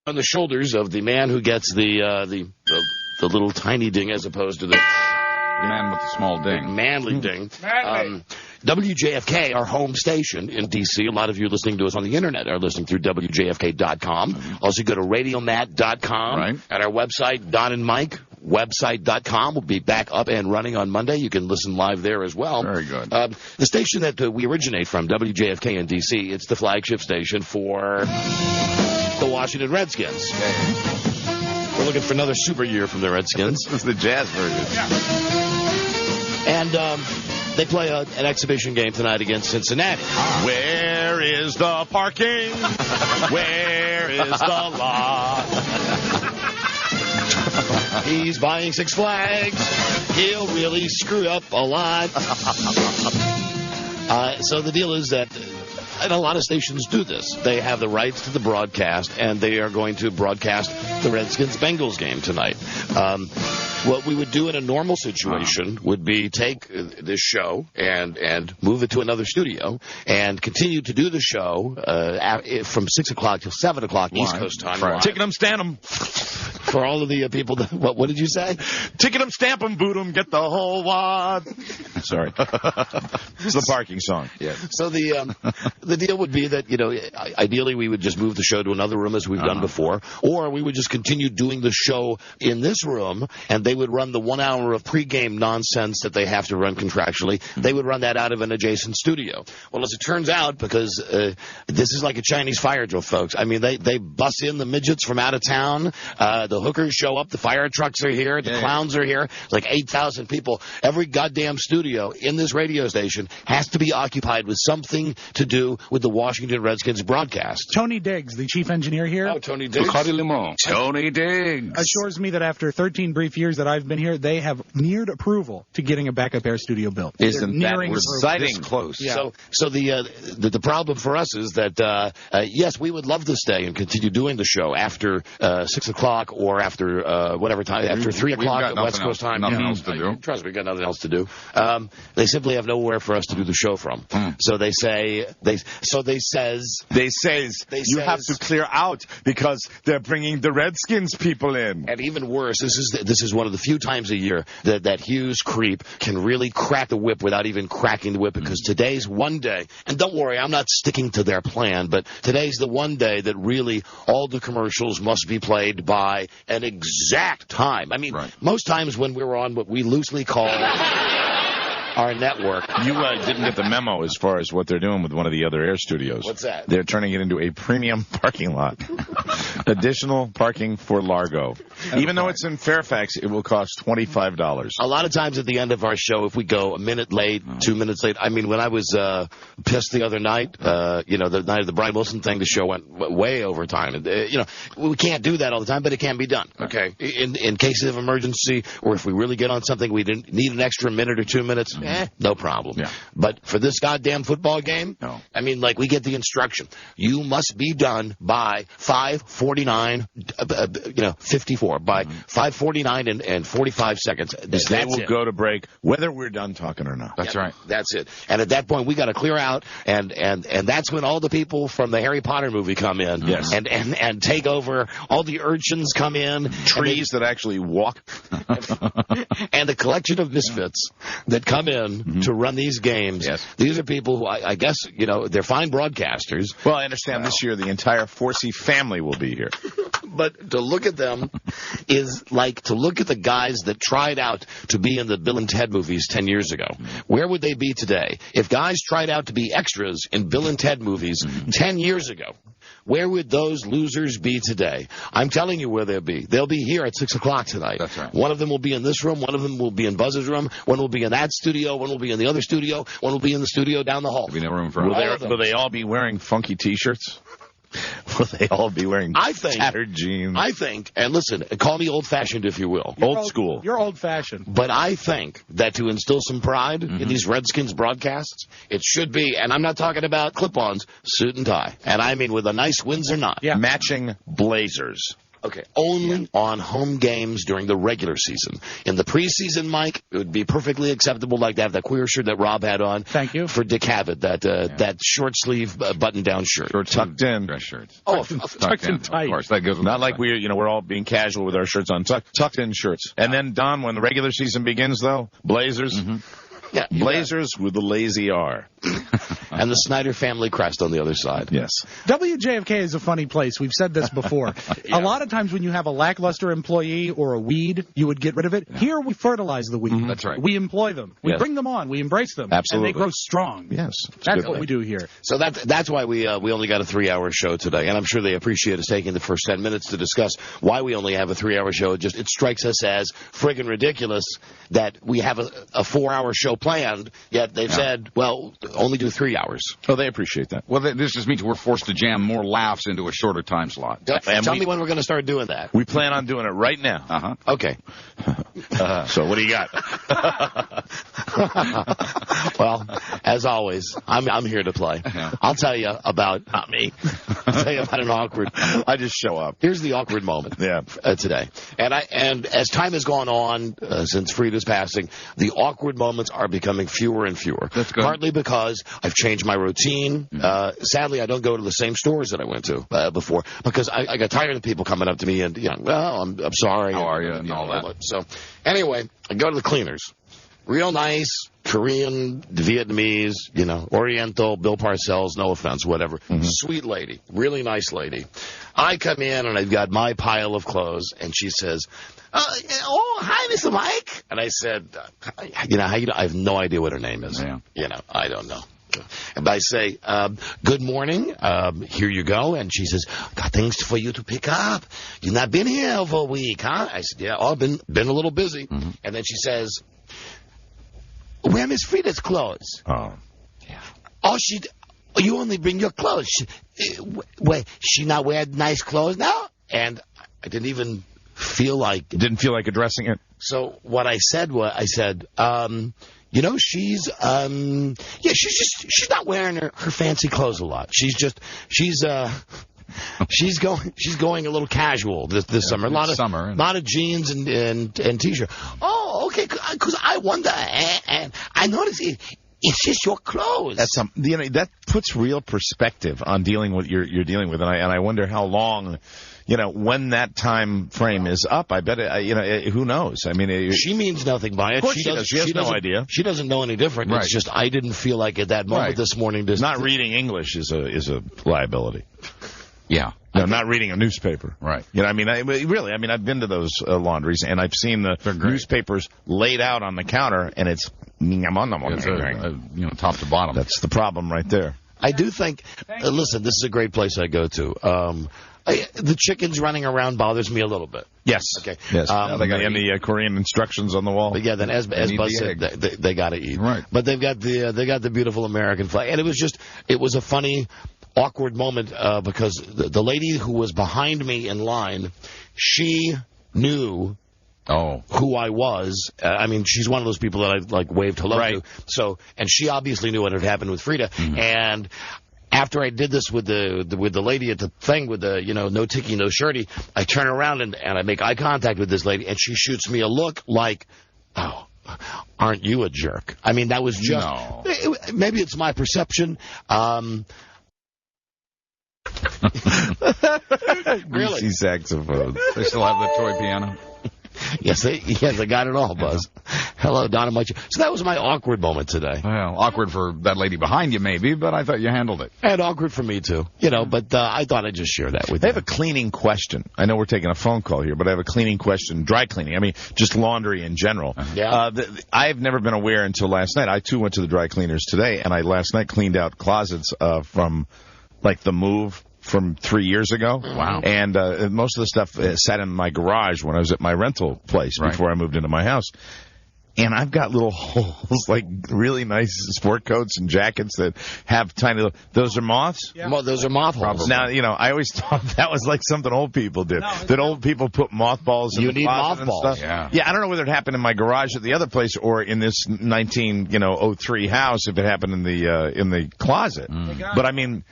on the shoulders of the man who gets the little tiny ding as opposed to the man with the small ding. Manly ding. WJFK, our home station in D.C. A lot of you listening to us on the Internet are listening through WJFK.com. Also, go to RadioMat.com. Right. At our website, Don and Mike, website.com. Will be back up and running on Monday. You can listen live there as well. Very good. The station that we originate from, WJFK in D.C., it's the flagship station for the Washington Redskins. Okay. We're looking for another super year from the Redskins. This is the jazz version. Yeah. And they play an exhibition game tonight against Cincinnati. Where is the parking? Where is the lot? He's buying Six Flags. He'll really screw up a lot. So the deal is that, and a lot of stations do this. They have the rights to the broadcast, and they are going to broadcast the Redskins-Bengals game tonight. What we would do in a normal situation would be take this show and move it to another studio and continue to do the show from 6 o'clock till 7 o'clock East Coast time. Right. Ticket 'em, stand 'em. For all of the people that, what did you say? Ticket 'em, stamp 'em, boot 'em, get the whole wad. Sorry. It's the parking song. Yeah. So the deal would be that, ideally we would just move the show to another room as we've done before, or we would just continue doing the show in this room, and they would run the 1 hour of pregame nonsense that they have to run contractually. They would run that out of an adjacent studio. Well, as it turns out, because this is like a Chinese fire drill, folks. I mean, they bus in the midgets from out of town. The hookers show up. The fire trucks are here. The clowns are here. It's like 8,000 people. Every goddamn studio in this radio station has to be occupied with something to do with the Washington Redskins broadcast. Tony Diggs, the chief engineer here. Oh, Tony Diggs. Tony Diggs assures me that after 13 brief years that I've been here, they have neared approval to getting a backup air studio built. Isn't that exciting? Close. Yeah. So the problem for us is that, yes, we would love to stay and continue doing the show after 6 o'clock or after whatever time, after 3 o'clock at West Coast time. Nothing else to do. Trust me, we've got nothing else to do. They simply have nowhere for us to do the show from. So they say, you have to clear out because they're bringing the Redskins people in. And even worse, this is one of the few times a year that Hughes creep can really crack the whip without even cracking the whip, because today's one day, and don't worry, I'm not sticking to their plan, but today's the one day that really all the commercials must be played by an exact time. I mean, most times when we're on what we loosely call our network. You didn't get the memo as far as what they're doing with one of the other air studios. What's that? They're turning it into a premium parking lot. Additional parking for Largo. Even though it's in Fairfax, it will cost $25. A lot of times at the end of our show, if we go a minute late, 2 minutes late, I mean, when I was pissed the other night, the night of the Brian Wilson thing, the show went way over time. And, we can't do that all the time, but it can be done. Okay. In cases of emergency, or if we really get on something, we didn't need an extra minute or 2 minutes. No problem. Yeah. But for this goddamn football game, no. I mean, we get the instruction. You must be done by 5:49, 54, by 5:49 and 45 seconds. They will go to break, whether we're done talking or not. That's right. That's it. And at that point, we got to clear out, and that's when all the people from the Harry Potter movie come in. Yes. And take over. All the urchins come in. Trees that actually walk. And the collection of misfits that come in to run these games. Yes. These are people who I guess, they're fine broadcasters. Well, I understand this year the entire Forsey family will be here. But to look at them is like to look at the guys that tried out to be in the Bill and Ted movies 10 years ago. Where would they be today? If guys tried out to be extras in Bill and Ted movies 10 years ago, where would those losers be today? I'm telling you where they'll be. They'll be here at 6 o'clock tonight. That's right. One of them will be in this room. One of them will be in Buzz's room. One will be in that studio. One will be in the other studio. One will be in the studio down the hall. There'll be no room for will they all be wearing funky T-shirts? Will they all be wearing tattered jeans? I think, and listen, call me old-fashioned if you will. Old school. You're old-fashioned. But I think that to instill some pride in these Redskins broadcasts, it should be, and I'm not talking about clip-ons, suit and tie. And I mean with a nice Windsor knot. Yeah. Matching blazers. Okay, only on home games during the regular season. In the preseason, Mike, it would be perfectly acceptable like to have that queer shirt that Rob had on. Thank you. For Dick Cavett, that short sleeve button-down shirt. Tucked in. Dress shirts. Tucked in tight. Of course, that goes. Not like we're all being casual with our shirts on. Tucked in shirts. And then, Don, when the regular season begins, though, Blazers. Mm-hmm. Yeah, Blazers with the lazy R. And the Snyder family crest on the other side. Yes. WJFK is a funny place. We've said this before. A lot of times when you have a lackluster employee or a weed, you would get rid of it. Yeah. Here we fertilize the weed. That's right. We employ them. We bring them on. We embrace them. Absolutely. And they grow strong. Yes. That's what we do here. So that's why we only got a 3-hour show today. And I'm sure they appreciate us taking the first 10 minutes to discuss why we only have a 3-hour show. It strikes us as friggin' ridiculous that we have a 4-hour show planned, yet they've said, well, only do 3 hours. Oh, they appreciate that. Well, this just means we're forced to jam more laughs into a shorter time slot. Tell me when we're going to start doing that. We plan on doing it right now. Uh-huh. Okay. So what do you got? Well, as always, I'm here to play. I'll tell you about, not me, I'll tell you about an awkward. I just show up. Here's the awkward moment today. And as time has gone on since Frida's passing, the awkward moments are becoming fewer and fewer. That's good. Partly because I've changed my routine. Sadly, I don't go to the same stores that I went to before because I got tired of people coming up to me and, well, I'm sorry. How are you? And all that. So anyway, I go to the cleaners. Real nice, Korean, Vietnamese, Oriental, Bill Parcells, no offense, whatever. Mm-hmm. Sweet lady, really nice lady. I come in and I've got my pile of clothes and she says, oh, hi, Mr. Mike. And I said, I have no idea what her name is. Yeah. I don't know. And I say, good morning, here you go. And she says, got things for you to pick up. You've not been here for a week, huh? I said, yeah, I've been a little busy. Mm-hmm. And then she says, where Miss Frida's clothes? Oh. Yeah. Oh, you only bring your clothes. She not wear nice clothes now? And I didn't even feel like... Didn't feel like addressing it? So what I said was, she's not wearing her fancy clothes a lot. She's going a little casual this summer. A lot of jeans and t-shirt. Oh, okay. Because I wonder, and I noticed it's just your clothes. That's that puts real perspective on dealing with you're dealing with, and I wonder how long. When that time frame is up, I bet who knows? I mean, she means nothing by it. Of course she does. She has no idea. She doesn't know any different. Right. It's just I didn't feel like at that moment this morning. Not reading English is a liability. Yeah. No, not reading a newspaper. Right. I've been to those laundries, and I've seen the newspapers laid out on the counter, and it's top to bottom. That's the problem right there. I do think, listen, this is a great place I go to. The chickens running around bothers me a little bit. Yes. Okay. Yes. They got the Korean instructions on the wall. But yeah. Then as Buzz said, they got to eat. Right. But they got the beautiful American flag, and it was a funny, awkward moment because the lady who was behind me in line, she knew. Who I was. She's one of those people that I waved hello to. So, and she obviously knew what had happened with Frida. Mm-hmm. And after I did this with the lady at the thing with the no ticky, no shirty, I turn around and I make eye contact with this lady, and she shoots me a look like, oh, aren't you a jerk? I mean, that was just maybe it's my perception. Really? Greasy saxophone. They still have the toy piano. Yes, they got it all, Buzz. Hello, Donna. So that was my awkward moment today. Well, awkward for that lady behind you, maybe, but I thought you handled it. And awkward for me, too. But I thought I'd just share that with you. I have a cleaning question. I know we're taking a phone call here, but I have a cleaning question. Dry cleaning. Just laundry in general. Yeah. I've never been aware until last night. I, too, went to the dry cleaners today, and I last night cleaned out closets from, the move from 3 years ago. Wow. And most of the stuff sat in my garage when I was at my rental place before I moved into my house. And I've got little holes, like really nice sport coats and jackets that have tiny those are moths? Yeah. Those are moth holes. Now, I always thought that was like something old people did. That old people put mothballs in You the need closet and mothballs. stuff. Yeah, I don't know whether it happened in my garage at the other place or in this 1903 house, if it happened in the closet. But I mean,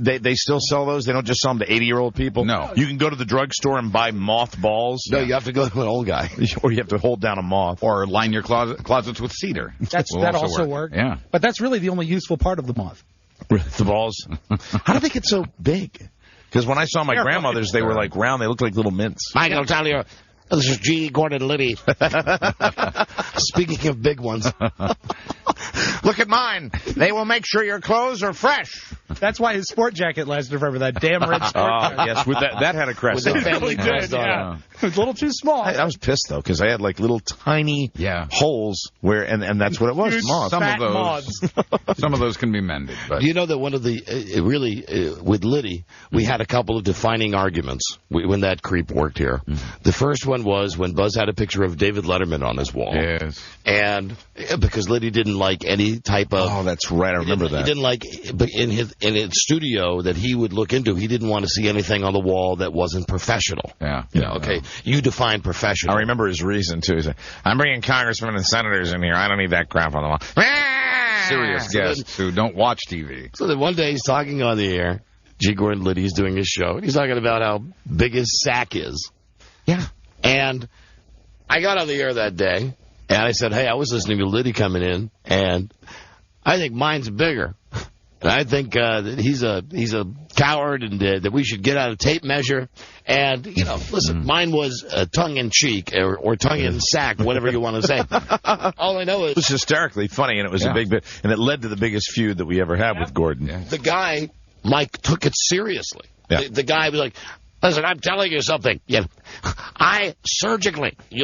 they still sell those? They don't just sell them to 80-year-old people? No. You can go to the drugstore and buy mothballs? No, you have to go to an old guy. Or you have to hold down a moth. Or line your closets with cedar. That also work. Yeah. But that's really the only useful part of the moth. The balls. How did they get so big? Because when I saw my grandmother's, they were like round. They looked like little mints. Mike, I'll tell you, this is G. Gordon Liddy. Speaking of big ones. Look at mine. They will make sure your clothes are fresh. That's why his sport jacket lasted forever. That damn red sport jacket. Yes, with that had a crest With on the it. family crest on it. Yeah. It was a little too small. I was pissed though because I had like little tiny holes where, and that's what it was. Moths. Some of those can be mended. But You know that one of the with Liddy, we had a couple of defining arguments when that creep worked here. The first one was when Buzz had a picture of David Letterman on his wall. yes. And because Liddy didn't like any type of... Oh, that's right. I remember that. He didn't like, but in his studio that he would look into, he didn't want to see anything on the wall that wasn't professional. Yeah. Okay. You define professional. I remember his reason too. He said, "I'm bringing congressmen and senators in here. I don't need that crap on the wall." Serious guests who don't watch TV. So then one day he's talking on the air. G. Gordon Liddy's doing his show, and he's talking about how big his sack is. Yeah. And I got on the air that day, and I said, hey, I was listening to Liddy coming in, and I think mine's bigger. And I think that he's a coward, and that we should get out a tape measure. And, listen, mine was tongue-in-cheek or tongue-in-sack, whatever you want to say. All I know is... It was hysterically funny, and it was a big bit, and it led to the biggest feud that we ever had with Gordon. Yeah. The guy, Mike, took it seriously. Yeah. The guy was like... Listen, I'm telling you something. You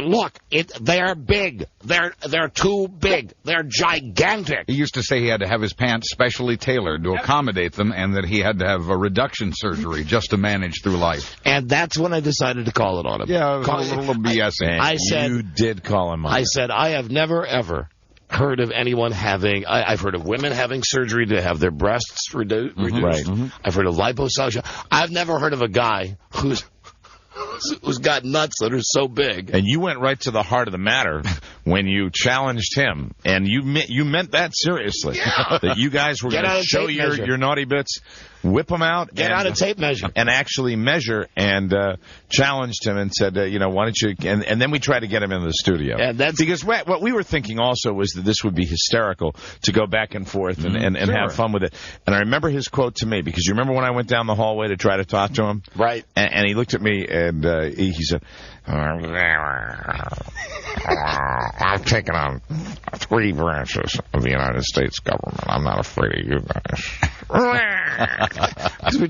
look, they're big. They're too big. They're gigantic. He used to say he had to have his pants specially tailored to accommodate them, and that he had to have a reduction surgery just to manage through life. And that's when I decided to call it on him. Yeah, it was a little BSing. I said, you did call him on I it. said, I have never, ever heard of anyone having... I've heard of women having surgery to have their breasts reduced. Right. I've heard of liposuction. I've never heard of a guy who's got nuts that are so big. And you went right to the heart of the matter when you challenged him, and you meant that seriously. Yeah. That you guys were going to show your naughty bits, whip them out, Get out a tape measure, and actually measure, and challenged him and said, why don't you? And then we tried to get him into the studio. And that's because what we were thinking also was that this would be hysterical to go back and forth and have fun with it. And I remember his quote to me, because you remember when I went down the hallway to try to talk to him, right? And he looked at me and he said, I've taken on 3 branches of the United States government. I'm not afraid of you guys.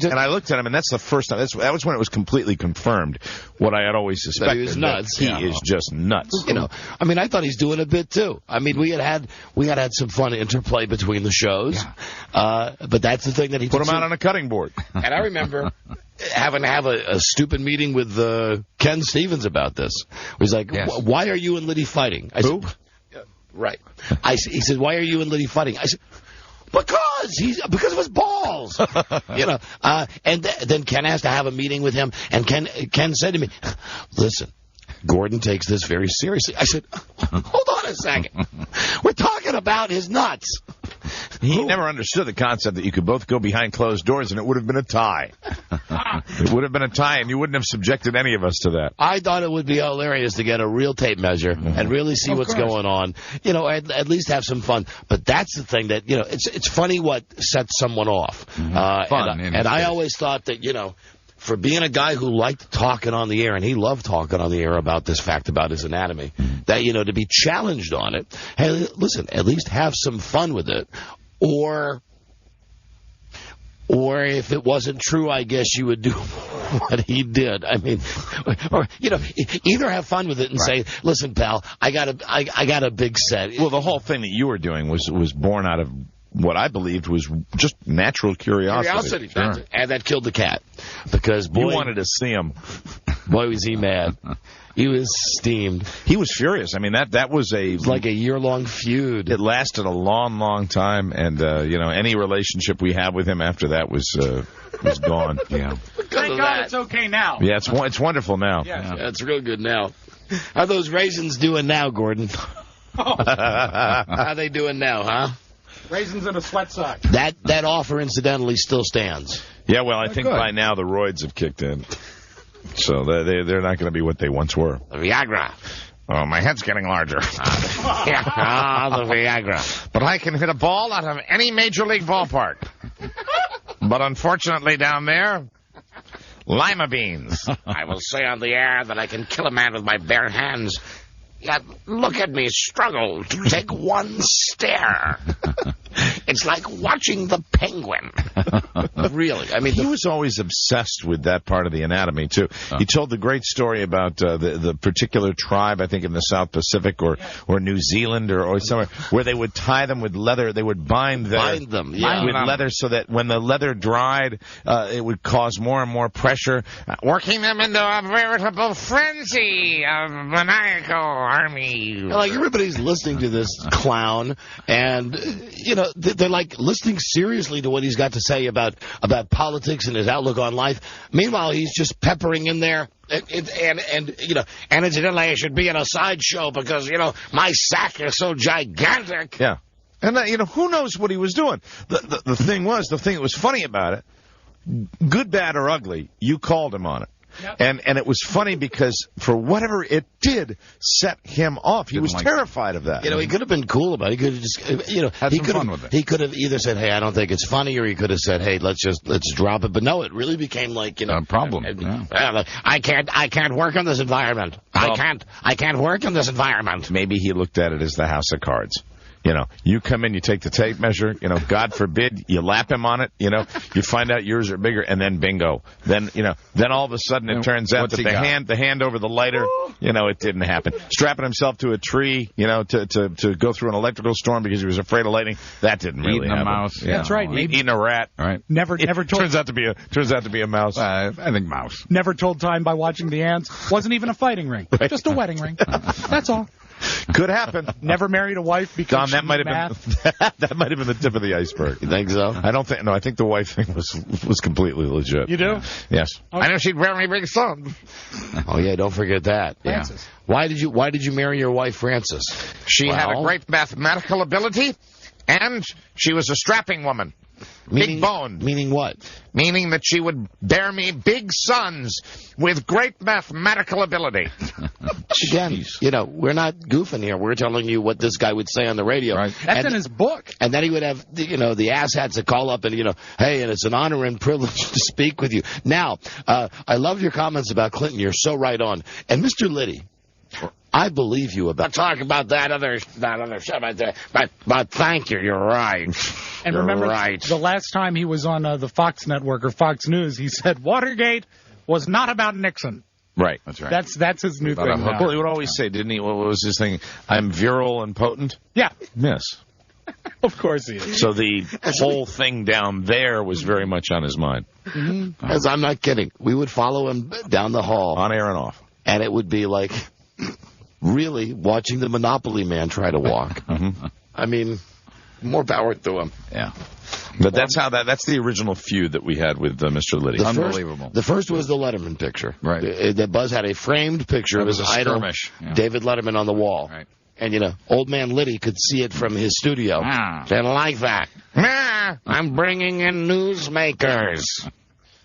And I looked at him, and that's the first time. That was when it was completely confirmed what I had always suspected. That he was nuts. He is just nuts. I thought he's doing a bit too. I mean, we had some fun interplay between the shows. But that's the thing that he put him out on a cutting board. And I remember having to have a stupid meeting with Ken Stevens about this. He's like, why are you and Liddy fighting? I said, right. He said, why are you and Liddy fighting? I said, because of his balls. And then Ken has to have a meeting with him, and Ken said to me, listen, Gordon takes this very seriously. I said, hold on a second. We're talking about his nuts. He never understood the concept that you could both go behind closed doors and it would have been a tie. It would have been a tie, and you wouldn't have subjected any of us to that. I thought it would be hilarious to get a real tape measure and really see what's going on. At least have some fun. But that's the thing that, it's funny what sets someone off. Fun. And I always thought that, for being a guy who liked talking on the air, and he loved talking on the air about this fact about his anatomy, that, to be challenged on it, hey, listen, at least have some fun with it. Or if it wasn't true, I guess you would do what he did. I mean, or either have fun with it and say, "Listen, pal, I got a big set." Well, the whole thing that you were doing was born out of what I believed was just natural curiosity. Sure. And that killed the cat, because boy, you wanted to see him. Boy, was he mad. He was steamed. He was furious. I mean, that was It was like a year-long feud. It lasted a long, long time, and any relationship we had with him after that was gone. Yeah. Thank God it's okay now. Yeah, it's wonderful now. Yeah, it's real good now. How are those raisins doing now, Gordon? How they doing now, huh? Raisins in a sweat sock. That offer, incidentally, still stands. Yeah, well, I think by now the roids have kicked in. So they're not going to be what they once were. The Viagra. Oh, my head's getting larger. The Viagra. But I can hit a ball out of any major league ballpark. But unfortunately down there, lima beans. I will say on the air that I can kill a man with my bare hands. Yet look at me struggle to take one stare. It's like watching the penguin. Really. I mean, he was always obsessed with that part of the anatomy, too. He told the great story about the particular tribe, I think in the South Pacific or New Zealand or somewhere, where they would tie them with leather. They would bind them with leather so that when the leather dried, it would cause more and more pressure, working them into a veritable frenzy of maniacal army. Like, everybody's listening to this clown, and, they're like listening seriously to what he's got to say about politics and his outlook on life. Meanwhile, he's just peppering in there. And incidentally, I should be in a sideshow because, my sack is so gigantic. Yeah. And, who knows what he was doing? The thing that was funny about it, good, bad, or ugly, you called him on it. Yep. And it was funny because for whatever it did set him off. He was terrified of that. He could have been cool about it. He could have just, had some fun with it. He could have either said, "Hey, I don't think it's funny," or he could have said, "Hey, let's drop it." But no, it really became like, a problem. I can't work in this environment. I can't work in this environment. Maybe he looked at it as the house of cards. You come in, you take the tape measure, God forbid, you lap him on it, you find out yours are bigger, and then bingo. Then all of a sudden it turns out that the hand over the lighter, it didn't happen. Strapping himself to a tree, to go through an electrical storm because he was afraid of lightning, that didn't really happen. Eating a mouse. Yeah. That's right. Eating a rat. Right. Never told. Turns out to be a mouse. I think mouse. Never told time by watching the ants. Wasn't even a fighting ring. Right. Just a wedding ring. That's all. Could happen. Never married a wife because that might have been the tip of the iceberg. You think so? I don't think. No, I think the wife thing was completely legit. You do? Yes. Okay. I know she'd very big son. Oh yeah, don't forget that. Francis. Yeah. Why did you marry your wife, Francis? She had a great mathematical ability, and she was a strapping woman. Big boned. Meaning what? Meaning that she would bear me big sons with great mathematical ability. Again, we're not goofing here. We're telling you what this guy would say on the radio. Right. That's in his book. And then he would have, the asshats that call up and, hey, and it's an honor and privilege to speak with you. Now, I love your comments about Clinton. You're so right on. And Mr. Liddy, I believe you about talk about that other show right there. But thank you. You're right. And remember, the last time he was on the Fox Network or Fox News, he said Watergate was not about Nixon. Right. That's right. That's his new thing now. Well, he would always say, didn't he? What was his thing? I'm virile and potent. Yeah. Yes. Of course he is. So the whole thing down there was very much on his mind. Mm-hmm. As I'm not kidding. We would follow him down the hall. On air and off. And it would be like really watching the Monopoly man try to walk. Mm-hmm. I mean, more power to him. Yeah. But that's the original feud that we had with Mr. Liddy. Unbelievable. The first was the Letterman picture. Right. That Buzz had a framed picture of his idol, David Letterman, on the wall. Right. And, old man Liddy could see it from his studio. Didn't like that. I'm bringing in newsmakers.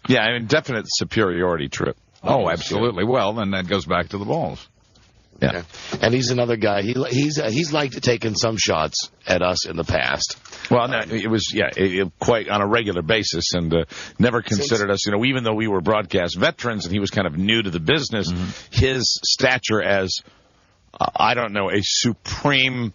Yeah, I mean, definite superiority trip. Oh, absolutely. Well, then that goes back to the balls. Yeah. And he's another guy. He's liked taking some shots at us in the past. Well, no, it was, quite on a regular basis, and never considered us, even though we were broadcast veterans and he was kind of new to the business, his stature as, a supreme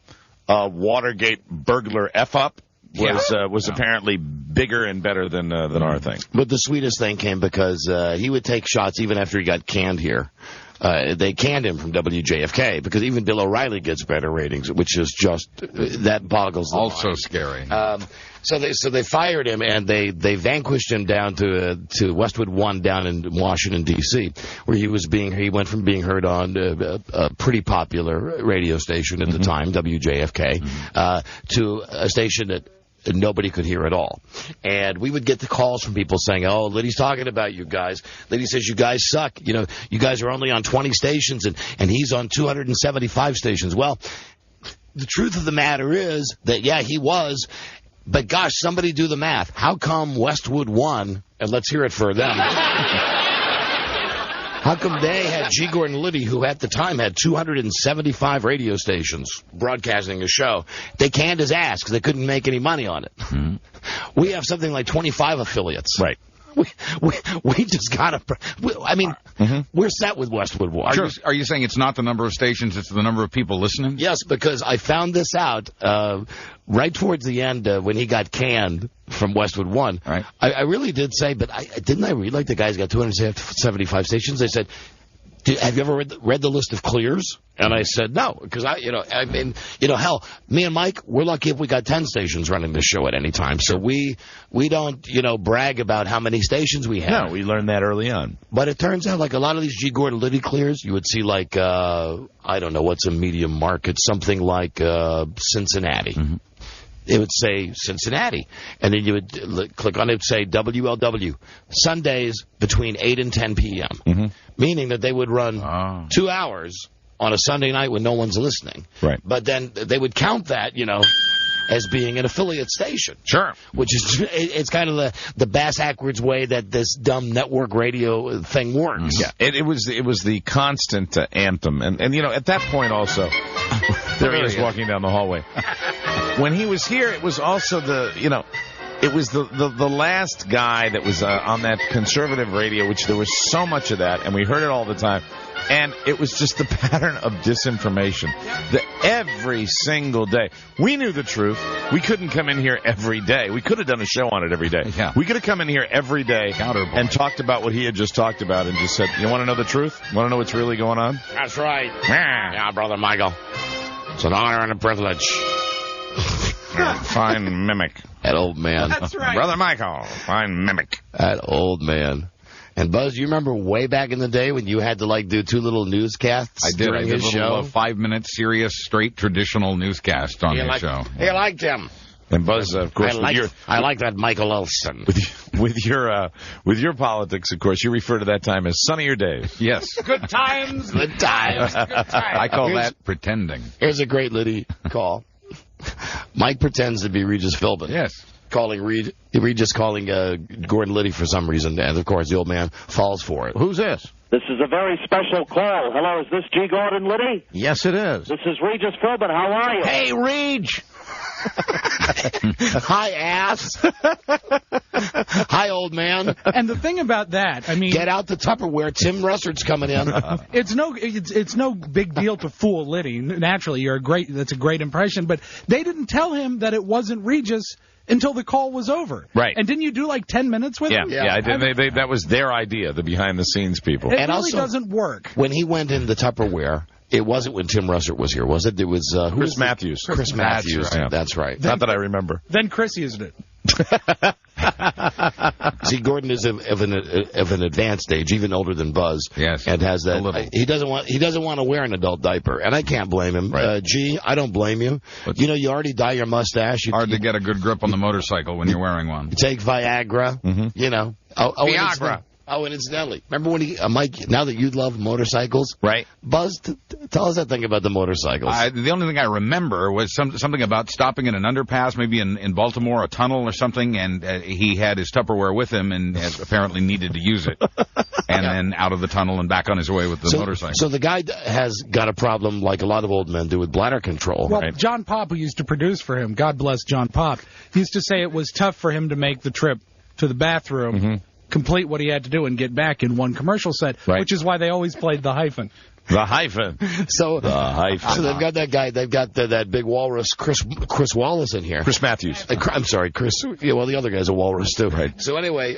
Watergate burglar F-up was apparently bigger and better than our thing. But the sweetest thing came because he would take shots even after he got canned here. They canned him from WJFK because even Bill O'Reilly gets better ratings, which is just, that boggles the mind. Also scary. So they fired him, and they vanquished him down to Westwood One down in Washington D.C., where he went from being heard on a pretty popular radio station at the time, WJFK, to a station that nobody could hear at all. And we would get the calls from people saying, "Oh, Liddy's talking about you guys. Liddy says you guys suck. You know, you guys are only on 20 stations, and he's on 275 stations." Well, the truth of the matter is that, yeah, he was. But, gosh, somebody do the math. How come Westwood One, and let's hear it for them, how come they had G. Gordon Liddy, who at the time had 275 radio stations broadcasting a show? They canned his ass because they couldn't make any money on it. Mm-hmm. We have something like 25 affiliates. Right. We just got to... I mean, we're set with Westwood One. Are you saying it's not the number of stations, it's the number of people listening? Yes, because I found this out right towards the end when he got canned from Westwood One. Right. I really did say, but didn't I read like the guy's got 275 stations? They said, have you ever read the list of clears? And I said no, because hell, me and Mike, we're lucky if we got 10 stations running this show at any time. So we don't, brag about how many stations we have. No, we learned that early on. But it turns out like a lot of these G. Gordon Liddy clears, you would see like, I don't know, what's a medium market, something like Cincinnati. Mm-hmm. It would say Cincinnati. And then you would click on it, say WLW, Sundays between 8 and 10 p.m., meaning that they would run 2 hours on a Sunday night when no one's listening. Right. But then they would count that, as being an affiliate station. Sure. Which is, it's kind of the bass-backwards way that this dumb network radio thing works. Yeah. It was the constant anthem. And at that point also, there he is walking down the hallway. When he was here, it was also it was the last guy that was on that conservative radio, which there was so much of that, and we heard it all the time. And it was just the pattern of disinformation. Every single day. We knew the truth. We couldn't come in here every day. We could have done a show on it every day. Yeah. We could have come in here every day and talked about what he had just talked about and just said, you want to know the truth? You want to know what's really going on? That's right. Yeah, Brother Michael. It's an honor and a privilege. Fine mimic. That old man. That's right. Brother Michael. Fine mimic. That old man. And Buzz, you remember way back in the day when you had to do 2 little newscasts? I did. During his a show? 5-minute serious, straight, traditional newscast on his show. He liked him. And Buzz, of course, I like that Michael Elson. With your politics, of course, you refer to that time as sunnier days. Yes. Good times. Good times. Good times. I call that pretending. Here's a great Liddy call. Mike pretends to be Regis Philbin. Yes. Regis calling Gordon Liddy for some reason, and of course the old man falls for it. Who's this? This is a very special call. Hello, is this G. Gordon Liddy? Yes, it is. This is Regis Philbin. How are you? Hey, Reg! Hi, ass. Hi, old man. And the thing about that, I mean, get out the Tupperware. Tim Russard's coming in. It's no big deal to fool Liddy. Naturally, that's a great impression. But they didn't tell him that it wasn't Regis until the call was over. Right. And didn't you do 10 minutes with him? Yeah, I did. That was their idea, the behind-the-scenes people. It really doesn't work. When he went in the Tupperware, it wasn't when Tim Russert was here, was it? It was Chris Matthews. Chris Matthews. Right. That's right. Not that I remember. Then Chris used it. See, Gordon is of an advanced age, even older than Buzz. Yes, and has that. He doesn't want to wear an adult diaper, and I can't blame him. Right. Gee, I don't blame you. You already dye your mustache. Hard to get a good grip on the motorcycle when you're wearing one. You take Viagra. Mm-hmm. Viagra. Oh, and incidentally, remember when Mike, now that you love motorcycles? Right. Buzz, tell us that thing about the motorcycles. The only thing I remember was something about stopping in an underpass, maybe in Baltimore, a tunnel or something, and he had his Tupperware with him and apparently needed to use it. And then out of the tunnel and back on his way with the motorcycle. So the guy has got a problem, like a lot of old men do, with bladder control. Well, right? John Pop, who used to produce for him, God bless John Pop, used to say it was tough for him to make the trip to the bathroom, complete what he had to do, and get back in one commercial set, which is why they always played the hyphen. The hyphen. So they've got that guy. They've got that big walrus, Chris Wallace, in here. Chris Matthews. I'm sorry, Chris. Yeah, well, the other guy's a walrus too. Right. So anyway,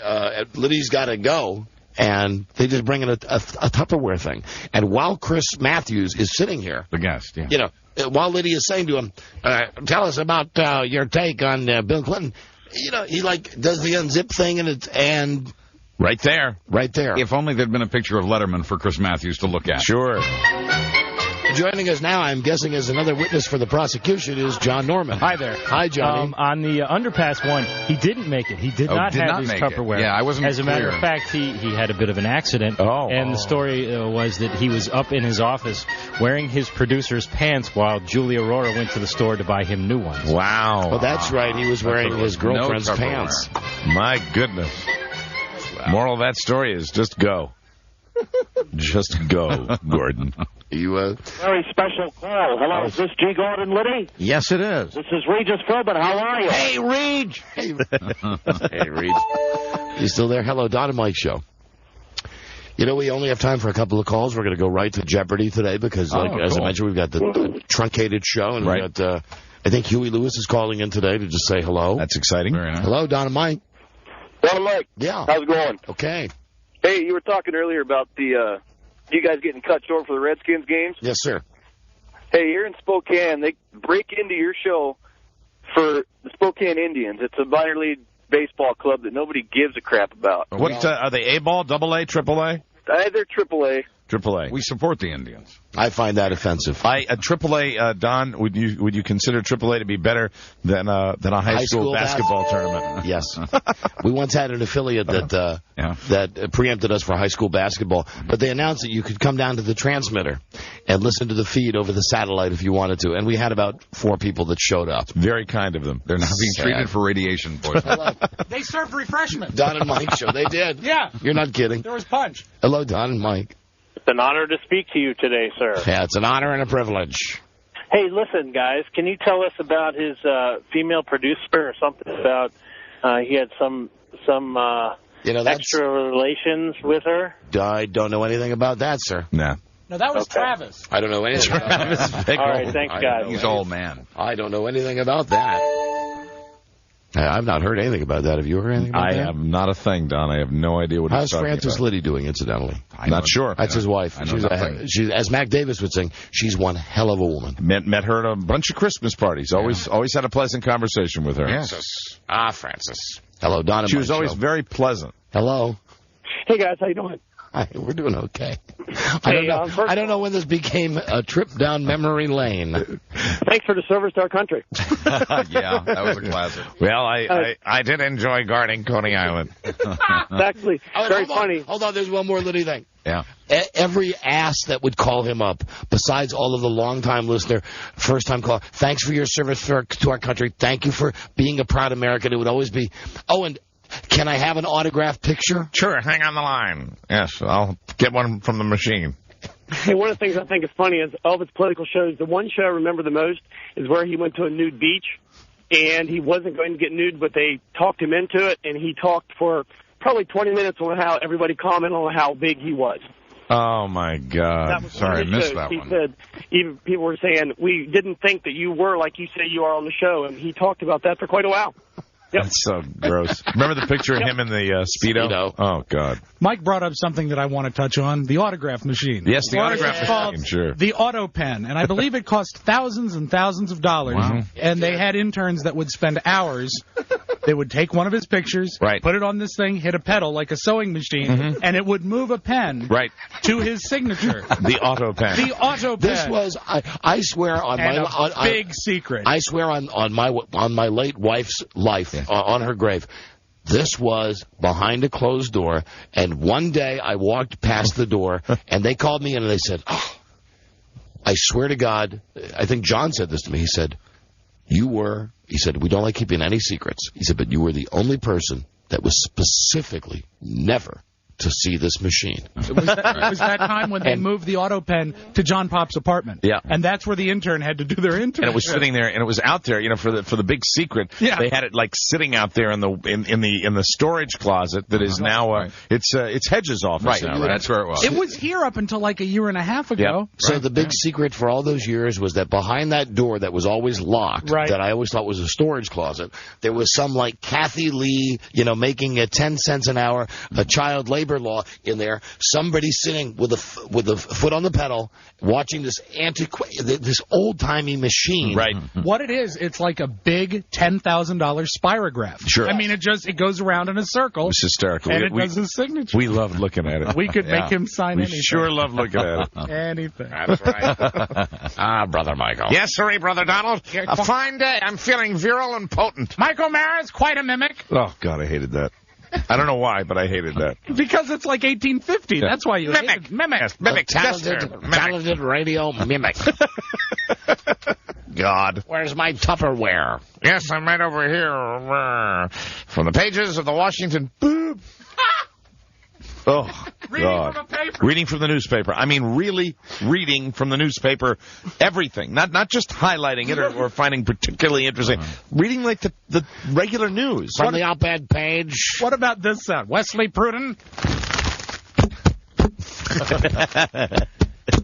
Liddy's got to go, and they just bring in a Tupperware thing. And while Chris Matthews is sitting here, the guest, yeah. While Liddy is saying to him, "Tell us about your take on Bill Clinton." You know, he does the unzip thing and right there. If only there'd been a picture of Letterman for Chris Matthews to look at. Sure. Joining us now, I'm guessing as another witness for the prosecution, is John Norman. Hi there. Hi, Johnny. On the underpass one, he didn't make it. He did not have his Tupperware. Yeah, I wasn't As a matter of fact, he had a bit of an accident. The story was that he was up in his office wearing his producer's pants while Julie Aurora went to the store to buy him new ones. Wow. Well, that's right. He was wearing his girlfriend's pants. My goodness. Wow. Moral of that story is just go. Just go, Gordon. Very special call. Hello, is this G. Gordon Liddy? Yes, it is. This is Regis Philbin. How are you? Hey, Reg! Hey, Reg. You still there? Hello, Don and Mike Show. You know, we only have time for a couple of calls. We're going to go right to Jeopardy today because, as I mentioned, we've got the truncated show. And we've got, I think Huey Lewis is calling in today to just say hello. That's exciting. Very nice. Hello, Don and Mike. Don and Mike. Yeah. How's it going? Okay. Hey, you were talking earlier about you guys getting cut short for the Redskins games. Yes, sir. Hey, here in Spokane, they break into your show for the Spokane Indians. It's a minor league baseball club that nobody gives a crap about. What are they? A-ball, AA, AAA? They're AAA. AAA. We support the Indians. I find that offensive. AAA, Don, would you consider AAA to be better than a high school basketball tournament? Yes. We once had an affiliate that preempted us for high school basketball, but they announced that you could come down to the transmitter and listen to the feed over the satellite if you wanted to, and we had about 4 people that showed up. Very kind of them. They're now being treated for radiation poisoning. They served refreshments. Don and Mike Show. They did. Yeah. You're not kidding. There was punch. Hello, Don and Mike. It's an honor to speak to you today, sir. Yeah, it's an honor and a privilege. Hey, listen, guys, can you tell us about his female producer or something about he had some extra relations with her? I don't know anything about that, sir. No. No, that was Travis. I don't know anything about that. All right, thanks, guys. He's old man. I don't know anything about that. I've not heard anything about that. Have you heard anything about that? I have not a thing, Don. I have no idea what he's talking about. How's Frances Liddy doing, incidentally? Not sure. That's his wife. She's, as Mac Davis would sing, she's one hell of a woman. Met her at a bunch of Christmas parties. Always had a pleasant conversation with her. Frances. Frances. Hello, Donna. She was always very pleasant. Hello. Hey, guys. How you doing? Hi, we're doing okay. I don't know when this became a trip down memory lane. Thanks for the service to our country. Yeah, that was a classic. Well, I did enjoy guarding Coney Island. It's actually very funny. Hold on, there's one more Liddy thing. Yeah. Every ass that would call him up, besides all of the long-time listener, first-time call, thanks for your service to our country. Thank you for being a proud American. It would always be, and can I have an autographed picture? Sure, hang on the line. Yes, I'll get one from the machine. Hey, one of the things I think is funny is all of his political shows, the one show I remember the most is where he went to a nude beach, and he wasn't going to get nude, but they talked him into it, and he talked for probably 20 minutes on how everybody commented on how big he was. Oh, my God. Sorry, I missed that one. He said, even people were saying, we didn't think that you were like you say you are on the show, and he talked about that for quite a while. Yep. That's so gross. Remember the picture of him in the Speedo? Oh, God. Mike brought up something that I want to touch on, the autograph machine. Yes, the autograph machine, sure. The auto pen, and I believe it cost thousands and thousands of dollars. Wow. And they had interns that would spend hours. They would take one of his pictures, put it on this thing, hit a pedal like a sewing machine, and it would move a pen to his signature. The auto pen. The auto pen. This was, I swear on my big secret. I swear on my late wife's life, on her grave. This was behind a closed door, and one day I walked past the door, and they called me in and they said, I swear to God, I think John said this to me. He said, we don't like keeping any secrets. He said, but you were the only person that was specifically never to see this machine. It was that time when they moved the auto pen to John Pop's apartment. Yeah. And that's where the intern had to do their internship. And it was sitting there, and it was out there, for the big secret. Yeah. They had it like sitting out there in the storage closet that is now it's Hedges' office now. Right. That's where it was. It was here up until like a year and a half ago. Yeah. So the big secret for all those years was that behind that door that was always locked, that I always thought was a storage closet, there was some like Kathy Lee, making 10 cents an hour, a child labor labor law in there. Somebody sitting with a foot on the pedal, watching this this old-timey machine. Right. What it is, it's like a big $10,000 spirograph. Sure. I mean, it goes around in a circle. It's hysterical. And it does his signature. We loved looking at it. We could make him sign anything. We sure love looking at it. Anything. That's right. Brother Michael. Yes, sir, Brother Donald. A fine day. I'm feeling virile and potent. Michael Mara's quite a mimic. Oh, God, I hated that. I don't know why, but I hated that. Because it's like 1850. Yeah. That's why you hate it. Mimic. Yes, mimic. Talented radio mimic. God. Where's my Tupperware? Yes, I'm right over here. From the pages of the Washington... Boop. Oh, God. From a paper. Reading from the newspaper. I mean, really reading from the newspaper everything. Not just highlighting it or finding particularly interesting. Reading like the regular news. From the op-ed page. What about this sound? Wesley Pruden?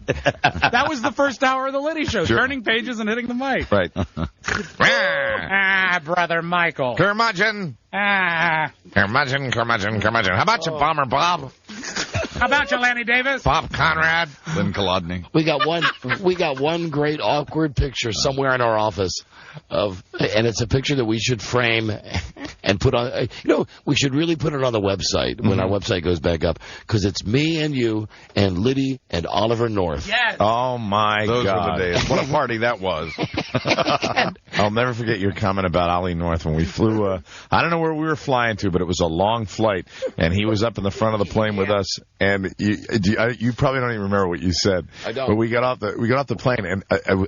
That was the first hour of the Liddy Show, Sure. turning pages and hitting the mic. Right. Brother Michael. Curmudgeon. Curmudgeon. How about you, Bomber Bob? How about you, Lanny Davis? Bob Conrad. Lynn Kolodny. We got one great awkward picture somewhere in our office and it's a picture that we should frame and put on. We should really put it on the website when our website goes back up, because it's me and you and Liddy and Oliver North. Yes. Oh my Those God! were the days. What a party that was. I'll never forget your comment about Ollie North when we flew. I don't know where we were flying to, but it was a long flight, and he was up in the front of the plane with us. And you probably don't even remember what you said. I don't. But we got off the plane, and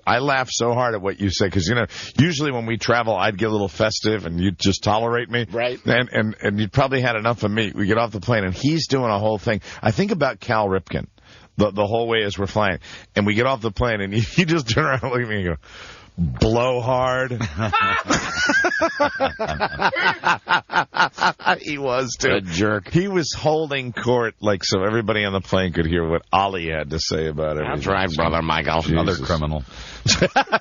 I laughed so hard at what you said, because usually when we travel, I'd get a little festive, and you'd just tolerate me. Right. And you probably had enough of me. We get off the plane, and he's doing a whole thing. I think about Cal Ripken the whole way as we're flying, and we get off the plane, and he just turn around and look at me and go, blow hard. He was, too. A jerk. He was holding court so everybody on the plane could hear what Ollie had to say about everything. That's right, Brother Michael. Another criminal.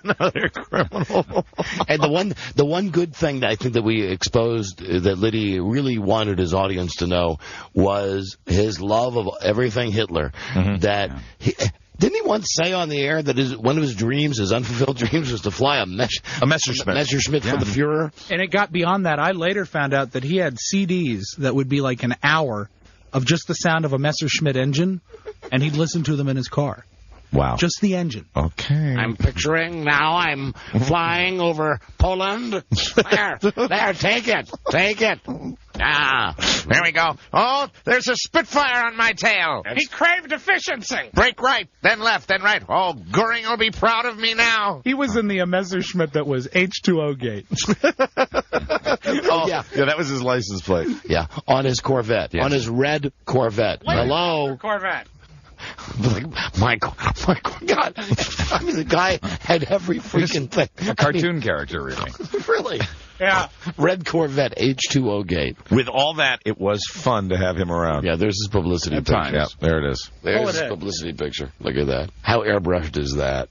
Another criminal. And the one good thing that I think that we exposed that Liddy really wanted his audience to know was his love of everything Hitler. Didn't he once say on the air that one of his dreams, his unfulfilled dreams, was to fly a Messerschmitt for the Fuhrer? And it got beyond that. I later found out that he had CDs that would be like an hour of just the sound of a Messerschmitt engine, and he'd listen to them in his car. Wow. Just the engine. Okay. I'm picturing now I'm flying over Poland. There, take it. There we go. Oh, there's a Spitfire on my tail. He craved efficiency. Brake right, then left, then right. Oh, Goering will be proud of me now. He was in the Messerschmitt that was H2O gate. Oh, yeah. Yeah, that was his license plate. Yeah, on his Corvette. Yes. On his red Corvette. Hello? Corvette. Michael, God. I mean, the guy had every freaking thing. A cartoon character, really. Really? Yeah. Red Corvette, H2O gate. With all that, it was fun to have him around. Yeah, there's his publicity picture. times. Yeah, there it is. There's his publicity picture. Look at that. How airbrushed is that?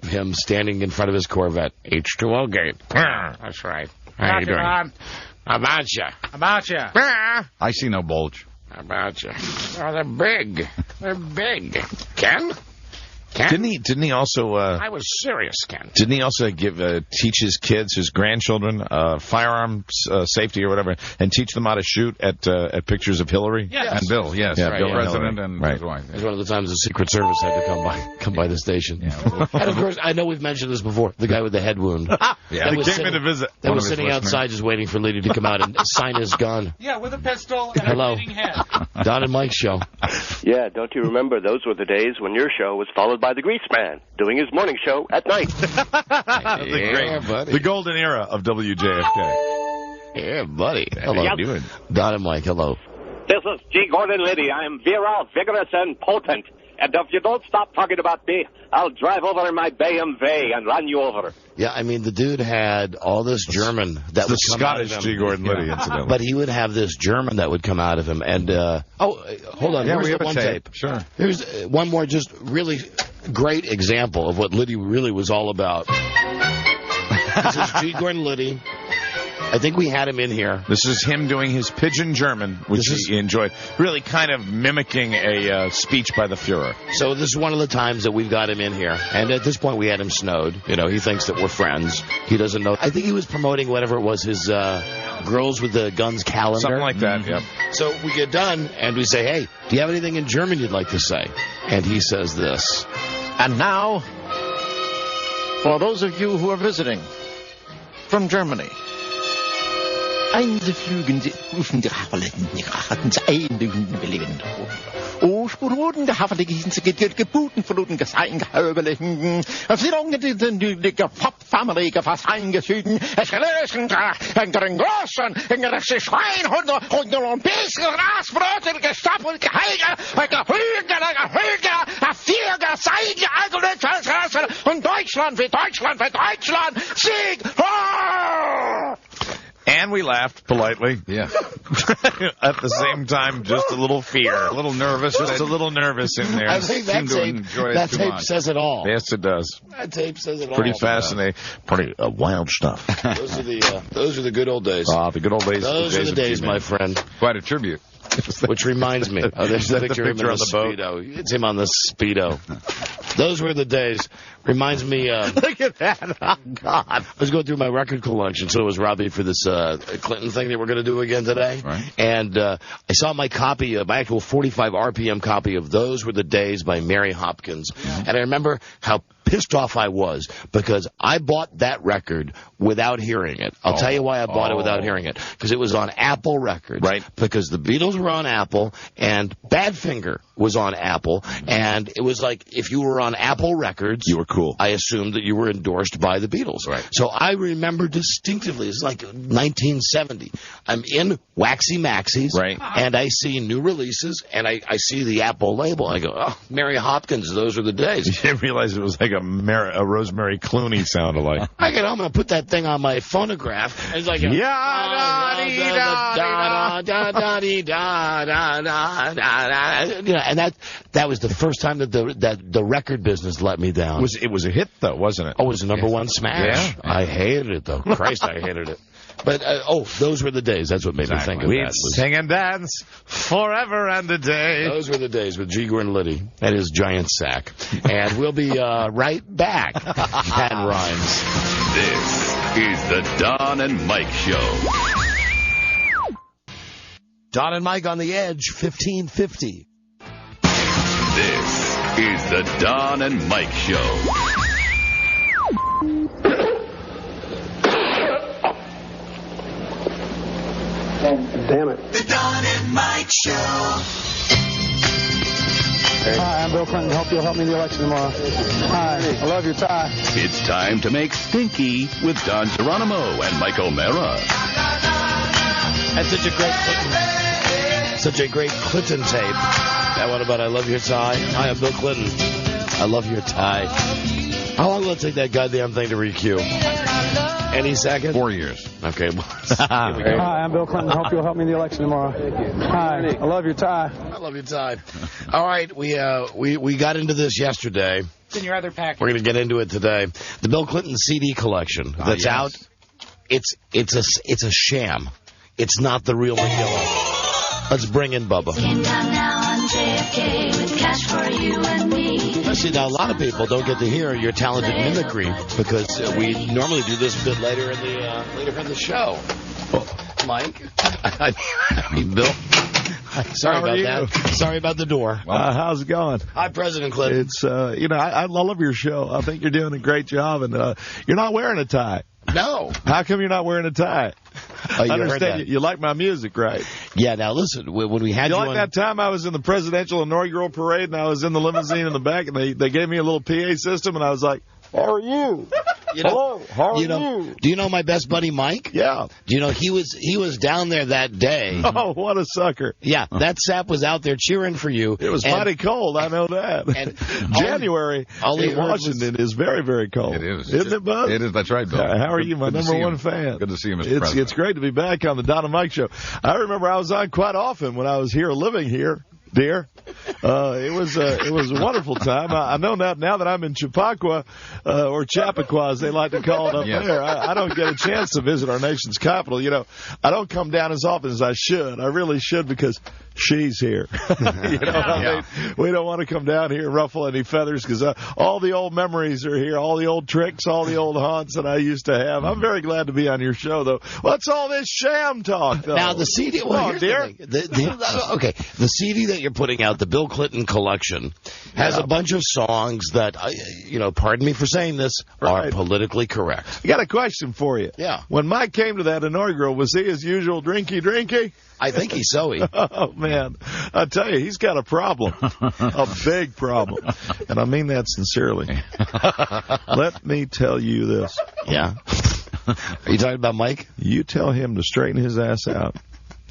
Him standing in front of his Corvette. H2O gate. That's right. How you doing? How about you? I see no bulge. How about you? Oh, they're big. They're big. Ken? Didn't he also? I was serious, Ken. Didn't he also teach his kids, his grandchildren, firearm safety or whatever, and teach them how to shoot at pictures of Hillary? Yes. And Bill, yes. Yeah, Right, Bill President Hillary. and Right. his wife. It was one of the times the Secret Service had to come by the station. Yeah. And of course, I know we've mentioned this before. The guy with the head wound. Yeah, they came in to visit. That One was of his sitting listeners. outside just waiting for Liddy to come out and sign his gun. Yeah, with a pistol and Hello. a bleeding head. Don and Mike's show. Yeah, don't you remember those were the days when your show was followed by the Grease Man doing his morning show at night? The golden era of WJFK. Yeah, buddy. Hello. Yep. How you doing? Don and Mike, hello. This is G. Gordon Liddy. I'm virile, vigorous, and potent. And if you don't stop talking about me, I'll drive over in my BMW and run you over. Yeah, I mean, the dude had all this German that The would come out of Scottish him. G. Gordon Liddy, incidentally. But he would have this German that would come out of him. And, hold on. Yeah, Here's we the have a one tape. Sure. Here's one more just really great example of what Liddy really was all about. This is G. Gordon Liddy I think we had him in here. This is him doing his pidgin German, which he enjoyed. Really kind of mimicking a speech by the Fuhrer. So this is one of the times that we've got him in here. And at this point, we had him snowed. You know, he thinks that we're friends. He doesn't know. I think he was promoting whatever it was, his Girls with the Guns calendar. Something like that, yep. So we get done, and we say, hey, do you have anything in German you'd like to say? And he says this. And now, for those of you who are visiting from Germany, einflügen Sie rufen die Haferletten, einlegen O Spuruden der Haferletten, Gebuten verluten, Gesein, Gehöberlichen, Flirungen, die Family, fast eingesüden, es gelösen, in den Großen, in der Schwein, und nur ein bisschen Rasbrot, gestapelt, Geheiger, Gehüge, Vierger, Seige, und Deutschland, für Deutschland, Sieg! And we laughed politely. Yeah. At the same time, just a little fear. A little nervous. Just a little nervous in there. I think that tape says it all. Yes, it does. That tape says it all. Pretty fascinating. Pretty wild stuff. Those are the good old days. The good old days. Those are the days, my friend. Quite a tribute. Which reminds me. Oh, there's that picture of him on the Speedo. It's him on the Speedo. Those were the days. Reminds me. Look at that. Oh, God. I was going through my record collection, so was Robbie for this Clinton thing that we're going to do again today. Right. And I saw my copy, my actual 45 RPM copy of Those Were the Days by Mary Hopkins. Yeah. And I remember how pissed off I was because I bought that record without hearing it. I'll tell you why I bought it without hearing it. Because it was on Apple Records. Right. Because the Beatles were on Apple and Badfinger was on Apple. And it was like if you were on Apple Records, you were cool. I assumed that you were endorsed by the Beatles. Right. So I remember distinctively, it's like 1970. I'm in Waxy Maxie's. Right. And I see new releases and I see the Apple label. I go, oh, Mary Hopkins, Those Are the Days. You didn't realize it was like a Rosemary Clooney sound alike. I get home and I put that thing on my phonograph. It's like, and that was the first time that the record business let me down. It was a hit though, wasn't it? Oh, it was a number one smash. Yeah. I hated it though. Christ, I hated it. But, those were the days. That's what made me think of We'd that. Sing and dance forever and a day. Those were the days with G. Gordon Liddy and his giant sack. And we'll be right back. Ken Rhymes. This is the Don and Mike Show. Don and Mike on the Edge, 1550. This is the Don and Mike Show. Damn it. The Don and Mike Show. Hi, I'm Bill Clinton. Hope you'll help me in the election tomorrow. Hi, I love your tie. It's time to make Stinky with Don Geronimo and Mike O'Mara. That's such a great Clinton tape. That one about I love your tie. Hi, I'm Bill Clinton. I love your tie. How long will it take that goddamn thing to requeue? Any second? 4 years. Okay. Hi, I'm Bill Clinton. Hope you'll help me in the election tomorrow. Hi, I love your tie. I love your tie. All right, we got into this yesterday. It's in your other package. We're going to get into it today. The Bill Clinton CD collection that's out. It's a sham. It's not the real McGill. Let's bring in Bubba. See, now a lot of people don't get to hear your talented mimicry because we normally do this a bit later in the show. Oh, Mike, I mean Bill. Sorry about that. Sorry about the door. How's it going? Hi, President Clinton. It's I love your show. I think you're doing a great job, and you're not wearing a tie. No. How come you're not wearing a tie? Oh, I understand you like my music, right? Yeah, now listen, when we had you like that time I was in the presidential inaugural parade and I was in the limousine in the back and they gave me a little PA system and I was like, how are you? Hello, how are you? Do you know my best buddy Mike? Yeah. Do you know he was down there that day? Oh, what a sucker. Yeah, that sap was out there cheering for you. It was mighty cold, I know that. And January in Washington is very, very cold. It is. Isn't it, Bud? It is, that's right, Bill. How are you, my number one fan? Good to see you, Mr. President. It's great to be back on the Don and Mike Show. I remember I was on quite often when I was here living here. dear. It was a wonderful time. I know now that I'm in Chappaqua, or Chappaqua, as they like to call it up there, I don't get a chance to visit our nation's capital. You know, I don't come down as often as I should. I really should, because she's here. You know what I mean? We don't want to come down here and ruffle any feathers, because all the old memories are here, all the old tricks, all the old haunts that I used to have. I'm very glad to be on your show, though. What's all this sham talk, though? Now, the CD... Well, dear. Okay, the CD that you're putting out, the Bill Clinton collection, has a bunch of songs that, pardon me for saying this, are politically correct. I got a question for you. Yeah. When Mike came to that inaugural, was he as usual drinky? I think he's so-y. Oh, man. I tell you, he's got a problem. A big problem. And I mean that sincerely. Let me tell you this. Yeah. Are you talking about Mike? You tell him to straighten his ass out.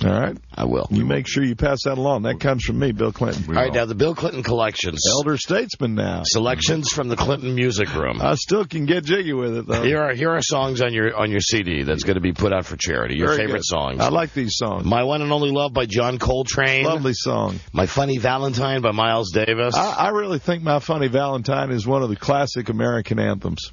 All right? I will. You make sure you pass that along. That comes from me, Bill Clinton. All right, now the Bill Clinton collections. Elder statesman now. Selections from the Clinton Music Room. I still can get jiggy with it, though. Here are songs on your CD that's going to be put out for charity. Your Very favorite good. songs. I like these songs. My One and Only Love by John Coltrane. Lovely song. My Funny Valentine by Miles Davis. I really think My Funny Valentine is one of the classic American anthems.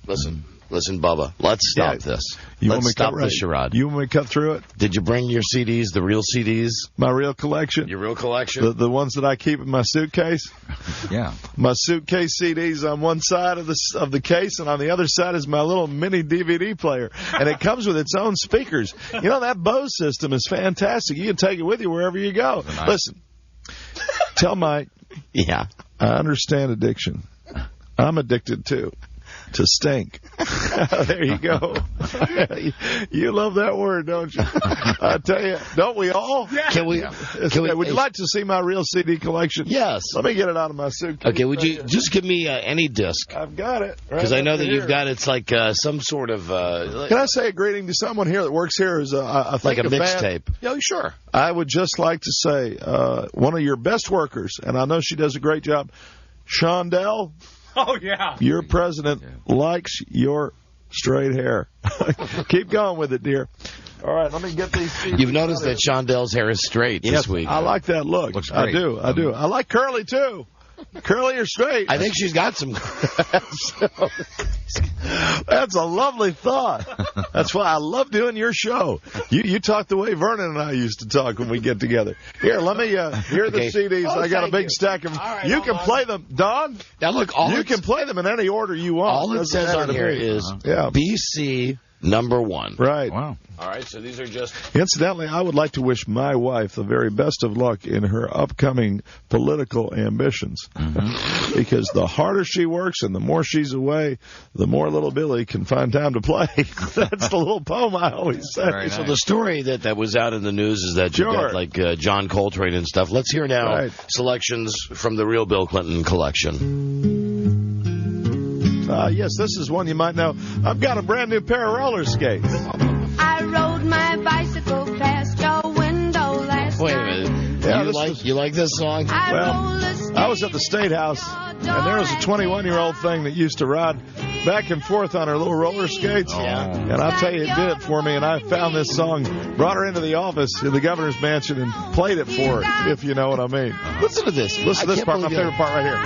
Listen, Bubba, let's stop this. Let's stop this charade. You want me to cut through it? Did you bring your CDs, the real CDs? My real collection? Your real collection? The ones that I keep in my suitcase? Yeah. My suitcase CDs on one side of the case, and on the other side is my little mini DVD player. And it comes with its own speakers. You know, that Bose system is fantastic. You can take it with you wherever you go. Nice. Listen, tell Mike, yeah, I understand addiction. I'm addicted, too. To stink. There you go. You love that word, don't you? I tell you, don't we all? Yeah. Would you like to see my real CD collection? Yes. Let me get it out of my suitcase. Okay, would you just give me any disc? I've got it. Because I know that you've got it's like some sort of... Can I say a greeting to someone here that works here? I think like a mixtape. Yeah, sure. I would just like to say one of your best workers, and I know she does a great job, Shondell. Oh, yeah. Your president likes your straight hair. Keep going with it, dear. All right, let me get these CDs. You've noticed that Shondell's hair is straight this week. I like that look. Looks great. I do. I like curly, too. Curly or straight? I think she's got some. That's a lovely thought. That's why I love doing your show. You talk the way Vernon and I used to talk when we get together. Here, let me here are the CDs. I got a big stack of them. Right, you can play them, Don. Now look, you can play them in any order you want. All it says on here is BC #1. Right. Wow. All right, so these are just... Incidentally, I would like to wish my wife the very best of luck in her upcoming political ambitions. Mm-hmm. Because the harder she works and the more she's away, the more little Billy can find time to play. That's the little poem I always say. Nice. So the story that was out in the news is that you got like John Coltrane and stuff. Let's hear now selections from the real Bill Clinton collection. Yes, this is one you might know. I've got a brand new pair of roller skates. I rode my bicycle past your window last night. Wait a minute. Yeah, you like this song? Well, I was at the State House, and there was a 21-year-old thing that used to ride back and forth on her little roller skates. And I'll tell you, it did it for me, and I found this song, brought her into the office in the governor's mansion, and played it for her, if you know what I mean. Listen to this. Listen to this part, my favorite part right here.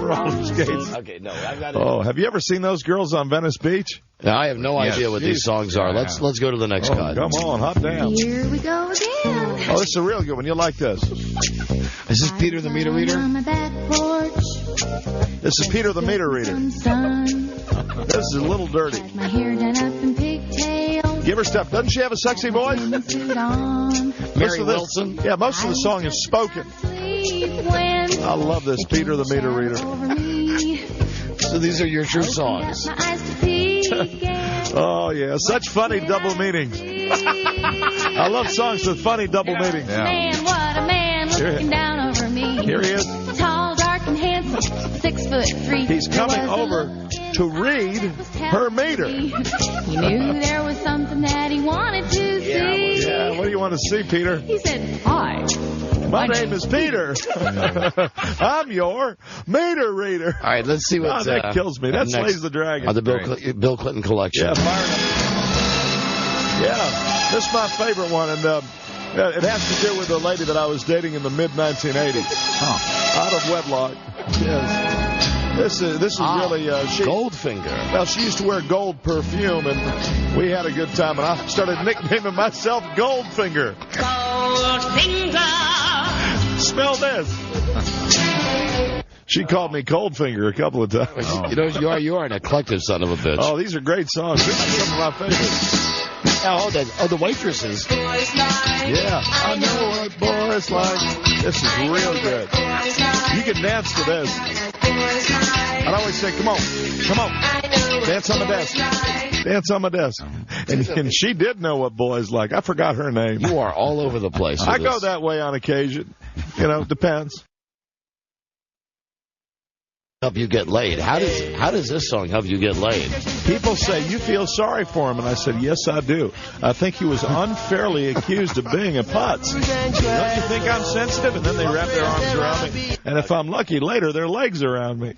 Roller skates. Okay, no, I've got it. Oh, have you ever seen those girls on Venice Beach? Now, I have no idea what these songs are. Let's go to the next guy. Come on, hop down. Here we go again. Oh, this is a real good one. You'll like this. Is this Peter the Meter Reader? This is Peter the Meter Reader. This is a little dirty. My hair done up in pigtails. Give her stuff. Doesn't she have a sexy voice? Mary Wilson? Yeah, most of the song is spoken. I love this Peter the Meter Reader. So these are your true songs. Oh, yeah. Such funny double meanings. I love songs with funny double meanings. Man, what a man looking down over me. Here he is. Tall, dark, and handsome, 6'3". He's coming over to read her meter. He knew there was something that he wanted to see. Yeah, what do you want to see, Peter? He said, hi. My name is Peter. I'm your meter reader. All right, let's see what's... that kills me. That slays the dragon. On the Bill Clinton collection. Yeah, fire it up. Yeah, this is my favorite one. And It has to do with the lady that I was dating in the mid-1980s. Out of wedlock. Yes. This is really... Goldfinger. Well, she used to wear gold perfume, and we had a good time, and I started nicknaming myself Goldfinger. Goldfinger. Smell this. She called me Coldfinger a couple of times. Oh. You know, you are an eclectic son of a bitch. Oh, these are great songs. These are some of my favorites. The waitresses. Yeah, I know what boys like. This is real good. You can dance to this. I'd always say, come on, dance on the desk. Dance on my desk. And she did know what boys like. I forgot her name. You are all over the place. I go that way on occasion. You know, depends. Help you get laid. How does this song help you get laid? People say you feel sorry for him, and I said, yes, I do. I think he was unfairly accused of being a putz. Don't you think I'm sensitive? And then they wrap their arms around me, and if I'm lucky, later their legs around me.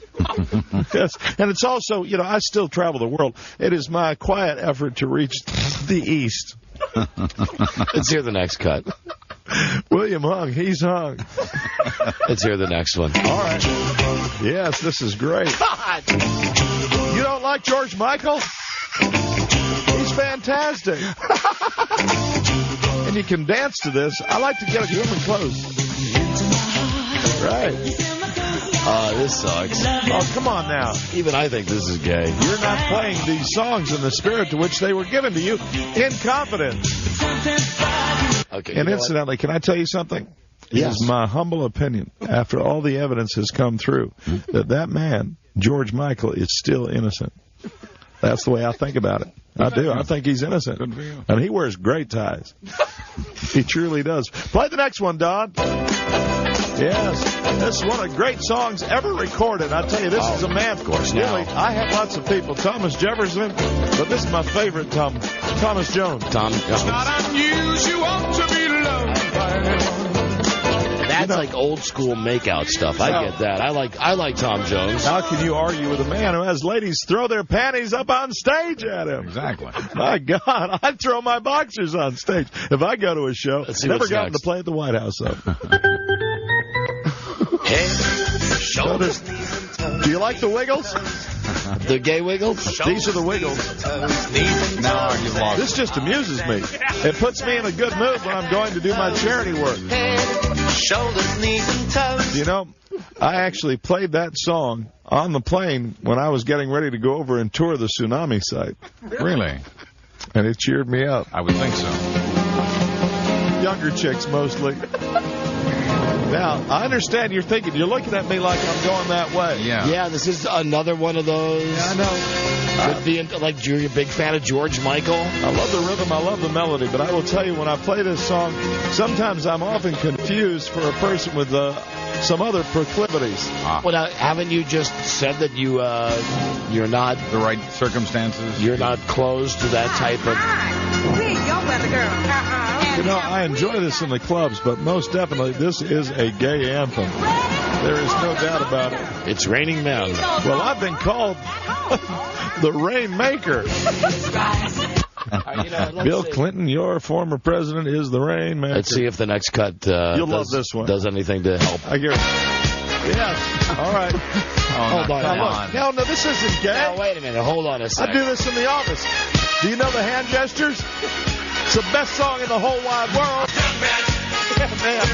Yes. And it's also, you know, I still travel the world. It is my quiet effort to reach the East. Let's hear the next cut. William hung. He's hung. Let's hear the next one. All right. Yes, this is great. God. You don't like George Michael? He's fantastic. And you can dance to this. I like to get a woman close. Right. This sucks. Oh, come on now. Even I think this is gay. You're not playing these songs in the spirit to which they were given to you in confidence. Okay. And incidentally, can I tell you something? Yes. It is my humble opinion, after all the evidence has come through, that man, George Michael, is still innocent. That's the way I think about it. I do. I think he's innocent. And he wears great ties. He truly does. Play the next one, Don. Yes. This is one of the great songs ever recorded. I tell you, this is a man. Of course, really, I have lots of people. Thomas Jefferson, but this is my favorite, Thomas Jones. It's not unusual to be loved by anyone. That's like old school makeout stuff. I get that. I like Tom Jones. How can you argue with a man who has ladies throw their panties up on stage at him? Exactly. My God, I'd throw my boxers on stage if I go to a show. Never gotten to play at the White House, though. Shoulders, do you like the Wiggles? The gay Wiggles? These are the Wiggles. No, you've lost. This just amuses me. It puts me in a good mood when I'm going to do my charity work. shoulders, knees, and toes. You know, I actually played that song on the plane when I was getting ready to go over and tour the tsunami site. Really? And it cheered me up. I would think so. Younger chicks, mostly. Now, I understand you're thinking, you're looking at me like I'm going that way. Yeah, this is another one of those. Yeah, I know. Could be like, you're a big fan of George Michael. I love the rhythm, I love the melody, but I will tell you, when I play this song, sometimes I'm often confused for a person with some other proclivities. Well, now, haven't you just said that you're not the right circumstances? You're not closed to that type of. You know, I enjoy this in the clubs, but most definitely this is a gay anthem. There is no doubt about it. It's Raining Men. Well, I've been called the Rainmaker. Bill Clinton, your former president, is the Rainmaker. Let's see if the next cut love this one. Does anything to help. I hear it. Yes. All right. Hold on. No, this isn't gay. Now, wait a minute. Hold on a second. I do this in the office. Do you know the hand gestures? It's the best song in the whole wide world. Yeah, man.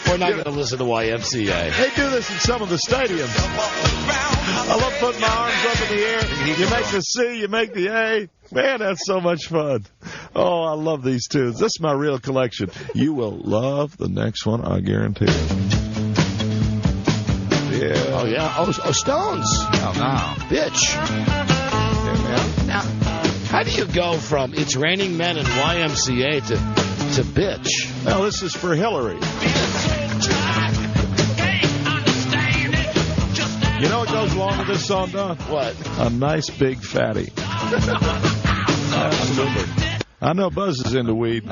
We're not going to listen to YMCA. They do this in some of the stadiums. I love putting my arms up in the air. You make the C, you make the A. Man, that's so much fun. Oh, I love these tunes. This is my real collection. You will love the next one, I guarantee it. Yeah. Oh, yeah. Oh, Stones. Oh, no. Bitch. Yeah, man. Now, how do you go from It's Raining Men and YMCA to bitch? Well, this is for Hillary. You know what goes along with this song, Don? What? A nice big fatty. Absolutely. I know Buzz is into weed.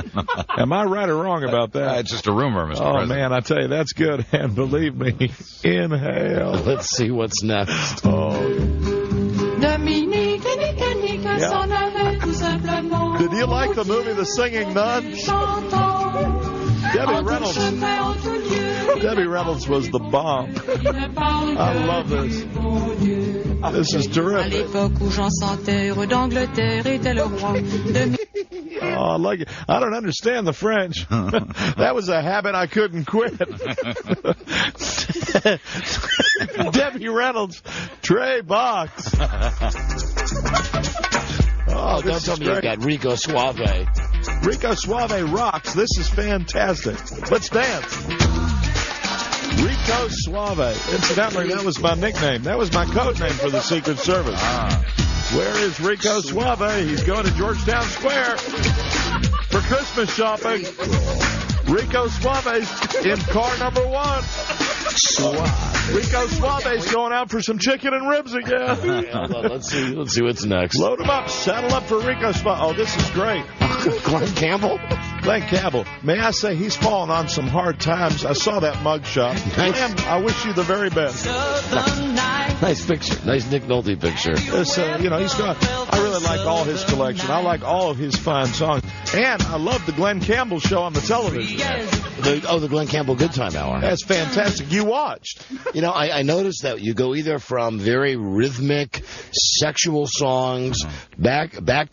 Am I right or wrong about that? It's just a rumor, Mr. Oh, President. man, I tell you, that's good. And believe me, inhale. Let's see what's next. Oh. Yeah. Did you like the movie The Singing Nun? Debbie Reynolds was the bomb. I love this. This is terrific. Oh, I like it. I don't understand the French. That was a habit I couldn't quit. Debbie Reynolds, Trey Box. Oh, don't tell me you got Rico Suave. Rico Suave rocks. This is fantastic. Let's dance. Rico Suave. Incidentally, that was my nickname. That was my code name for the Secret Service. Where is Rico Suave? He's going to Georgetown Square for Christmas shopping. Rico Suave's in car number 1. Rico Suave's going out for some chicken and ribs again. Let's see what's next. Load him up. Saddle up for Rico Suave. Oh, this is great. Glenn Campbell? Glenn Campbell. May I say, he's fallen on some hard times. I saw that mugshot. Glenn, I wish you the very best. Nice picture. Nice Nick Nolte picture. He's got, I really like all his collection. I like all of his fine songs. And I love the Glenn Campbell show on the television. The Glenn Campbell Good Time Hour. That's fantastic. You watched. I noticed that you go either from very rhythmic, sexual songs back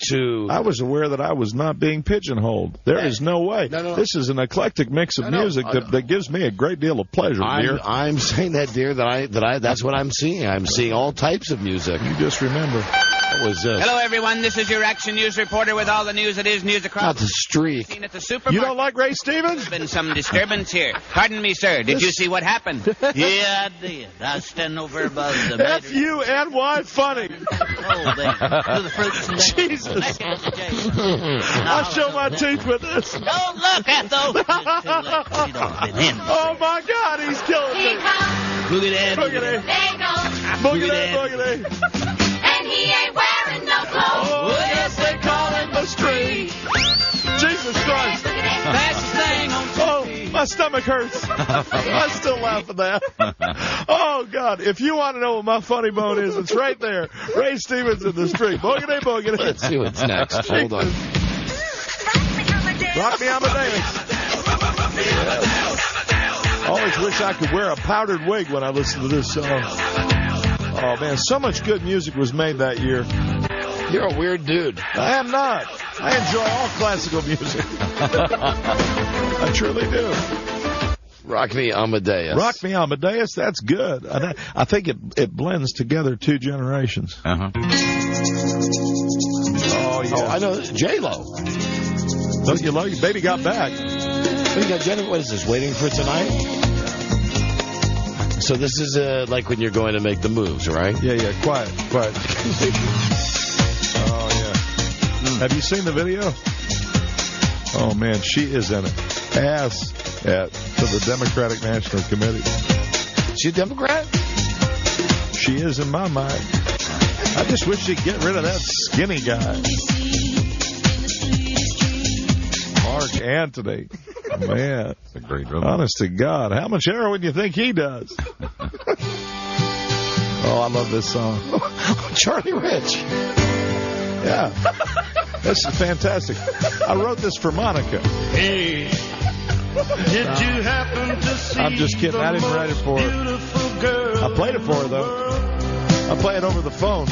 to... I was aware that I was not being pigeonholed. There is no way. No. This is an eclectic mix of music that gives me a great deal of pleasure, dear. I'm saying that, dear, that's what I'm seeing. I'm seeing all types of music. You just remember. What was this? Hello, everyone. This is your Action News reporter with all the news that is news across... Not the streak. At the supermarket. You don't like Ray Stevens? There's been some disturbance here. Pardon me, sir. Did you see what happened? Yeah, I did. I was standing over above the... F-U-N-Y funny. Oh, they do the fruits and Jesus. I'll show my teeth with this. Don't look at those. Oh, my God. He's killing me. Boogity. Boogity. Boogity. Boogity. And he ain't wearing no clothes. Oh, yes, they call him the street. Jesus Christ. Fastest thing on TV. Oh, my stomach hurts. I still laugh at that. Oh, God. If you want to know what my funny bone is, it's right there. Ray Stevens in the street. Boogity, boogity. Let's see what's next. Hold on. Rock me Amadeus. I always wish I could wear a powdered wig when I listen to this song. Oh, man, so much good music was made that year. You're a weird dude. I am not. I enjoy all classical music. I truly do. Rock Me Amadeus. Rock Me Amadeus, that's good. I think it blends together two generations. Uh-huh. Oh, yeah. Oh, I know. J-Lo. Don't you love your baby got back? We got Jennifer. What is this, Waiting for Tonight? So this is like when you're going to make the moves, right? Yeah, quiet. Oh, yeah. Have you seen the video? Oh, man, she is in it. Ass to the Democratic National Committee. She a Democrat? She is in my mind. I just wish she'd get rid of that skinny guy. Mark Antony. Man. That's a great rhythm. Honest to God. How much heroin do you think he does? Oh, I love this song. Charlie Rich. Yeah. This is fantastic. I wrote this for Monica. Hey, did you happen to see... I'm just kidding. I didn't write it for her. I played it for her, though. I play it over the phone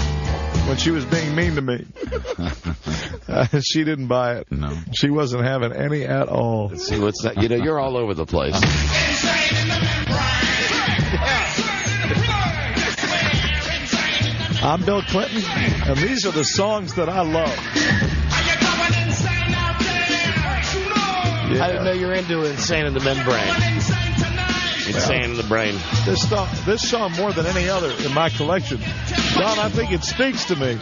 when she was being mean to me. She didn't buy it. No. She wasn't having any at all. Let's see what's that. You're all over the place. I'm Bill Clinton, and these are the songs that I love. Yeah. I didn't know you were into Insane in the Membrane. Insane in the Brain. This song more than any other in my collection. Don, I think it speaks to me.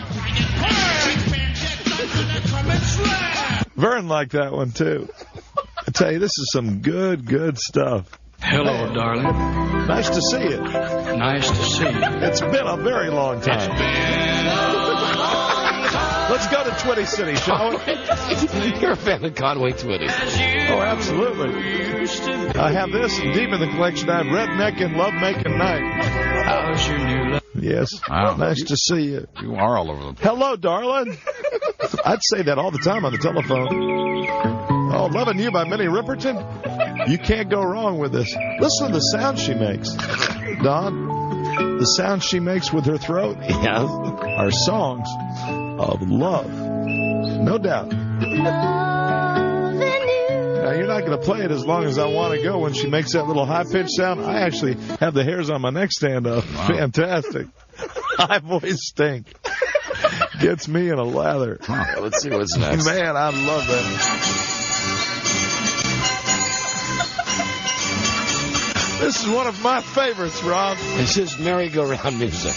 Vern liked that one, too. I tell you, this is some good stuff. Hello, darling. Nice to see you. Nice to see you. It's been a very long time. Let's go to Twitty City, shall we? You're a fan of Conway Twitty. Oh, absolutely. I have this deep in the collection. I have Redneck and Love Making Night. How's your new love? Yes. Wow. Nice to see you. You are all over the place. Hello, darling. I'd say that all the time on the telephone. Oh, Loving You by Minnie Riperton. You can't go wrong with this. Listen to the sound she makes. Don, the sound she makes with her throat are songs of love. No doubt. Now, you're not going to play it as long as I want to go when she makes that little high-pitched sound. I actually have the hairs on my neck stand up. Wow. Fantastic. High voice stink. Gets me in a lather. Right, let's see what's next. Man, I love that. This is one of my favorites, Rob. It's just merry-go-round music.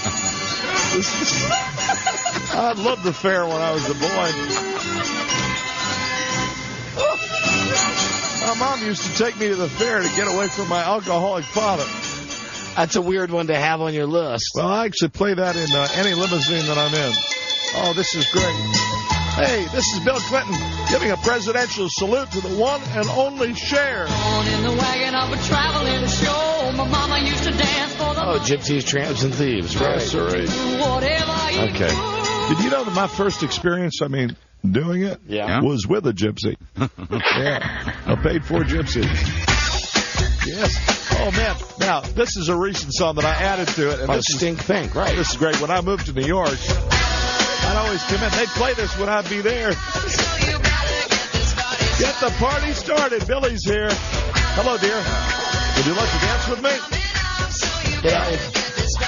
I loved the fair when I was a boy. My mom used to take me to the fair to get away from my alcoholic father. That's a weird one to have on your list. Well, I actually play that in any limousine that I'm in. Oh, this is great. Hey, this is Bill Clinton giving a presidential salute to the one and only Cher. In the wagon of a traveling show, my mama used to dance for the Gypsies, Tramps, and Thieves. Right. Okay. Did you know that my first experience, doing it was with a gypsy? A paid-for gypsy. Yes. Oh, man. Now, this is a recent song that I added to it. And Stink Pink, right. This is great. When I moved to New York, I'd always come in. They'd play this when I'd be there. Get the party started. Billy's here. Hello, dear. Would you like to dance with me? Yeah,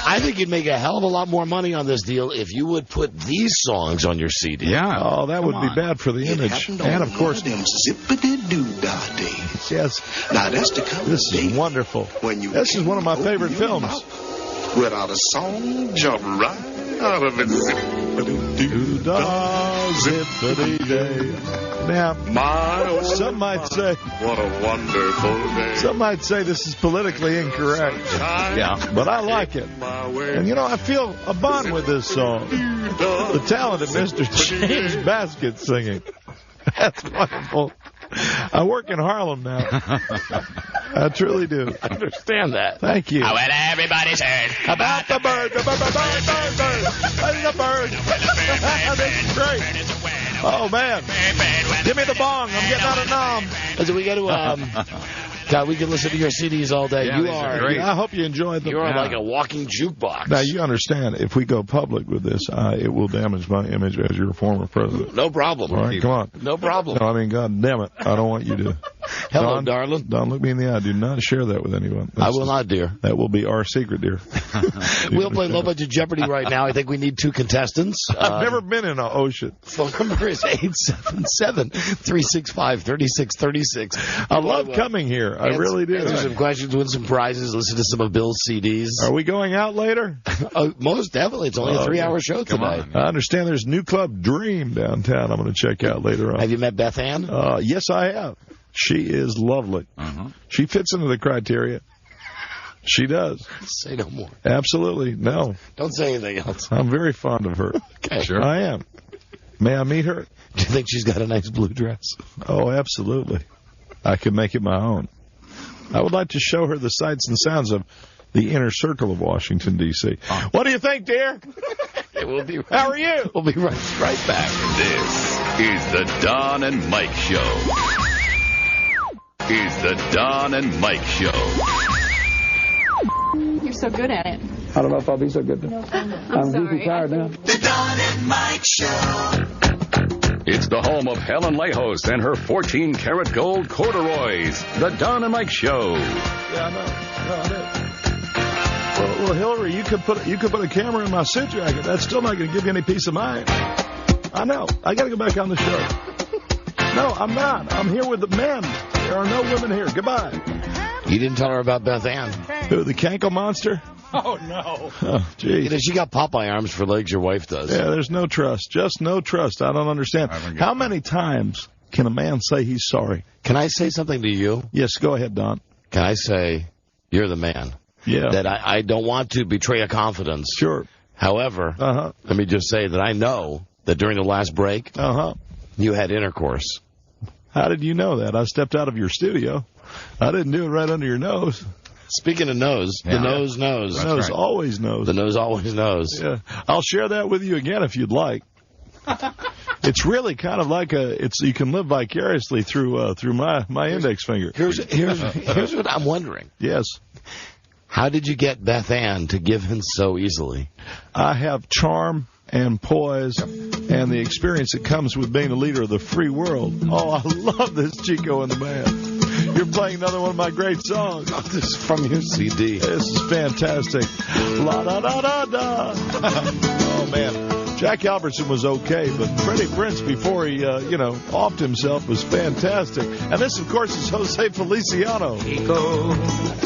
I think you'd make a hell of a lot more money on this deal if you would put these songs on your CD. Yeah. Oh, that would be bad for the image. And, of course, zippity-doo-dah days. Yes. Now, that's the kind This is wonderful. This is one of my favorite films. Without a song, jump right out of it. Zippity-doo-dah, zippity-day. Now, some might say, what a wonderful day. Some might say this is politically incorrect. Yeah. But I like it. And, I feel a bond with this song. The talented Mr. James Baskett singing. That's wonderful. I work in Harlem now. I truly do. I understand that. Thank you. Well, everybody's heard about the bird. The bird. This is great. Oh, man. Give me the bong. I'm getting out of nom. So we got to... God, we can listen to your CDs all day. Yeah, you are great. I hope you enjoyed them. You are like a walking jukebox. Now, you understand, if we go public with this, it will damage my image as your former president. No problem. All right, come on. No problem. No, God damn it. I don't want you to. Hello, Don, darling. Don, look me in the eye. Do not share that with anyone. I will not, dear. That will be our secret, dear. We'll play Low Budget Jeopardy right now. I think we need 2 contestants. I've never been in an ocean. Phone number is 877-365-3636. I love coming here. I really do. Answer some questions, win some prizes, listen to some of Bill's CDs. Are we going out later? Most definitely. It's only a 3-hour show today. I understand there's a new club, Dream, downtown. I'm going to check out later on. Have you met Beth Ann? Yes, I have. She is lovely. She fits into the criteria. She does. Say no more. Absolutely. No. Don't say anything else. I'm very fond of her. Okay. Sure. I am. May I meet her? Do you think she's got a nice blue dress? Oh, absolutely. I could make it my own. I would like to show her the sights and sounds of the inner circle of Washington, D.C. What do you think, dear? We'll be right. How are you? We'll be right back. This is the Don and Mike Show. Is the Don and Mike Show. You're so good at it. I don't know if I'll be so good. I'm sorry. tired now. The Don and Mike Show. It's the home of Helen Lejos and her 14-karat gold corduroys. The Don and Mike Show. Yeah, I know. Well, Hillary, you could put a camera in my suit jacket. That's still not going to give you any peace of mind. I know. I got to go back on the show. No, I'm not. I'm here with the men. There are no women here. Goodbye. You didn't tell her about Beth Ann. Who, the Cankle Monster? Oh, no. Oh, geez. She got Popeye arms for legs, your wife does. Yeah, there's no trust. Just no trust. I don't understand. How many times can a man say he's sorry? Can I say something to you? Yes, go ahead, Don. Can I say you're the man? Yeah. That I don't want to betray a confidence. Sure. However, let me just say that I know that during the last break, you had intercourse. How did you know that? I stepped out of your studio. I didn't do it right under your nose. Speaking of nose, the nose knows. The nose always knows. The nose always knows. Yeah. I'll share that with you again if you'd like. It's really kind of like you can live vicariously through my index finger. Here's what I'm wondering. Yes. How did you get Beth Ann to give in so easily? I have charm and poise and the experience that comes with being a leader of the free world. Oh, I love this Chico and the band. You're playing another one of my great songs. Oh, this is from your CD. This is fantastic. La da da da da. Oh, man. Jack Albertson was okay, but Freddie Prinze, before he, offed himself, was fantastic. And this, of course, is Jose Feliciano. Chico,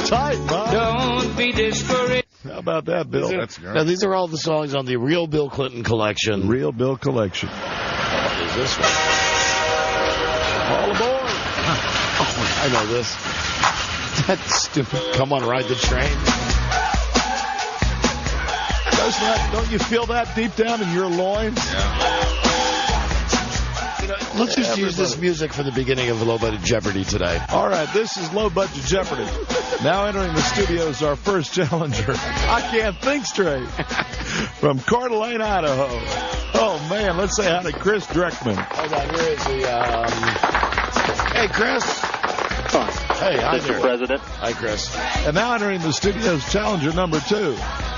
tight, man. Don't be discouraged. How about that, Bill? That's great. Now, these are all the songs on the Real Bill Clinton collection. Real Bill collection. What is this one? All aboard. Oh, I know this. That's stupid. Come on, ride the train. Don't you feel that deep down in your loins? Yeah. Let's just use this music for the beginning of Low Budget Jeopardy today. All right, this is Low Budget Jeopardy. Now entering the studio is our first challenger. I can't think straight. From Coeur d'Alene, Idaho. Oh, man, let's say hi to Chris Dreckman. Hold on, here is the... Hey, Chris. Hey, hi there. Mr. President. Hi, Chris. And now entering the studio's challenger number 2.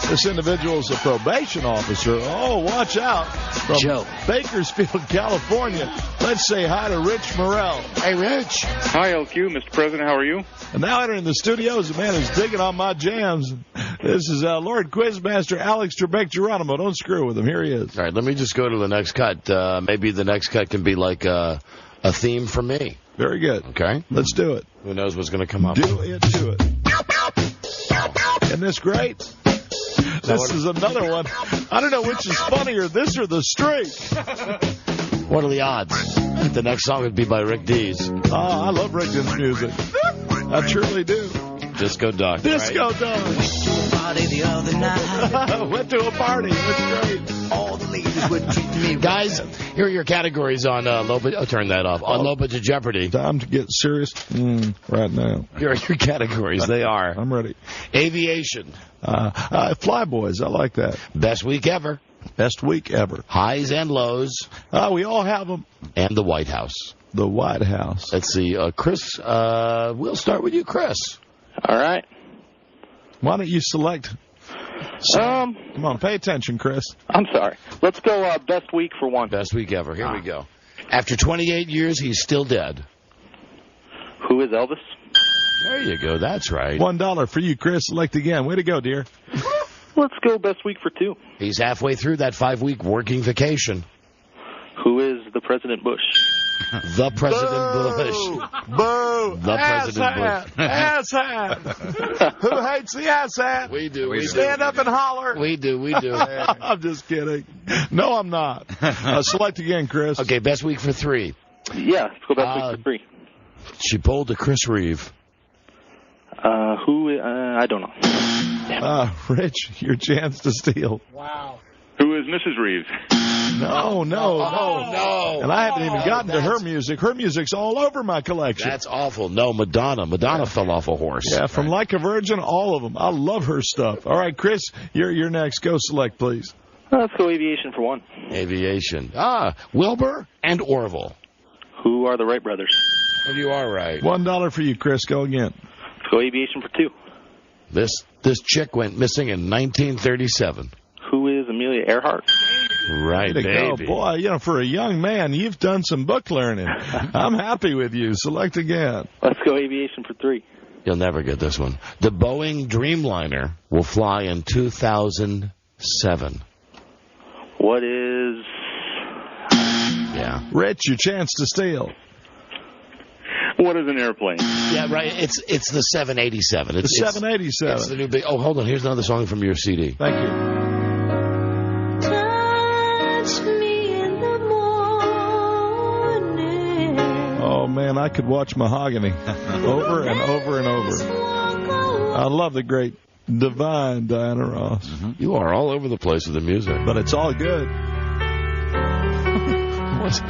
This individual is a probation officer. Oh, watch out. From Joe. Bakersfield, California. Let's say hi to Rich Morrell. Hey, Rich. Hi, LQ. Mr. President, how are you? And now entering the studio is a man who's digging on my jams. This is Lord Quizmaster Alex Trebek Geronimo. Don't screw with him. Here he is. All right, let me just go to the next cut. Maybe the next cut can be like a theme for me. Very good. Okay. Let's do it. Who knows what's going to come up? Do it to it. Isn't this great? This is another one. I don't know which is funnier, this or the streak. What are the odds? The next song would be by Rick Dees. Oh, I love Rick Dees' music. I truly do. Disco Duck. Disco Duck. Went to a party the other night. Went to a party. It's great. All the ladies would treat me. Guys, here are your categories on Low Budget. Oh, turn that off. On Low Budget Jeopardy. Time to get serious right now. Here are your categories. They are. I'm ready. Aviation. Flyboys. I like that. Best week ever. Best week ever. Highs and lows. We all have them. And the White House. The White House. Let's see. Chris, we'll start with you, Chris. All right. Why don't you select? Come on, pay attention, Chris. I'm sorry. Let's go best week for one. Best week ever. Here we go. After 28 years, he's still dead. Who is Elvis? There you go. That's right. $1 for you, Chris. Select again. Way to go, dear. Let's go best week for 2. He's halfway through that 5-week working vacation. Who is the President Bush? The President Bush. Boo! The President Bush. Asshat! Who hates the asshat? We do. We stand up and holler. We do. I'm just kidding. No, I'm not. Select again, Chris. Okay, best week for 3. Yeah, let's go best week for 3. She pulled a Chris Reeve. Who? I don't know. Rich, your chance to steal. Wow. Who is Mrs. Reeves? No. And I haven't even gotten to her music. Her music's all over my collection. That's awful. No, Madonna. Madonna fell off a horse. Yeah, from Like a Virgin, all of them. I love her stuff. All right, Chris, you're next. Go select, please. Let's go aviation for 1. Aviation. Wilbur and Orville. Who are the Wright brothers? Well, you are right. $1 for you, Chris. Go again. Let's go aviation for 2. This chick went missing in 1937. Who is Amelia Earhart? Right, baby. Go. Boy, for a young man, you've done some book learning. I'm happy with you. Select again. Let's go aviation for 3. You'll never get this one. The Boeing Dreamliner will fly in 2007. What is... Yeah. Rich, your chance to steal. What is an airplane? Yeah, right. It's the 787. The 787. It's the new big... Oh, hold on. Here's another song from your CD. Thank you. Oh, man, I could watch Mahogany over and over and over. I love the great divine Diana Ross. Mm-hmm. You are all over the place with the music. But it's all good.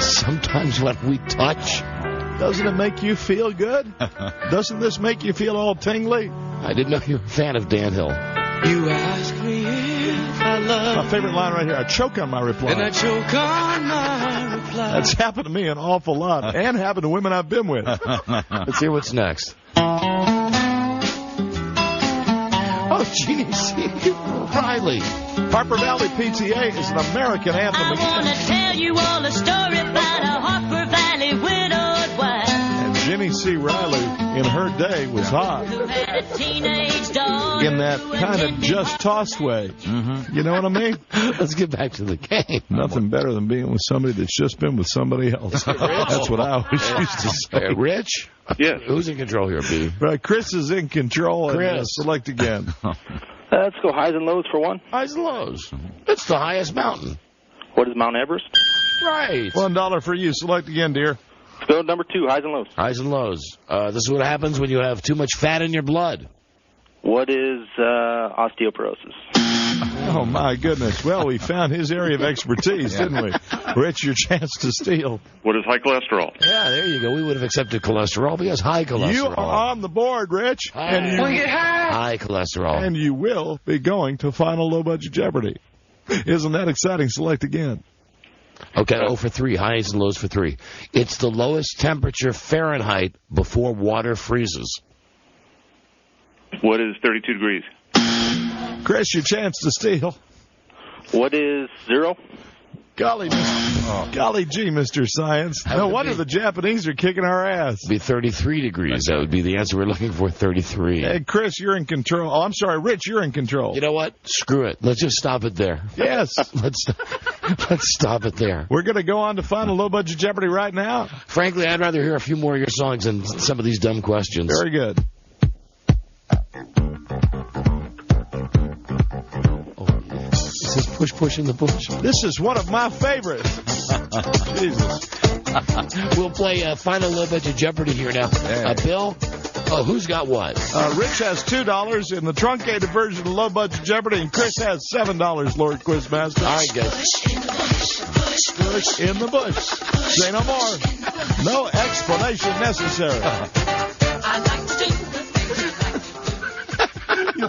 Sometimes when we touch... Doesn't it make you feel good? Doesn't this make you feel all tingly? I didn't know you were a fan of Dan Hill. You ask me if I love. My favorite line right here. I choke on my reply. And I choke on my reply. That's happened to me an awful lot, and happened to women I've been with. Let's hear what's next. Oh, Jeannie C. Riley. Harper Valley PTA is an American anthem. I want to tell you all a story about a Harper Valley widowed wife. And Jenny C. Riley, in her day, was hot. Who had a teenage daughter. In that kind of just tossed way. Mm-hmm. You know what I mean? Let's get back to the game. Nothing better than being with somebody that's just been with somebody else. That's what I always used to say. Rich? Yes. Who's in control here, B? Chris is in control. Chris. And select again. Let's go highs and lows for one. Highs and lows. It's the highest mountain. What is Mount Everest? Right. $1 for you. Select again, dear. Let's go number 2, highs and lows. Highs and lows. This is what happens when you have too much fat in your blood. What is osteoporosis? Oh, my goodness. Well, we found his area of expertise, didn't we? Rich, your chance to steal. What is high cholesterol? Yeah, there you go. We would have accepted cholesterol because high cholesterol. You are on the board, Rich. High cholesterol. And you will be going to Final Low Budget Jeopardy. Isn't that exciting? Select again. Okay, 0 for 3. Highs and lows for 3. It's the lowest temperature Fahrenheit before water freezes. What is 32 degrees? Chris, your chance to steal. What is 0? Golly gee, Mr. Science. No wonder the Japanese are kicking our ass. It'd be 33 degrees. That would be the answer we're looking for, 33. Hey, Chris, you're in control. Oh, I'm sorry, Rich, you're in control. You know what? Screw it. Let's just stop it there. Yes. Let's stop it there. We're going to go on to Final Low Budget Jeopardy right now. Frankly, I'd rather hear a few more of your songs than some of these dumb questions. Very good. This is Push in the Bush. This is one of my favorites. Jesus. We'll play Final Low Budget Jeopardy here now. Bill, who's got what? Rich has $2 in the truncated version of Low Budget Jeopardy, and Chris has $7, Lord Quizmaster. All right, guys. Push in the bush. Say no more. No explanation necessary.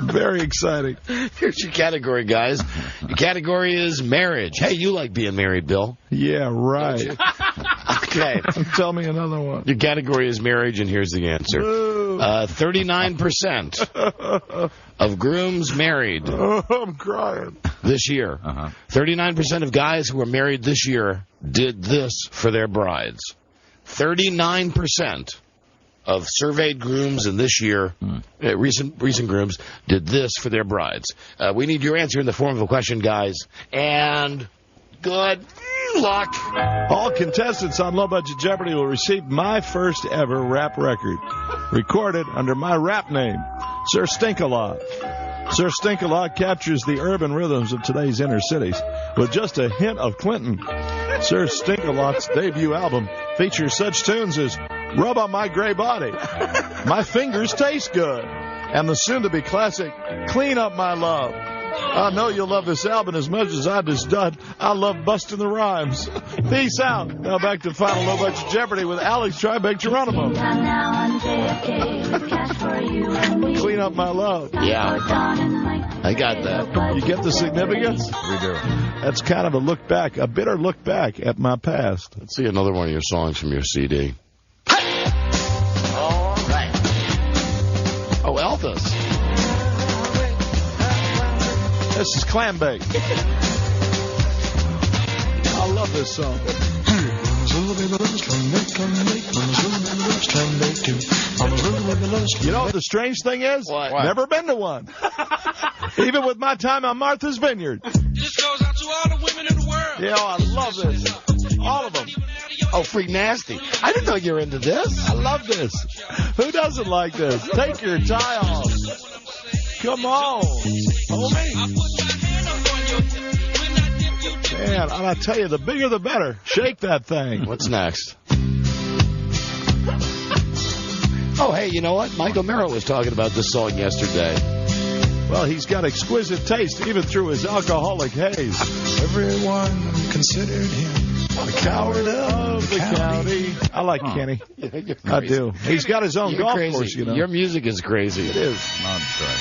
Very exciting. Here's your category, guys. Your category is marriage. Hey, you like being married, Bill. Yeah, right. Okay. Tell me another one. Your category is marriage, and here's the answer. 39% of grooms married. Oh, I'm crying. This year. 39% of guys who were married this year did this for their brides. 39% of surveyed grooms in this year, recent grooms, did this for their brides. We need your answer in the form of a question, guys. And good luck. All contestants on Low Budget Jeopardy will receive my first ever rap record, recorded under my rap name, Sir Stink-A-Lot. Sir Stink-A-Lot captures the urban rhythms of today's inner cities with just a hint of Clinton. Sir Stink-A-Lot's debut album features such tunes as Rub on My Gray Body, My Fingers Taste Good, and the soon-to-be classic Clean Up My Love. I know you'll love this album as much as I just done. I love busting the rhymes. Peace out. Now back to Final Low Budget Jeopardy with Alex Tribeck Geronimo. Clean Up My Love. Yeah. I got that. You get the significance? We do. That's kind of a look back, a bitter look back at my past. Let's see another one of your songs from your CD. All right. Oh, Elvis. This is Clam Bake. I love this song. You know what the strange thing is? What? Never been to one. Even with my time on Martha's Vineyard. This goes out to all the women in the world. Yeah, I love this. All of them. Oh, Freak Nasty. I didn't know you were into this. I love this. Who doesn't like this? Take your tie off. Come on. Homie. Man, and I tell you, the bigger the better. Shake that thing. What's next? Oh, hey, you know what? Mike O'Mara was talking about this song yesterday. Well, he's got exquisite taste even through his alcoholic haze. Everyone considered him the coward of the county. I like Kenny. I do. He's got his own golf course, you know. Your music is crazy. It is. I'm sorry.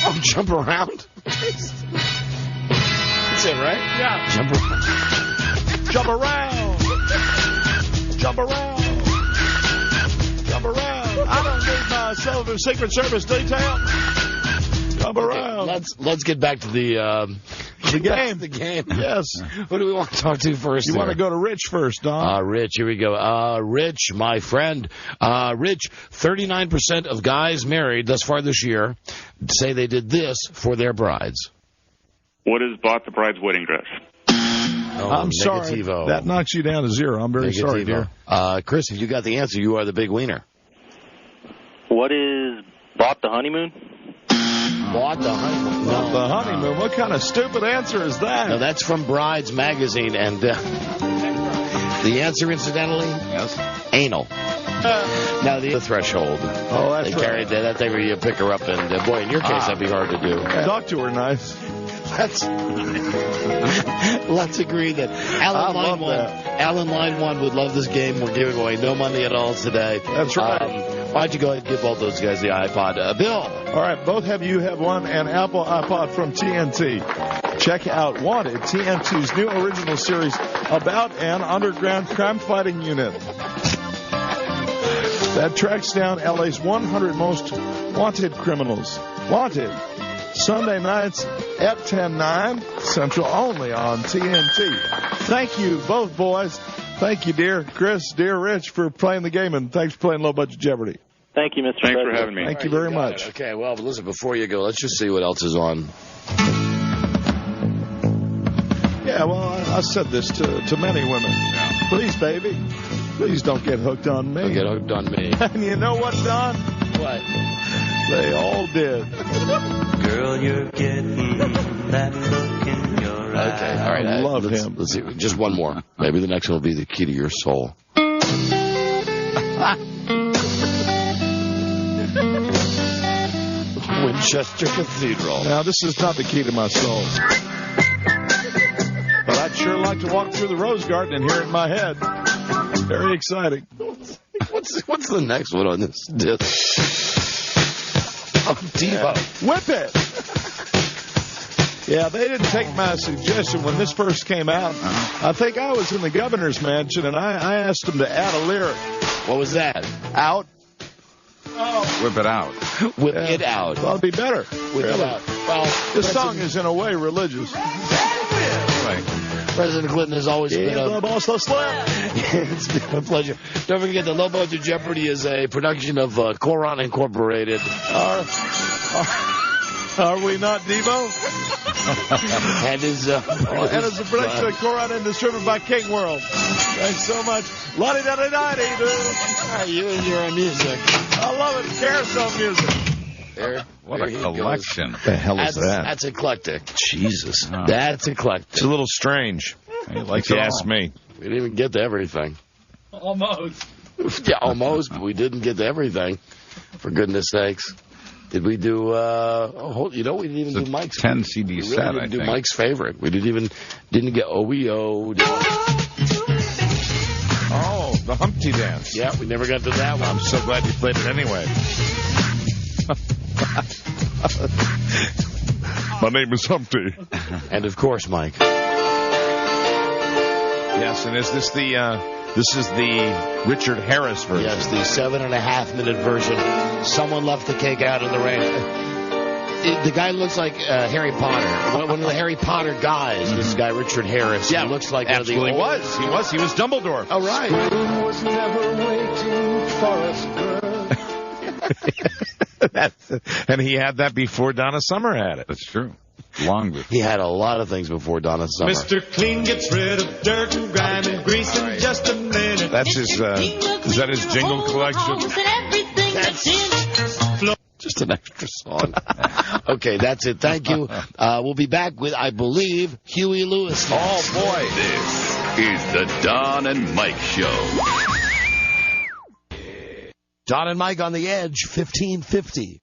Oh, jump around. That's it, right? Yeah. Jump around. Jump around. Jump around. Jump around. I don't need my Secret Service detail. Jump around. Let's get back to the game. The game. Yes. Who do we want to talk to first? You want to go to Rich first, Don? Rich, here we go. Rich, my friend. Rich, 39% of guys married thus far this year say they did this for their brides. What is bought the bride's wedding dress? I'm sorry. That knocks you down to 0. I'm very sorry, dear. Chris, if you got the answer, you are the big wiener. What is bought the honeymoon? Bought the honeymoon. No. The honeymoon. What kind of stupid answer is that? No, that's from Brides Magazine, and the answer, incidentally, yes, anal. Now the threshold. Oh, that's they carried that thing where you pick her up, and boy, in your case, that'd be hard to do. Talk to her nice. Let's agree that Alan Line 1 would love this game. We're giving away no money at all today. That's right. Why don't you go ahead and give both those guys the iPod? Bill. All right, both of you have won an Apple iPod from TNT. Check out Wanted, TNT's new original series about an underground crime-fighting unit that tracks down LA's 100 most wanted criminals. Wanted. Sunday nights at 10/9 Central, only on TNT. Thank you, both boys. Thank you, dear Chris, dear Rich, for playing the game, and thanks for playing Low Budget Jeopardy. Thank you, Mr. Thanks President. for having me. Thank you very much. Okay, well, but listen, before you go, let's just see what else is on. Yeah, well, I said this to many women. Yeah. Please, baby, please don't get hooked on me. Don't get hooked on me. And you know what, Don? What? They all did. Girl, you're getting that look in your eye. Okay, all right. I love him. Let's see, just one more. Maybe the next one will be the key to your soul. Winchester Cathedral. Now, this is not the key to my soul. But I'd sure like to walk through the Rose Garden and hear it in my head. Very exciting. What's the next one on this disc? Oh, Devo. Whip it. Yeah, they didn't take my suggestion when this first came out. I think I was in the governor's mansion, and I asked them to add a lyric. What was that? Out. Oh. Whip it out. Whip it out. Well, it'd be better. Whip it out. Well, this song is in a way religious. Right. President Clinton has always been a... It's been a pleasure. Don't forget that Low Budget Jeopardy is a production of Koran Incorporated. Are we not, Devo? And is a production of Koran and distributed by King World. Thanks so much. La-di-da-di-da-di, dude. You and your music. I love it. Carousel music. What a collection. What the hell is that? That's eclectic. Jesus. Oh. That's eclectic. It's a little strange. Like you asked me. We didn't even get to everything. Almost. Yeah, almost, but we didn't get to everything. For goodness sakes. Did we do, we didn't even do Mike's. 10 CD set, I think. We didn't do Mike's favorite. We didn't get OEO. Oh, the Humpty Dance. Yeah, we never got to that one. I'm so glad you played it anyway. My name is Humpty. And of course, Mike. Yes, and is this is the Richard Harris version? Yes, the 7.5-minute version. Someone left the cake out in the rain. The guy looks like Harry Potter. One of the Harry Potter guys. Mm-hmm. This guy, Richard Harris. Yeah, he looks like absolutely one of the old... He was Dumbledore. Oh, right. Spring was never waiting for us, girl. And he had that before Donna Summer had it. That's true. Long before. He had a lot of things before Donna Summer. Mr. Clean gets rid of dirt and grime and grease in just a minute. That's his, is that his jingle collection? Just an extra song. Okay, that's it. Thank you. We'll be back with, I believe, Huey Lewis. Oh, boy. This is the Don and Mike Show. Don and Mike on the Edge, 1550.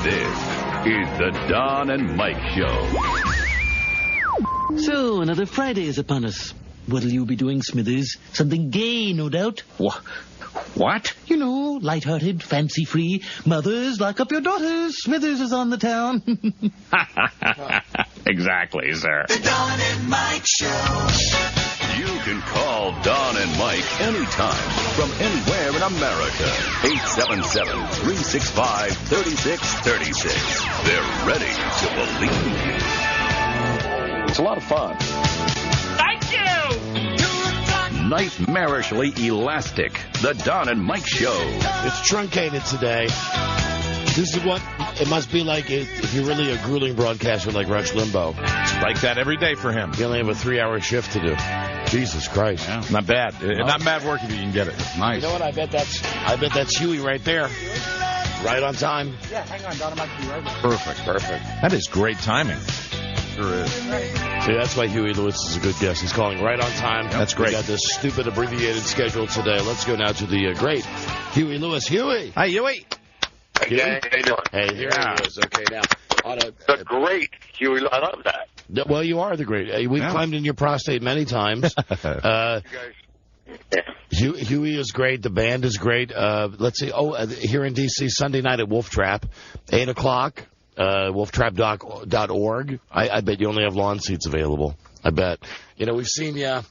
This is the Don and Mike Show. So, another Friday is upon us. What'll you be doing, Smithers? Something gay, no doubt. What? You know, light-hearted, fancy-free. Mothers, lock up your daughters. Smithers is on the town. Exactly, sir. The Don and Mike Show. You can call Don and Mike anytime from anywhere in America. 877-365-3636. They're ready to believe. It's a lot of fun. Thank you. Nightmarishly elastic. The Don and Mike Show. It's truncated today. This is what it must be like if you're really a grueling broadcaster like Rush Limbaugh. It's like that every day for him. You only have a 3-hour shift to do. Jesus Christ. Yeah. Not bad. No. Not bad work if you can get it. Nice. You know what? I bet that's Huey right there. Right on time. Yeah, hang on, Don. I might be right there. Perfect. That is great timing. Sure is. See, that's why Huey Lewis is a good guest. He's calling right on time. Yep. That's great. We got this stupid abbreviated schedule today. Let's go now to the great Huey Lewis. Huey! Hi, Huey. Hey, gang, how you doing? Hey, here he is. Okay, now. The great Huey, I love that. Well, you are the great. We've climbed in your prostate many times. Huey is great. The band is great. Let's see. Here in D.C., Sunday night at Wolf Trap, 8 o'clock, wolftrap.org. I bet you only have lawn seats available. I bet. You know, we've seen you,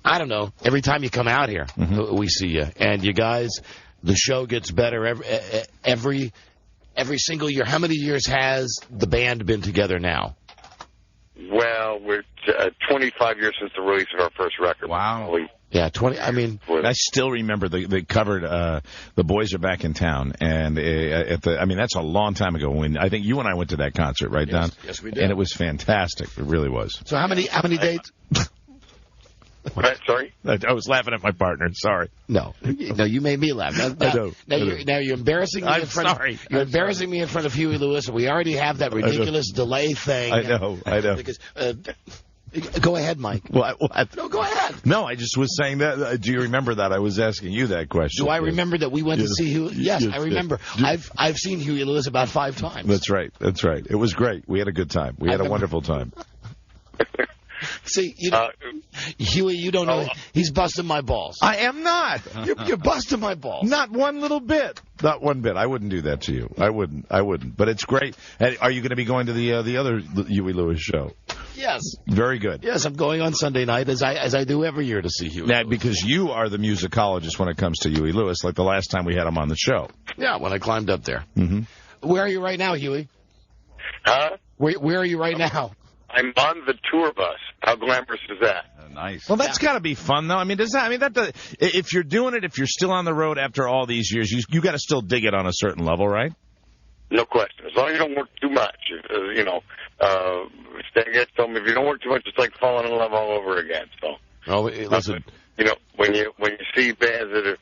I don't know, every time you come out here, we see you. And you guys, the show gets better every single year. How many years has the band been together now? Well, we're 25 years since the release of our first record. Wow. Yeah, 20. I mean, I still remember they covered The Boys Are Back in Town, and that's a long time ago. When I think you and I went to that concert, right, Don? Yes, we did. And it was fantastic. It really was. So how many dates? Sorry? I was laughing at my partner. Sorry. No, you made me laugh. Now you're embarrassing me. You're embarrassing me in front of Huey Lewis. We already have that ridiculous delay thing. I know. Because, go ahead, Mike. What? No, go ahead. No, I just was saying that. Do you remember that? I was asking you that question. Do I remember that we went to see Huey? Yes, I remember. I've seen Huey Lewis about 5 times. That's right. It was great. We had a good time. We had a wonderful time. See, Huey, you don't know. He's busting my balls. I am not. You're busting my balls. Not one little bit. Not one bit. I wouldn't do that to you. I wouldn't. But it's great. Are you going to be going to the other Huey Lewis show? Yes. Very good. Yes, I'm going on Sunday night as I do every year to see Huey. Now, because you are the musicologist when it comes to Huey Lewis, like the last time we had him on the show. Yeah, when I climbed up there. Mm-hmm. Where are you right now, Huey? Huh? Where are you right now? I'm on the tour bus. How glamorous is that? Nice. Well, that's got to be fun, though. I mean, if you're doing it, if you're still on the road after all these years, you got to still dig it on a certain level, right? No question. As long as you don't work too much, stay against them. If you don't work too much, it's like falling in love all over again. So, listen. When you see bands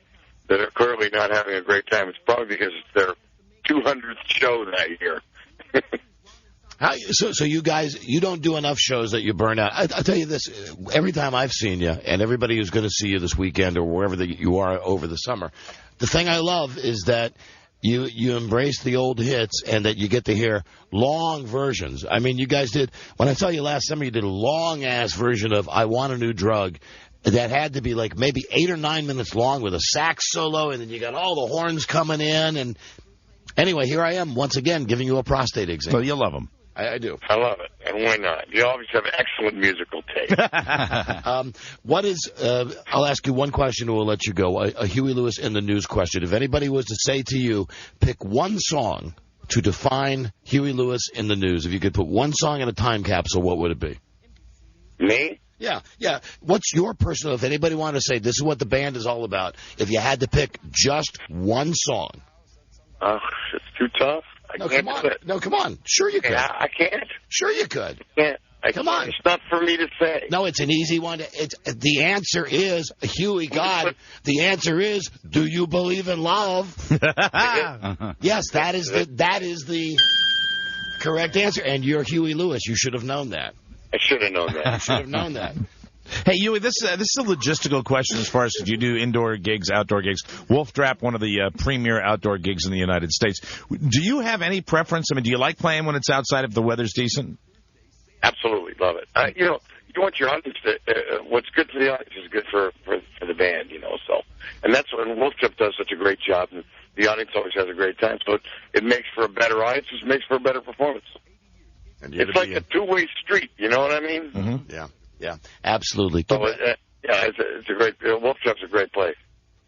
that are clearly not having a great time, it's probably because it's their 200th show that year. So you guys, you don't do enough shows that you burn out. I'll tell you this, every time I've seen you, and everybody who's going to see you this weekend or wherever you are over the summer, the thing I love is that you embrace the old hits and that you get to hear long versions. I mean, you guys did, when I saw you last summer, you did a long-ass version of I Want a New Drug that had to be like maybe 8 or 9 minutes long with a sax solo, and then you got all the horns coming in. And anyway, here I am once again giving you a prostate exam. Well, you love them. I do. I love it. And why not? You always have excellent musical taste. I'll ask you one question and we'll let you go. A Huey Lewis in the News question. If anybody was to say to you, pick one song to define Huey Lewis in the News, if you could put one song in a time capsule, what would it be? Me? Yeah. What's your personal, if anybody wanted to say this is what the band is all about, if you had to pick just one song? It's too tough. Come on. Sure you could. Yeah, I can't. Sure you could. Come on. It's not for me to say. No, it's an easy one. The answer is, Huey, God, the answer is, do you believe in love? Yes, that is the correct answer. And you're Huey Lewis. You should have known that. I should have known that. You should have known that. Hey, Huey, this is a logistical question as far as do you do indoor gigs, outdoor gigs? Wolf Trap, one of the premier outdoor gigs in the United States. Do you have any preference? I mean, do you like playing when it's outside if the weather's decent? Absolutely. Love it. want your audience to, what's good for the audience is good for the band, you know, so. And that's when Wolf Trip does such a great job, and the audience always has a great time, so it makes for a better audience, it makes for a better performance. It's like a two-way street, you know what I mean? Mm-hmm. Yeah, absolutely. So, it's a great, Wolf Trip's a great place.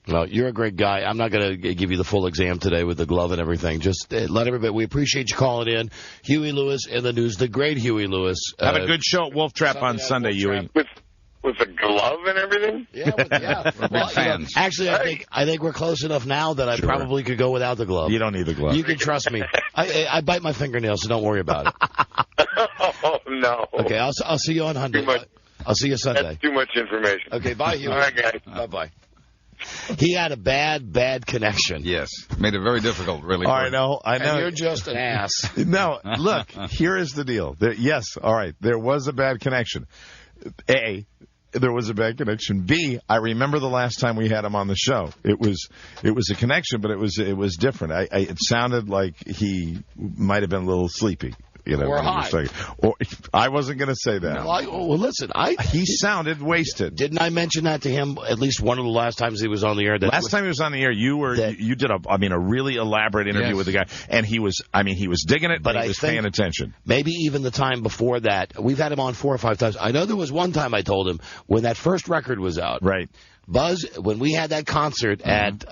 Well, you're a great guy. I'm not going to give you the full exam today with the glove and everything. Just let everybody, we appreciate you calling in. Huey Lewis in the news, the great Huey Lewis. Have a good show at Wolf Trap on Sunday, Huey. With a glove and everything? Yeah. We're big fans. Actually, I think we're close enough now that I probably could go without the glove. You don't need the glove. You can trust me. I bite my fingernails, so don't worry about it. Oh, no. Okay, I'll see you on Sunday. I'll see you Sunday. That's too much information. Okay, bye, Huey. All right, guys. Bye-bye. He had a bad connection. Yes. Made it very difficult, really. I know. And you're just an ass. No, look, here is the deal. Yes, all right, there was a bad connection. A, there was a bad connection. B, I remember the last time we had him on the show. It was a connection, but it was different. It sounded like he might have been a little sleepy. You know, or high. Or I wasn't going to say that. No, well, listen, he sounded wasted. Didn't I mention that to him at least one of the last times he was on the air? Last time he was on the air, you did a really elaborate interview with the guy, and he was digging it, but he was paying attention. Maybe even the time before that, we've had him on 4 or 5 times. I know there was one time I told him when that first record was out. Right. Buzz, when we had that concert at,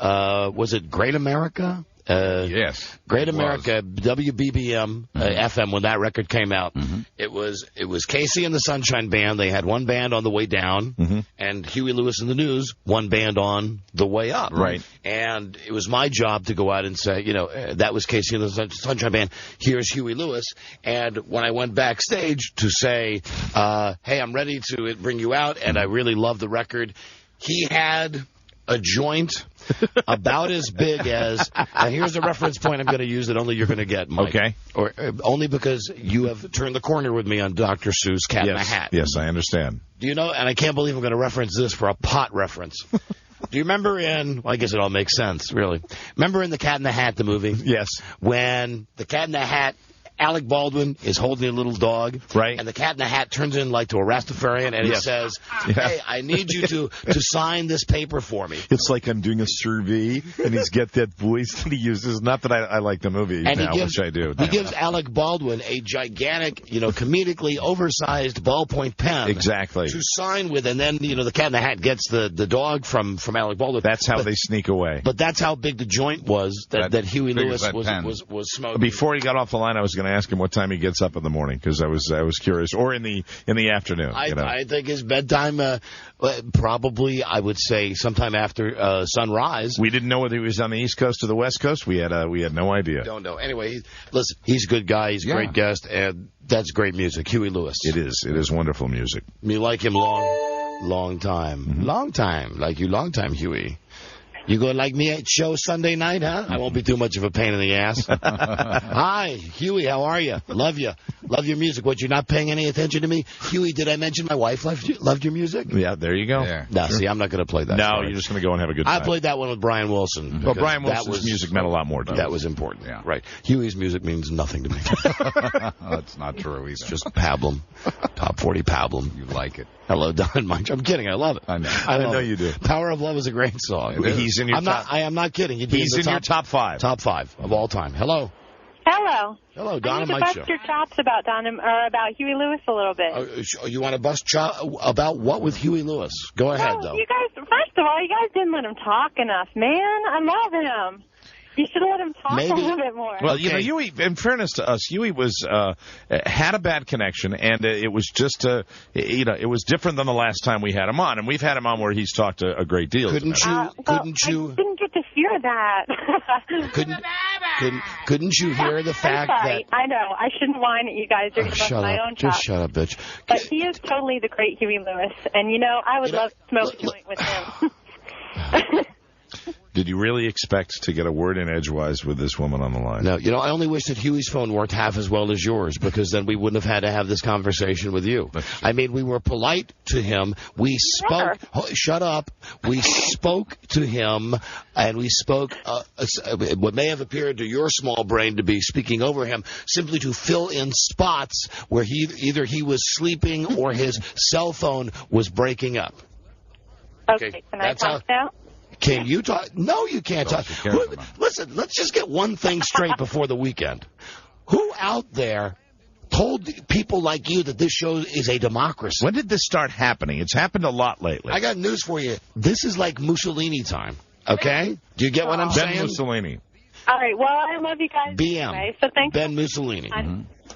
was it Great America? Yes. Great America, WBBM FM, when that record came out. It was Casey and the Sunshine Band. They had one band on the way down, and Huey Lewis and the News, one band on the way up. Right. And it was my job to go out and say, that was Casey and the Sunshine Band. Here's Huey Lewis. And when I went backstage to say, hey, I'm ready to bring you out, and I really love the record, he had a joint about as big as, and here's a reference point I'm going to use that only you're going to get, Mike. Okay. Or only because you have turned the corner with me on Dr. Seuss Cat in the Hat. Yes, I understand. Do you know, and I can't believe I'm going to reference this for a pot reference. Do you remember I guess it all makes sense, really. Remember in The Cat in the Hat, the movie? Yes. When the Cat in the Hat, Alec Baldwin is holding a little dog, right? And the Cat in the Hat turns in like to a Rastafarian, and he says, "Hey, I need you to sign this paper for me." It's like I'm doing a survey, and he's got that voice that he uses. Not that I like the movie and now, which I do. He gives Alec Baldwin a gigantic, comedically oversized ballpoint pen, exactly, to sign with, and then the Cat in the Hat gets the dog from Alec Baldwin. That's how they sneak away. But that's how big the joint was that Huey Lewis was smoking. Before he got off the line, I was going to ask him what time he gets up in the morning, because I was curious, or in the afternoon. I think his bedtime probably, I would say, sometime after sunrise. We didn't know whether he was on the East Coast or the West Coast. We had no idea. Don't know. Anyway, listen, he's a good guy. He's a great guest, and that's great music. Huey Lewis. It is wonderful music. Me like him long time, long time, like you long time, Huey. You gonna like me at show Sunday night, huh? I won't be too much of a pain in the ass. Hi, Huey, how are you? Love you. Love your music. What, you're not paying any attention to me? Huey, did I mention my wife loved your music? Yeah, there you go. No, see, I'm not going to play that. No, you're just going to go and have a good time. I played that one with Brian Wilson. Well, Brian Wilson's music meant a lot more to me. That was important. Yeah. Right. Huey's music means nothing to me. That's not true either. It's just pablum. Top 40 pablum. You like it. Hello, Don Munch. I'm kidding. I love it. I know. I know you do. Power of Love is a great song. He's in your I am not kidding. He's in your top 5. Top 5 of all time. Hello. Hello. Hello, Don and Mike Show. I need to Show. bust your chops about Huey Lewis a little bit. You want to bust about what with Huey Lewis? Go ahead, though. You guys, first of all, you guys didn't let him talk enough, man. I love him. You should let him talk a little bit more. Well, Huey, in fairness to us, Huey had a bad connection, and it was just, it was different than the last time we had him on. And we've had him on where he's talked a great deal. Couldn't you? I didn't get to hear that. Couldn't you hear the fact I'm sorry. I know. I shouldn't whine at you guys. You're just my own chops. Just shut up, bitch. But he is totally the great Huey Lewis. And, I would love to smoke a joint with him. Did you really expect to get a word in edgewise with this woman on the line? No, I only wish that Huey's phone worked half as well as yours, because then we wouldn't have had to have this conversation with you. I mean, we were polite to him. We spoke. Shut up. We spoke to him, and we spoke what may have appeared to your small brain to be speaking over him, simply to fill in spots where either he was sleeping or his cell phone was breaking up. Okay, can I talk now? Can you talk? No, you can't talk. Listen, let's just get one thing straight before the weekend. Who out there told people like you that this show is a democracy? When did this start happening? It's happened a lot lately. I got news for you. This is like Mussolini time, okay? Do you get what I'm saying? Ben Mussolini. All right, well, I love you guys. BM. Anyway, so thanks. Ben Mussolini.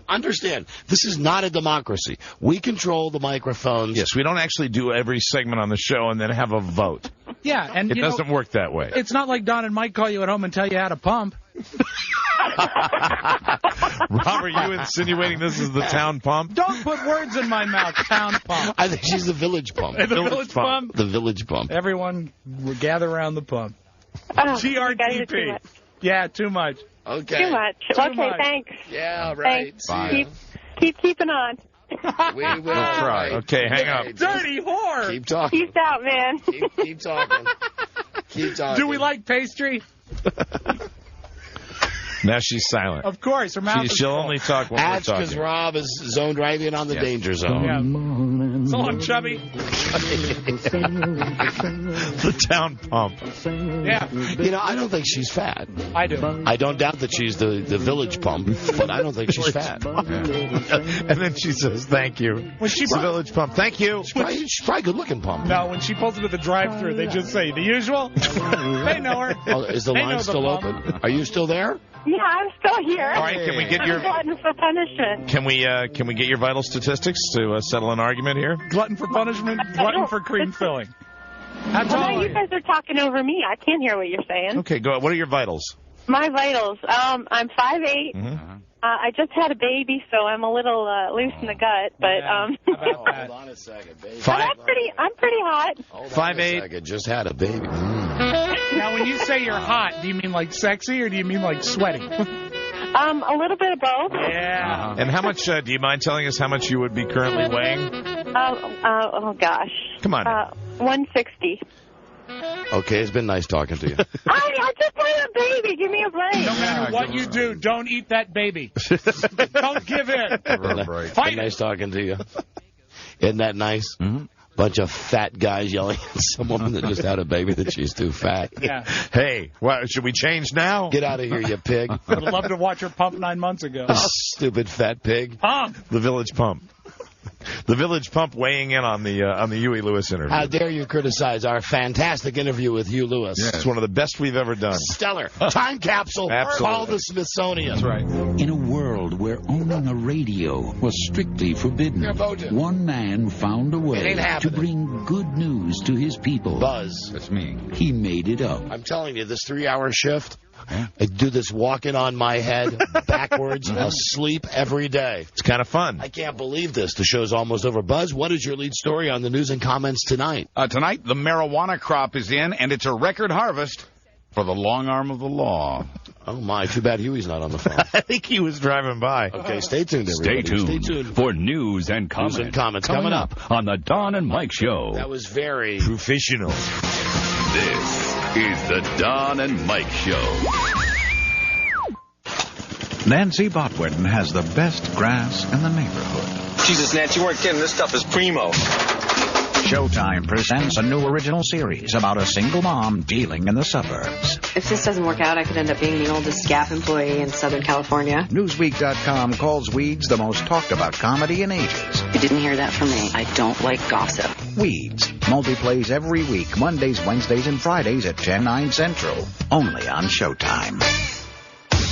Understand, this is not a democracy. We control the microphones. Yes, we don't actually do every segment on the show and then have a vote. Yeah, and it doesn't work that way. It's not like Don and Mike call you at home and tell you how to pump. Rob, are you insinuating this is the town pump? Don't put words in my mouth, town pump. I think she's the village pump. The village pump? The village pump. Everyone will gather around the pump. GRDP. Yeah, too much. Okay. Too much. Okay, thanks. Yeah, right. Thanks. Bye. Keep keeping on. We will try. Okay, hang up. Dirty whore. Keep talking. Peace out, man. Keep talking. Keep talking. Do we like pastry? Now she's silent. Of course. Her mouth is she'll full. only talk when That's we're talking. because Rob is zoned right in on the danger zone. Yeah. So long, Chubby. The town pump. Yeah. I don't think she's fat. I do. I don't doubt that she's the village pump, but I don't think she's fat. And then she says, thank you. When she's the village pump. Thank you. She's probably good-looking pump. No, when she pulls into the drive-thru, they just say, the usual. They know her. Oh, is the line still open? Are you still there? Yeah, I'm still here. All right, can we get your glutton for punishment? Can we get your vital statistics to settle an argument here? Glutton for punishment, glutton for cream filling. How tall Well, are you guys are talking over me. I can't hear what you're saying. Okay, go ahead. What are your vitals? My vitals. I'm 5'8". Mm-hmm. I just had a baby, so I'm a little loose in the gut. But Hold on a second, baby. I'm pretty hot. 5'8". Just had a baby. Now, when you say you're hot, do you mean like sexy or do you mean like sweaty? A little bit of both. Yeah. And how much, do you mind telling us how much you would be currently weighing? Oh gosh. Come on. 160. Okay, it's been nice talking to you. I just had a baby. Give me a break. No matter what you do, don't eat that baby. Don't give in. Fight nice talking to you. Isn't that nice? Mm-hmm. Bunch of fat guys yelling at some woman that just had a baby that she's too fat. Yeah. Hey, should we change now? Get out of here, you pig. I would love to watch her pump 9 months ago. Stupid fat pig. Pump. The village pump. The village pump weighing in on the Huey Lewis interview. How dare you criticize our fantastic interview with Hugh Lewis? Yes. It's one of the best we've ever done. Stellar. Time capsule. Absolutely. Call the Smithsonian. That's right. In a world where owning a radio was strictly forbidden, one man found a way to bring good news to his people. Buzz. That's me. He made it up. I'm telling you, this 3-hour shift, I do this walking on my head backwards, asleep every day. It's kind of fun. I can't believe this. The show's almost over. Buzz, what is your lead story on the news and comments tonight? Tonight, the marijuana crop is in, and it's a record harvest for the long arm of the law. Oh, my. Too bad Huey's not on the phone. I think he was driving by. Okay, stay tuned, everybody. Stay tuned for news and comments. News and comments coming up on the Don and Mike Show. That was very professional. This is the Don and Mike Show. Nancy Botwin has the best grass in the neighborhood. Jesus, Nancy, you weren't kidding. This stuff is primo. Showtime presents a new original series about a single mom dealing in the suburbs. If this doesn't work out, I could end up being the oldest Gap employee in Southern California. Newsweek.com calls Weeds the most talked about comedy in ages. You didn't hear that from me. I don't like gossip. Weeds. Multi-plays every week, Mondays, Wednesdays, and Fridays at 10, 9 Central. Only on Showtime.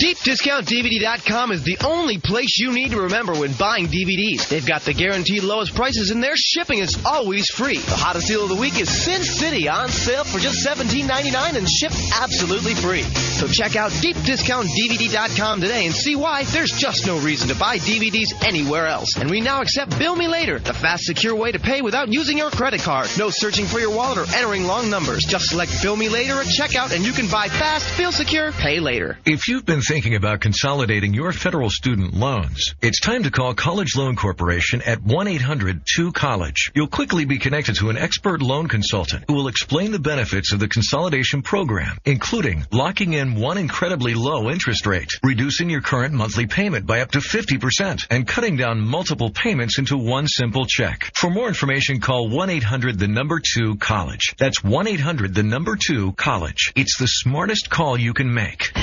DeepDiscountDVD.com is the only place you need to remember when buying DVDs. They've got the guaranteed lowest prices, and their shipping is always free. The hottest deal of the week is Sin City, on sale for just $17.99 and shipped absolutely free. So check out DeepDiscountDVD.com today and see why there's just no reason to buy DVDs anywhere else. And we now accept Bill Me Later, the fast, secure way to pay without using your credit card. No searching for your wallet or entering long numbers. Just select Bill Me Later at checkout, and you can buy fast, feel secure, pay later. If you've been thinking about consolidating your federal student loans, it's time to call College Loan Corporation at 1-800-2-COLLEGE. You'll quickly be connected to an expert loan consultant who will explain the benefits of the consolidation program, including locking in one incredibly low interest rate, reducing your current monthly payment by up to 50%, and cutting down multiple payments into one simple check. For more information, call 1-800-2-COLLEGE. That's 1-800-2-COLLEGE. It's the smartest call you can make.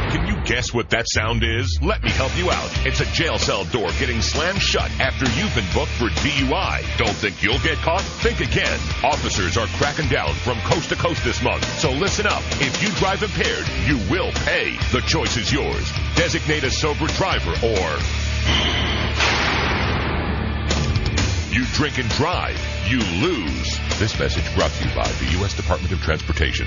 Can you guess what that sound is? Let me help you out. It's a jail cell door getting slammed shut after you've been booked for DUI. Don't think you'll get caught? Think again. Officers are cracking down from coast to coast this month. So listen up. If you drive impaired, you will pay. The choice is yours. Designate a sober driver or... You drink and drive, you lose. This message brought to you by the U.S. Department of Transportation.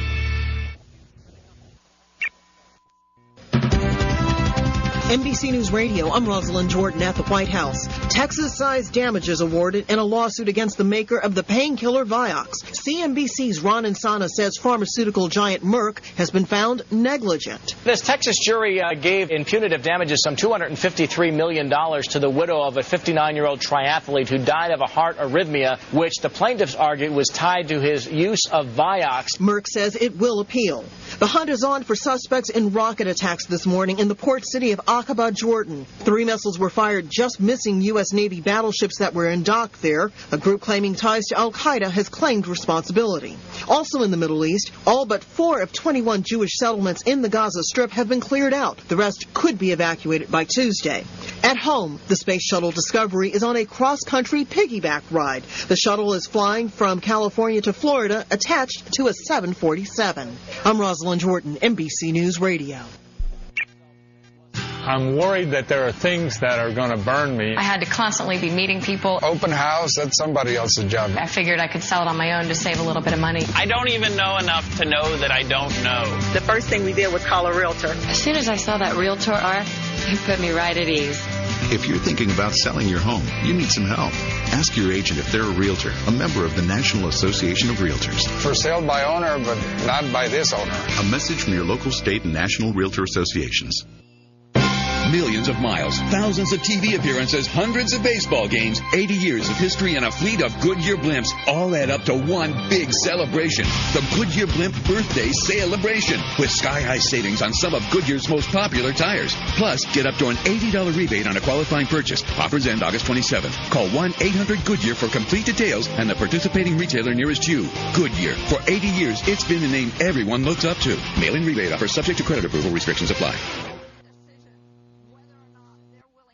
NBC News Radio, I'm Rosalind Jordan at the White House. Texas-sized damages awarded in a lawsuit against the maker of the painkiller Vioxx. CNBC's Ron Insana says pharmaceutical giant Merck has been found negligent. This Texas jury gave in punitive damages some $253 million to the widow of a 59-year-old triathlete who died of a heart arrhythmia, which the plaintiffs argued was tied to his use of Vioxx. Merck says it will appeal. The hunt is on for suspects in rocket attacks this morning in the port city of Aqaba, Jordan. 3 missiles were fired just missing U.S. Navy battleships that were in dock there. A group claiming ties to al-Qaeda has claimed responsibility. Also in the Middle East, all but 4 of 21 Jewish settlements in the Gaza Strip have been cleared out. The rest could be evacuated by Tuesday. At home, the Space Shuttle Discovery is on a cross-country piggyback ride. The shuttle is flying from California to Florida, attached to a 747. I'm Rosalind Jordan, NBC News Radio. I'm worried that there are things that are going to burn me. I had to constantly be meeting people. Open house, that's somebody else's job. I figured I could sell it on my own to save a little bit of money. I don't even know enough to know that I don't know. The first thing we did was call a realtor. As soon as I saw that realtor arc, it put me right at ease. If you're thinking about selling your home, you need some help. Ask your agent if they're a realtor, a member of the National Association of Realtors. For sale by owner, but not by this owner. A message from your local, state, and national realtor associations. Millions of miles, thousands of TV appearances, hundreds of baseball games, 80 years of history, and a fleet of Goodyear blimps all add up to one big celebration. The Goodyear Blimp Birthday Celebration with sky-high savings on some of Goodyear's most popular tires. Plus, get up to an $80 rebate on a qualifying purchase. Offers end August 27th. Call 1-800-GOODYEAR for complete details and the participating retailer nearest you. Goodyear. For 80 years, it's been the name everyone looks up to. Mail-in rebate offer subject to credit approval. Restrictions apply.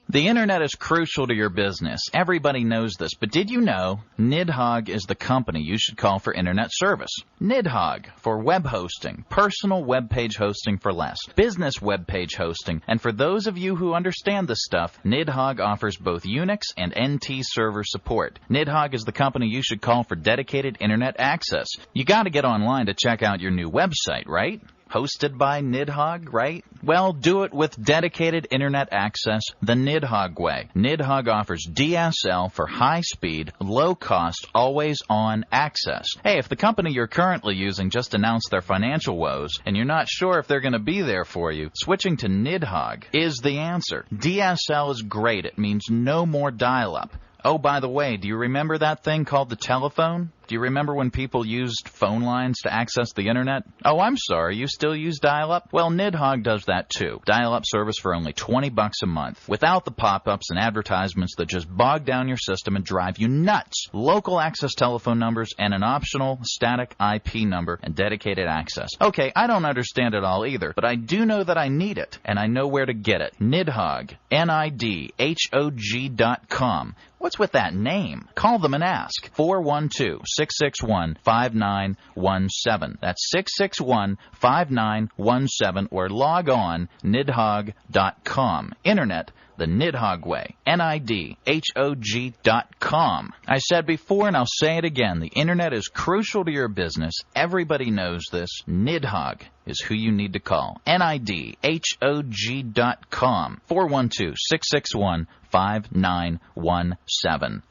The internet is crucial to your business. Everybody knows this, but did you know Nidhogg is the company you should call for internet service? Nidhogg for web hosting, personal web page hosting for less, business web page hosting, and for those of you who understand this stuff, Nidhogg offers both Unix and NT server support. Nidhogg is the company you should call for dedicated internet access. You got to get online to check out your new website, right? Hosted by Nidhogg, right? Well, do it with dedicated internet access the Nidhogg way. Nidhogg offers DSL for high-speed, low-cost, always-on access. Hey, if the company you're currently using just announced their financial woes and you're not sure if they're going to be there for you, switching to Nidhogg is the answer. DSL is great. It means no more dial-up. Oh, by the way, do you remember that thing called the telephone? Do you remember when people used phone lines to access the internet? Oh, I'm sorry, you still use dial-up? Well, Nidhogg does that too. Dial-up service for only $20 a month, without the pop-ups and advertisements that just bog down your system and drive you nuts. Local access telephone numbers and an optional static IP number and dedicated access. Okay, I don't understand it all either, but I do know that I need it, and I know where to get it. Nidhogg, Nidhogg.com. What's with that name? Call them and ask. 412-661-5917. That's 661-5917, or log on nidhogg.com. Internet, the Nidhogg way. NIDHOG.com. I said before, and I'll say it again, the Internet is crucial to your business. Everybody knows this. Nidhogg is who you need to call. NIDHOG.com. 412-661-5917.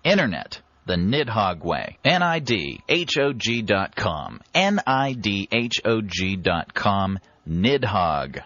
Internet, the Nidhogg way. NIDHOG.com. NIDHOG.com. Nidhogg.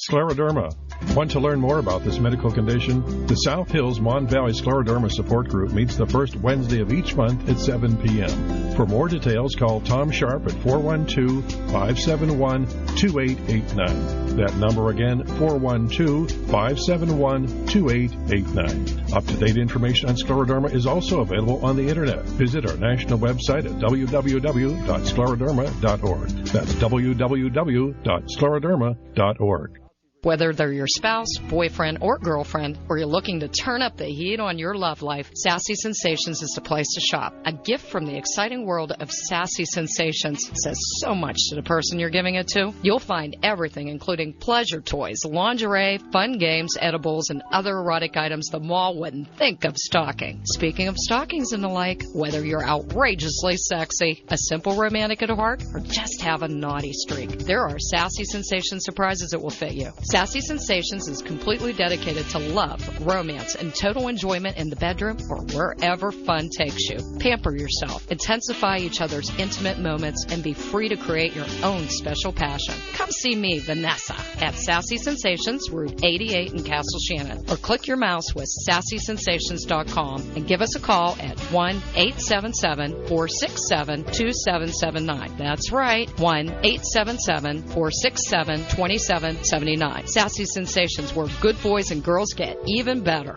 Scleroderma. Want to learn more about this medical condition? The South Hills Mon Valley Scleroderma Support Group meets the first Wednesday of each month at 7 p.m. For more details, call Tom Sharp at 412-571-2889. That number again, 412-571-2889. Up-to-date information on scleroderma is also available on the Internet. Visit our national website at www.scleroderma.org. That's www.scleroderma.org. Whether they're your spouse, boyfriend, or girlfriend, or you're looking to turn up the heat on your love life, Sassy Sensations is the place to shop. A gift from the exciting world of Sassy Sensations says so much to the person you're giving it to. You'll find everything, including pleasure toys, lingerie, fun games, edibles, and other erotic items the mall wouldn't think of stocking. Speaking of stockings and the like, whether you're outrageously sexy, a simple romantic at heart, or just have a naughty streak, there are Sassy Sensations surprises that will fit you. Sassy Sensations is completely dedicated to love, romance, and total enjoyment in the bedroom or wherever fun takes you. Pamper yourself, intensify each other's intimate moments, and be free to create your own special passion. Come see me, Vanessa, at Sassy Sensations, Route 88 in Castle Shannon, or click your mouse with sassysensations.com and give us a call at 1-877-467-2779. That's right, 1-877-467-2779. Sassy Sensations, where good boys and girls get even better.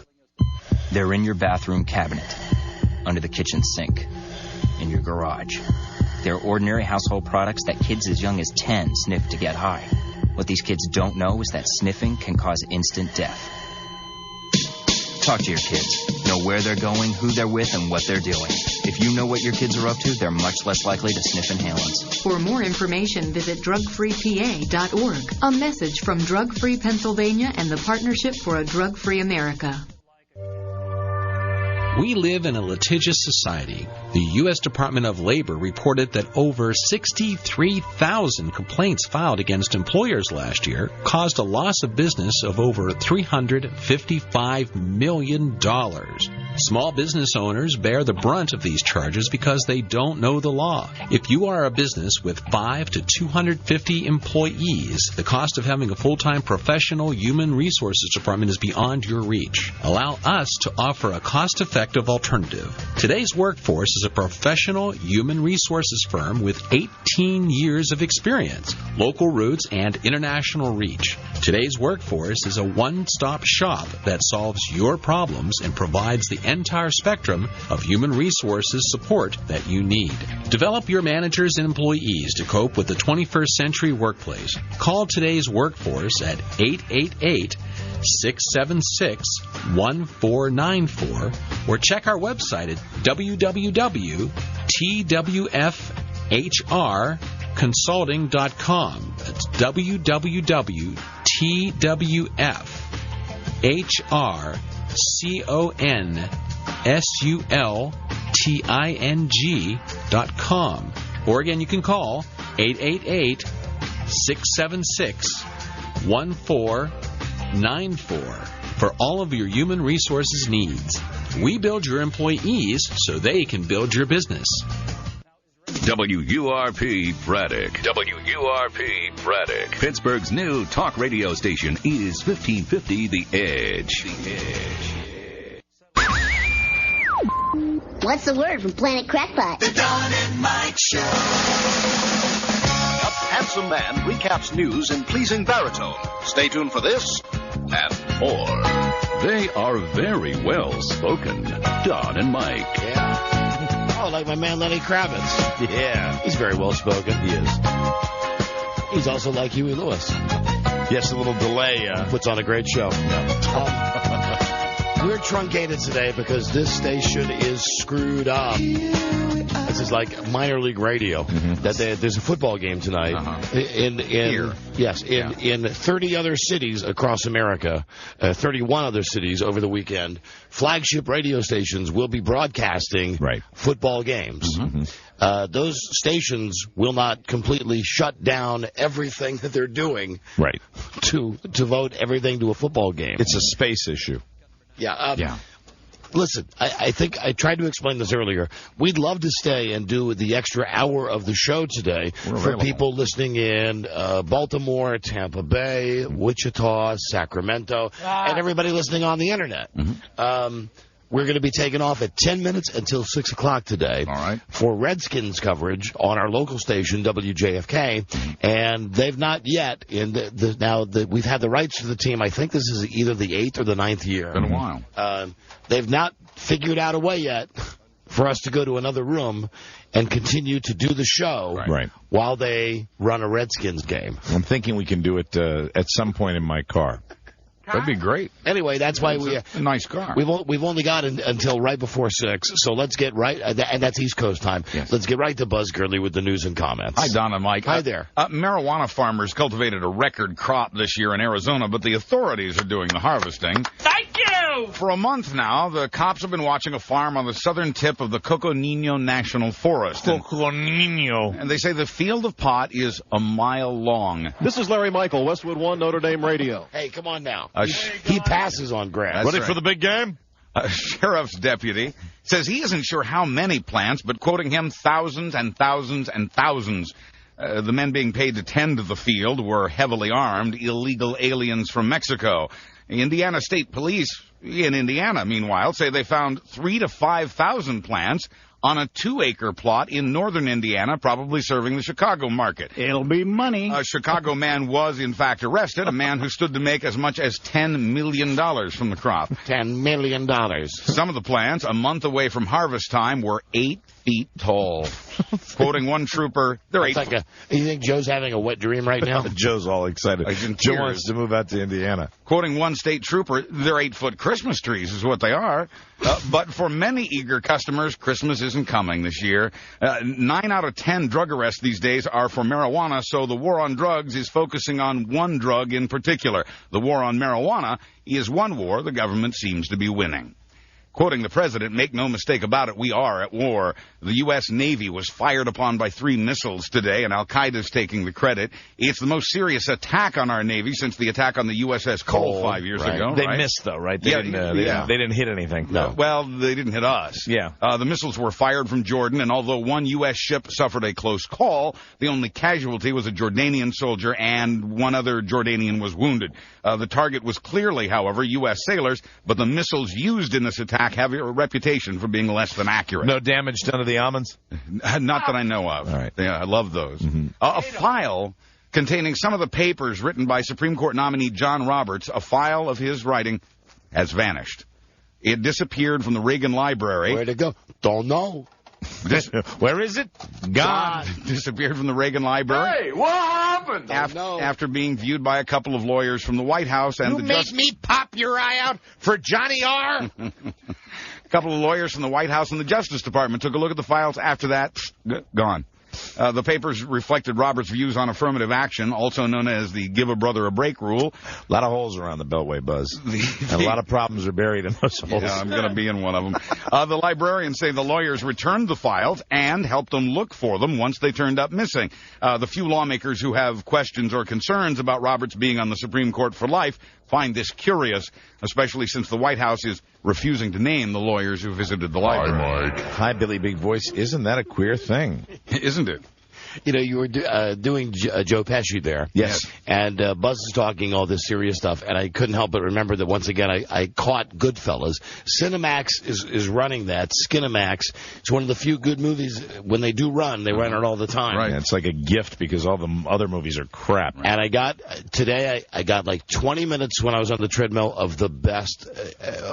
They're in your bathroom cabinet, under the kitchen sink, in your garage. They're ordinary household products that kids as young as 10 sniff to get high. What these kids don't know is that sniffing can cause instant death. Talk to your kids. Know where they're going, who they're with, and what they're doing. If you know what your kids are up to, they're much less likely to sniff inhalants. For more information, visit drugfreepa.org. A message from Drug Free Pennsylvania and the Partnership for a Drug-Free America. We live in a litigious society. The U.S. Department of Labor reported that over 63,000 complaints filed against employers last year caused a loss of business of over $355 million. Small business owners bear the brunt of these charges because they don't know the law. If you are a business with 5 to 250 employees, the cost of having a full-time professional human resources department is beyond your reach. Allow us to offer a cost-effective alternative. Today's Workforce is a professional human resources firm with 18 years of experience, local roots, and international reach. Today's Workforce is a one-stop shop that solves your problems and provides the entire spectrum of human resources support that you need. Develop your managers and employees to cope with the 21st century workplace. Call Today's Workforce at 888-676-1494 or check our website at www.twfhrconsulting.com. That's www.twfhrconsulting.com. Or again, you can call 888-676-1494 for all of your human resources needs. We build your employees so they can build your business. WURP Braddock. WURP Braddock. Pittsburgh's new talk radio station is 1550 The Edge. What's the word from Planet Crackpot? The Don and Mike Show. A handsome man recaps news in pleasing baritone. Stay tuned for this and more. They are very well spoken. Don and Mike. Yeah. Oh, like my man Lenny Kravitz. Yeah. He's very well spoken. He is. He's also like Huey Lewis. Yes, a little delay. Puts on a great show. We're truncated today because this station is screwed up. This is like minor league radio. There's a football game tonight in 30 other cities across America, 31 other cities over the weekend. Flagship radio stations will be broadcasting football games. Those stations will not completely shut down everything that they're doing to vote everything to a football game. It's a space issue. Yeah. Listen, I think I tried to explain this earlier. We'd love to stay and do the extra hour of the show today for people listening in Baltimore, Tampa Bay, Wichita, Sacramento, and everybody listening on the Internet. We're going to be taking off at 10 minutes until 6 o'clock today for Redskins coverage on our local station, WJFK. And they've not yet, we've had the rights to the team. I think this is either the 8th or the 9th year. Been a while. They've not figured out a way yet for us to go to another room and continue to do the show while they run a Redskins game. I'm thinking we can do it at some point in my car. That'd be great. Anyway, that's why a nice car. We've only got until right before 6, so let's get right, and that's East Coast time. Yes. Let's get right to Buzz Gurley with the news and comments. Hi, Don and Mike. Hi there. Marijuana farmers cultivated a record crop this year in Arizona, but the authorities are doing the harvesting. Thank you! For a month now, the cops have been watching a farm on the southern tip of the Coco Nino National Forest. Coco Nino. And they say the field of pot is a mile long. This is Larry Michael, Westwood One, Notre Dame Radio. Hey, come on now. He passes on grass. Ready for the big game? A sheriff's deputy says he isn't sure how many plants, but quoting him, thousands and thousands and thousands. The men being paid to tend to the field were heavily armed, illegal aliens from Mexico. Indiana State Police in Indiana, meanwhile, say they found 3,000 to 5,000 plants on a 2-acre plot in northern Indiana, probably serving the Chicago market. It'll be money. A Chicago man was, in fact, arrested, a man who stood to make as much as $10 million from the crop. $10 million. Some of the plants, a month away from harvest time, were 8 feet tall. Quoting one trooper, they're 8 feet. You think Joe's having a wet dream right now? Joe's all excited. Joe wants to move out to Indiana. Quoting one state trooper, they're 8-foot Christmas trees is what they are. But for many eager customers, Christmas isn't coming this year. 9 out of 10 drug arrests these days are for marijuana, so the war on drugs is focusing on one drug in particular. The war on marijuana is one war the government seems to be winning. Quoting the president, make no mistake about it, we are at war. The U.S. Navy was fired upon by 3 missiles today, and Al-Qaeda's taking the credit. It's the most serious attack on our Navy since the attack on the USS Cole 5 years ago. They missed, though, right? They didn't hit anything. No. Well, they didn't hit us. Yeah. The missiles were fired from Jordan, and although one U.S. ship suffered a close call, the only casualty was a Jordanian soldier, and one other Jordanian was wounded. The target was clearly, however, U.S. sailors, but the missiles used in this attack have a reputation for being less than accurate. No damage done to the almonds? Not that I know of. All right. Yeah, I love those. A file containing some of the papers written by Supreme Court nominee John Roberts, a file of his writing, has vanished. It disappeared from the Reagan Library. Where'd it go? Don't know. Where is it? Gone. Disappeared from the Reagan Library. Hey, what happened? After being viewed by a couple of lawyers from the White House and you made me pop your eye out for Johnny R. A couple of lawyers from the White House and the Justice Department took a look at the files. After that, gone. The papers reflected Roberts' views on affirmative action, also known as the give a brother a break rule. A lot of holes around the Beltway, Buzz. And a lot of problems are buried in those holes. Yeah, I'm going to be in one of them. The librarians say the lawyers returned the files and helped them look for them once they turned up missing. The few lawmakers who have questions or concerns about Roberts being on the Supreme Court for life find this curious, especially since the White House is refusing to name the lawyers who visited the library. Hi, Billy Big Voice. Isn't that a queer thing? Isn't it? You know, you were doing Joe Pesci there. Yes. And Buzz is talking all this serious stuff, and I couldn't help but remember that once again I caught Goodfellas. Cinemax is running that. Skinemax. It's one of the few good movies. When they do run, they run it all the time. Right. It's like a gift because all the other movies are crap. And I got like 20 minutes when I was on the treadmill of the best.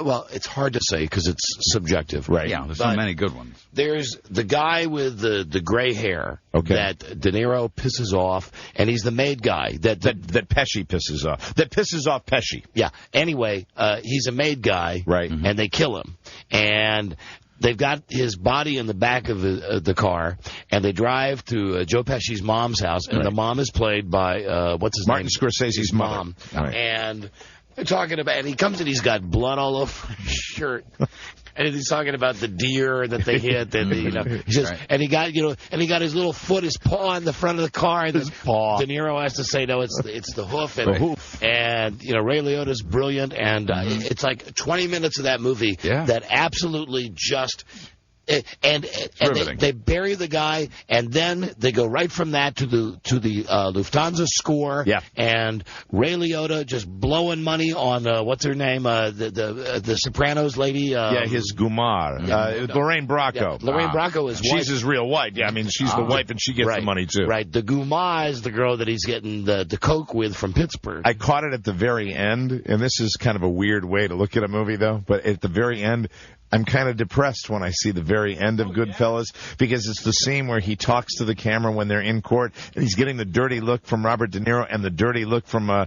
Well, it's hard to say because it's subjective. Right. Yeah, there's so many good ones. There's the guy with the gray hair. Okay. that De Niro pisses off, and he's the maid guy that Pesci pisses off. That pisses off Pesci. Yeah. Anyway, he's a maid guy, right? And they kill him, and they've got his body in the back of the car, and they drive to Joe Pesci's mom's house, and the mom is played by what's his Martin name? Scorsese's mom. Right. And they're talking about, and he comes and he's got blood all over his shirt. And he's talking about the deer that they hit, and he says, and he got his little foot, his paw in the front of the car, and his paw. De Niro has to say, no, it's the hoof, and Ray Liotta's brilliant, and it's like 20 minutes of that movie that absolutely just. And they bury the guy, and then they go right from that to the Lufthansa score. Yeah. And Ray Liotta just blowing money on what's her name, the Sopranos lady. His Gumar, Lorraine Bracco. Yeah, Lorraine Bracco is wife. She's his real wife. Yeah, I mean she's the wife, and she gets the money too. Right. The Gumar is the girl that he's getting the coke with from Pittsburgh. I caught it at the very end, and this is kind of a weird way to look at a movie, though. But at the very end, I'm kind of depressed when I see the very end of Goodfellas, because it's the scene where he talks to the camera when they're in court, and he's getting the dirty look from Robert De Niro and the dirty look from Paul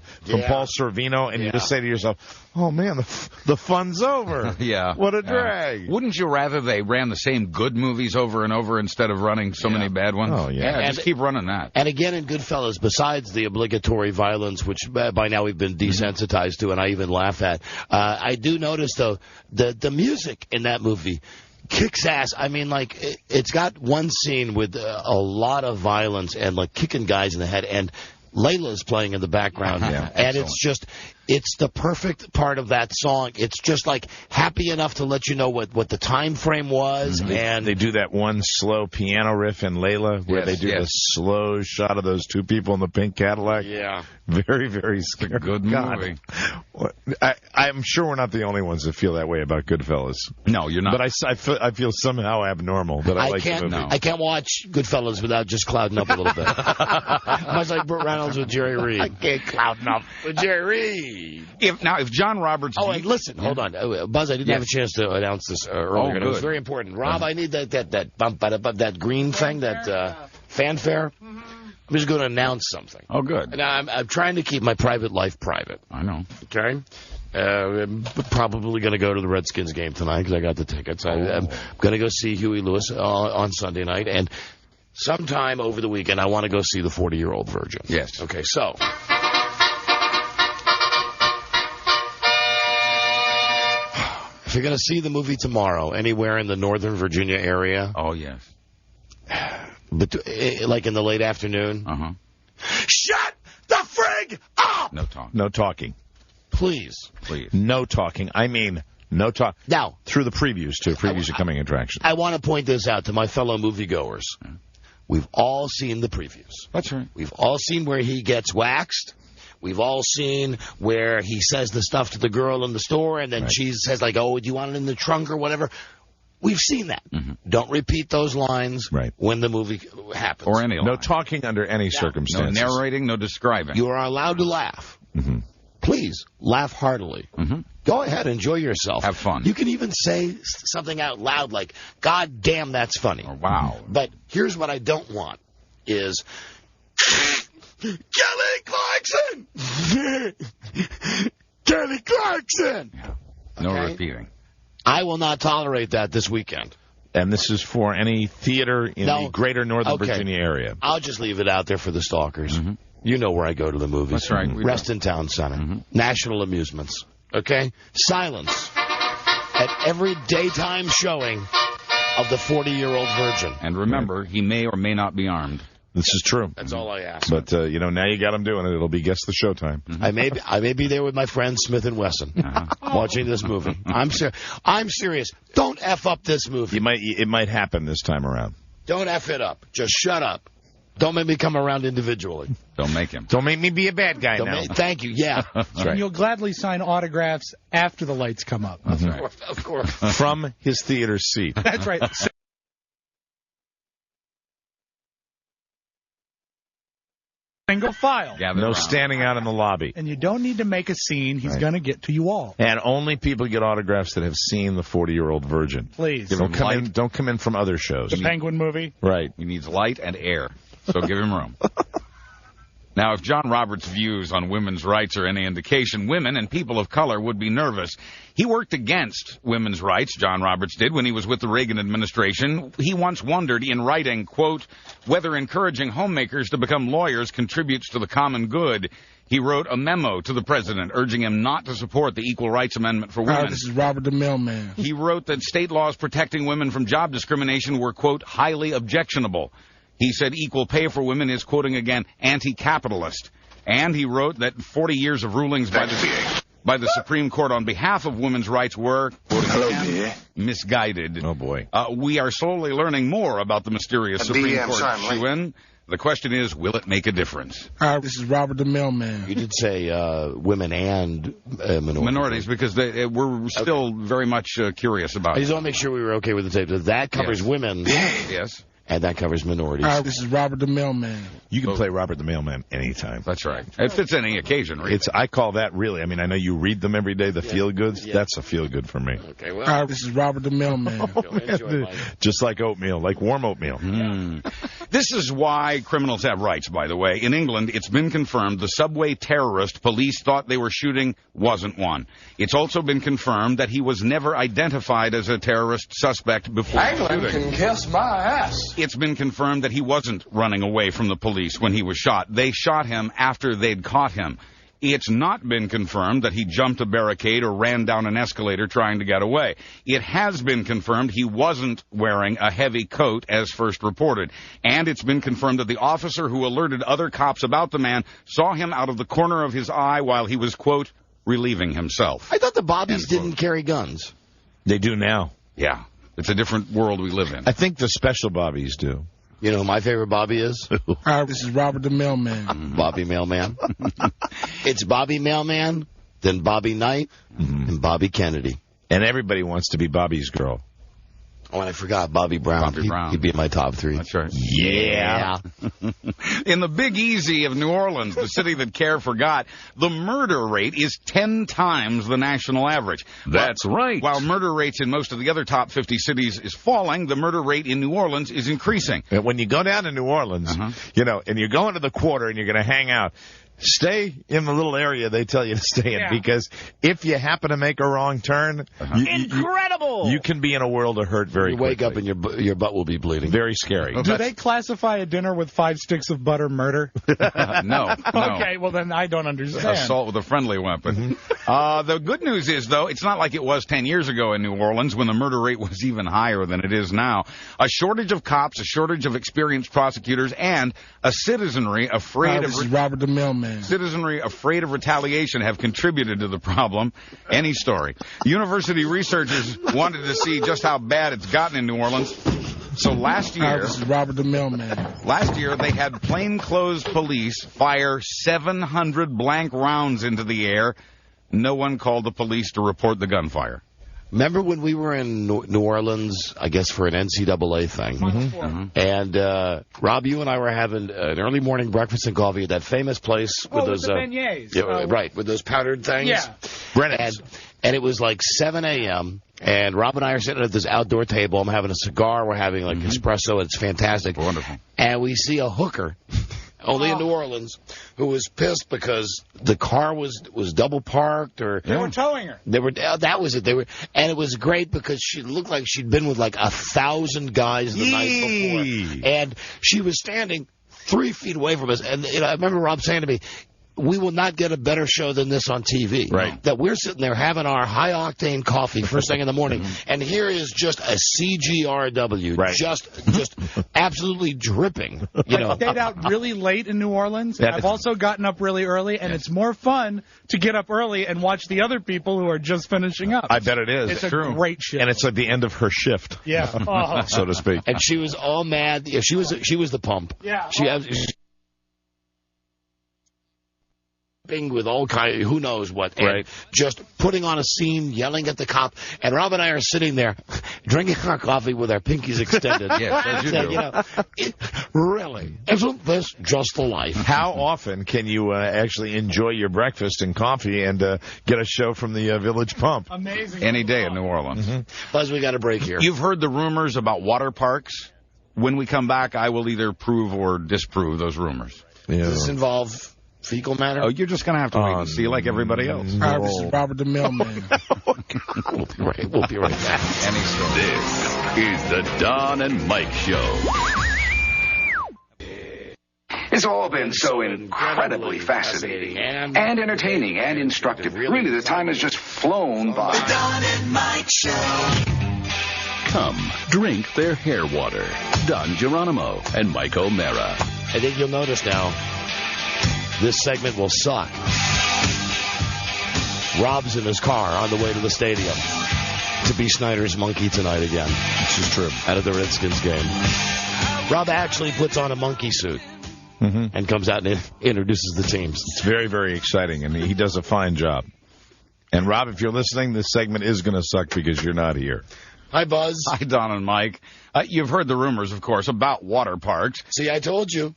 Sorvino, and you just say to yourself, oh, man, the fun's over. Yeah. What a drag. Wouldn't you rather they ran the same good movies over and over instead of running so many bad ones? Oh, yeah. Just keep running that. And again, in Goodfellas, besides the obligatory violence, which by now we've been desensitized to and I even laugh at, I do notice, though, the music in that movie kicks ass. I mean, like, it's got one scene with a lot of violence and, like, kicking guys in the head, and Layla's playing in the background. And it's the perfect part of that song. It's just, like, happy enough to let you know what the time frame was. And they do that one slow piano riff in Layla where they do the slow shot of those two people in the pink Cadillac. Yeah. Very, very scary. Good movie. I'm sure we're not the only ones that feel that way about Goodfellas. No, you're not. But I feel somehow abnormal that I like the movie. I can't watch Goodfellas without just clouding up a little bit. Much like Burt Reynolds with Jerry Reed. I can't clouding up with Jerry Reed. If John Roberts... Oh, and listen, hold on. Buzz, I didn't have a chance to announce this earlier. It was very important. Rob, I need that bump, that green thing, that fanfare. I'm just going to announce something. Oh, good. And I'm trying to keep my private life private. I know. Okay? I'm probably going to go to the Redskins game tonight because I got the tickets. I'm going to go see Huey Lewis on Sunday night. And sometime over the weekend, I want to go see the 40-Year-Old Virgin. Yes. Okay, so... if you're going to see the movie tomorrow anywhere in the Northern Virginia area... Oh, yes. Like in the late afternoon... Shut the frig up! No talking. No talking. Please. No talking. I mean, no talk. Now, through the previews, too. Previews are coming attractions. I want to point this out to my fellow moviegoers. We've all seen the previews. That's right. We've all seen where he gets waxed. We've all seen where he says the stuff to the girl in the store, and then she says, like, oh, do you want it in the trunk or whatever? We've seen that. Don't repeat those lines when the movie happens. Or any line. No talking under any circumstances. No narrating, no describing. You are allowed to laugh. Please, laugh heartily. Go ahead, enjoy yourself. Have fun. You can even say something out loud like, God damn, that's funny. Oh, wow. But here's what I don't want is... Kelly Clarkson! Kelly Clarkson! Yeah. No repeating. I will not tolerate that this weekend. And this is for any theater in the greater Northern Virginia area. I'll just leave it out there for the stalkers. You know where I go to the movies. That's right. Reston Town Center. National Amusements. Okay? Silence at every daytime showing of the 40-Year-Old Virgin. And remember, he may or may not be armed. This is true. That's all I ask. But, now you got him doing it. It'll be Guess the Showtime. I may be there with my friend Smith & Wesson watching this movie. I'm serious. Don't F up this movie. It might happen this time around. Don't F it up. Just shut up. Don't make me come around individually. Don't make him. Don't make me be a bad guy now. Thank you. Yeah. And you'll gladly sign autographs after the lights come up. That's right. Of course. From his theater seat. That's right. Single file. No standing out in the lobby. And you don't need to make a scene. He's going to get to you all. And only people get autographs that have seen the 40-Year-Old Virgin. Please. Don't come in from other shows. The Penguin movie. Right. He needs light and air. So give him room. Now, if John Roberts' views on women's rights are any indication, women and people of color would be nervous. He worked against women's rights, John Roberts did, when he was with the Reagan administration. He once wondered in writing, quote, whether encouraging homemakers to become lawyers contributes to the common good. He wrote a memo to the president urging him not to support the Equal Rights Amendment for women. This is Robert the Mailman. He wrote that state laws protecting women from job discrimination were, quote, highly objectionable. He said equal pay for women is, quoting again, anti-capitalist. And he wrote that 40 years of rulings by the Supreme Court on behalf of women's rights were, quoting again, misguided. Oh, boy. We are slowly learning more about the mysterious Supreme Court issue. The question is, will it make a difference? This is Robert the Mailman. You did say women and minorities. Minorities, because we're still very much curious about it. I just want to make sure we were okay with the tape. That covers women. Yes. And that covers minorities. This is Robert the Mailman. You can play Robert the Mailman anytime. That's right. It fits any occasion, really. I call that really, I mean, I know you read them every day, the feel-goods. Yeah. That's a feel-good for me. Okay, well. This is Robert the Mailman. Just like oatmeal, like warm oatmeal. This is why criminals have rights, by the way. In England, it's been confirmed the subway terrorist police thought they were shooting wasn't one. It's also been confirmed that he was never identified as a terrorist suspect before England can kiss my ass. It's been confirmed that he wasn't running away from the police when he was shot. They shot him after they'd caught him. It's not been confirmed that he jumped a barricade or ran down an escalator trying to get away. It has been confirmed he wasn't wearing a heavy coat as first reported. And it's been confirmed that the officer who alerted other cops about the man saw him out of the corner of his eye while he was, quote, relieving himself. I thought the Bobbies didn't carry guns. They do now. Yeah. It's a different world we live in. I think the special Bobbies do. You know who my favorite Bobby is? This is Robert the Mailman. Bobby Mailman. It's Bobby Mailman, then Bobby Knight, and Bobby Kennedy. And everybody wants to be Bobby's girl. Oh, and I forgot Bobby Brown. He'd be in my top 3. That's right. Yeah. In the Big Easy of New Orleans, the city that Care forgot, the murder rate is 10 times the national average. That's right. While murder rates in most of the other top 50 cities is falling, the murder rate in New Orleans is increasing. And when you go down to New Orleans, you know, and you're going to the quarter and you're going to hang out, stay in the little area they tell you to stay in, because if you happen to make a wrong turn, you can be in a world of hurt very quickly. You wake up and your butt will be bleeding. Very scary. Do they classify a dinner with 5 sticks of butter murder? No. Okay, well then I don't understand. Assault with a friendly weapon. The good news is, though, it's not like it was 10 years ago in New Orleans when the murder rate was even higher than it is now. A shortage of cops, a shortage of experienced prosecutors, and a citizenry afraid This is Robert the Mailman. Citizenry afraid of retaliation have contributed to the problem. Any story. University researchers wanted to see just how bad it's gotten in New Orleans. So last year, this is Robert the Mailman. Last year, they had plainclothes police fire 700 blank rounds into the air. No one called the police to report the gunfire. Remember when we were in New Orleans, I guess, for an NCAA thing? And, Rob, you and I were having an early morning breakfast and coffee at that famous place with those... the beignets. Right, with those powdered things. Yeah. Brennan's. And it was like 7 a.m., and Rob and I are sitting at this outdoor table. I'm having a cigar. We're having, like, espresso. It's fantastic. Wonderful. And we see a hooker... Only in New Orleans, who was pissed because the car was double parked, or they were towing her. That was it. And it was great because she looked like she'd been with like 1,000 guys the night before, and she was standing 3 feet away from us. And I remember Rob saying to me, we will not get a better show than this on TV. Right. That we're sitting there having our high-octane coffee first thing in the morning, and here is just a CGRW, just absolutely dripping. You know. I stayed out really late in New Orleans. Yeah. I've also gotten up really early, and it's more fun to get up early and watch the other people who are just finishing up. I bet it is. It's a great show. And it's at the end of her shift. Yeah. So to speak. And she was all mad. Yeah, she was the pump. Yeah. She with all kind, who knows what, and just putting on a scene, yelling at the cop, and Rob and I are sitting there drinking our coffee with our pinkies extended. Yes, as you do. Really, isn't this just the life? How often can you actually enjoy your breakfast and coffee and get a show from the Village Pump? Amazing. Any day in New Orleans. Buzz, we got a break here. You've heard the rumors about water parks when we come back, I will either prove or disprove those rumors. Yeah. Does this involve fecal matter? Oh, you're just going to have to wait and see like everybody else. Hi, this is Robert the Mailman. We'll be right back. This is the Don and Mike Show. It's all been so incredibly fascinating and entertaining and instructive. Really, the time has just flown by. The Don and Mike Show. Come, drink their hair water. Don Geronimo and Mike O'Mara. I think you'll notice now, this segment will suck. Rob's in his car on the way to the stadium to be Snyder's monkey tonight again. This is true. Out of the Redskins game. Rob actually puts on a monkey suit. And comes out and introduces the teams. It's very, very exciting, and he does a fine job. And, Rob, if you're listening, this segment is going to suck because you're not here. Hi, Buzz. Hi, Don and Mike. You've heard the rumors, of course, about water parks. See, I told you.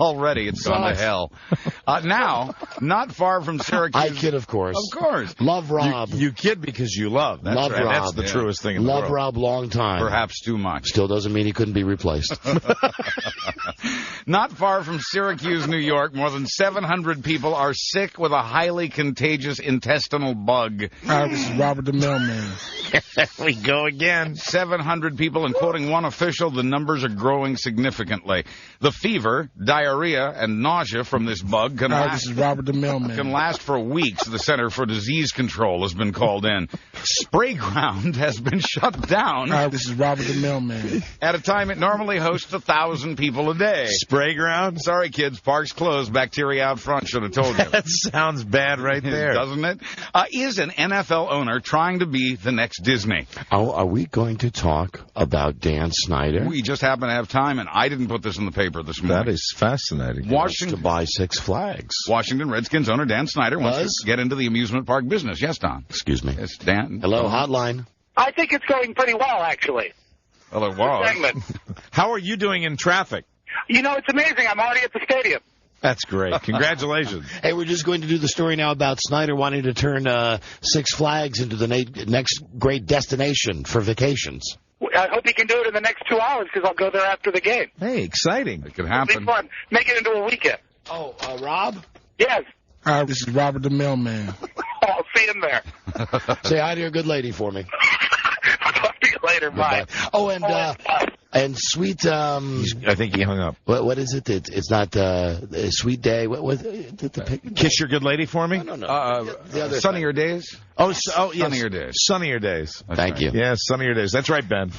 Already, it's gone to hell. Now, not far from Syracuse. I kid, of course. Of course. Love Rob. You kid because you love. That's love right. Rob. That's the truest thing in the world. Love Rob long time. Perhaps too much. Still doesn't mean he couldn't be replaced. Not far from Syracuse, New York, more than 700 people are sick with a highly contagious intestinal bug. Hi, this is Robert the Mailman. There we go again. 700 people, and quoting one official, the numbers are growing significantly. The fever, diarrhea, and nausea from this bug can This is Robert the Mailman. Can last for weeks. The Center for Disease Control has been called in. Spray ground has been shut down. This is Robert the Mailman. At a time it normally hosts 1,000 people a day. Spray ground? Sorry, kids. Park's closed. Bacteria out front. Should have told you. That sounds bad right there. Doesn't it? Is an NFL owner trying to be the next Disney? Oh, are we going to talk about Dan Snyder? We just happen to have time, and I didn't put this in the paper this morning. That is fascinating. Washington to buy Six Flags. Washington Redskins owner Dan Snyder wants to get into the amusement park business. Yes, Don. Excuse me. Yes, Dan. Hello, hotline. I think it's going pretty well, actually. Well, it was. Segment. How are you doing in traffic? You know, it's amazing. I'm already at the stadium. That's great. Congratulations. Hey, we're just going to do the story now about Snyder wanting to turn Six Flags into the next great destination for vacations. I hope he can do it in the next 2 hours because I'll go there after the game. Hey, exciting. It could happen. It'll be fun. Make it into a weekend. Oh, Rob? Yes. Hi, this is Robert the Mailman. I'll see him there. Say hi to your good lady for me. Talk to you later. Bye. Oh, and sweet. I think he hung up. What is it? It's not Sweet Day. What Kiss your good lady for me? No. The other Sunnier Days? Oh, yes. Sunnier Days. Sunnier Days. Thank you. Yeah, Sunnier Days. That's right, Ben.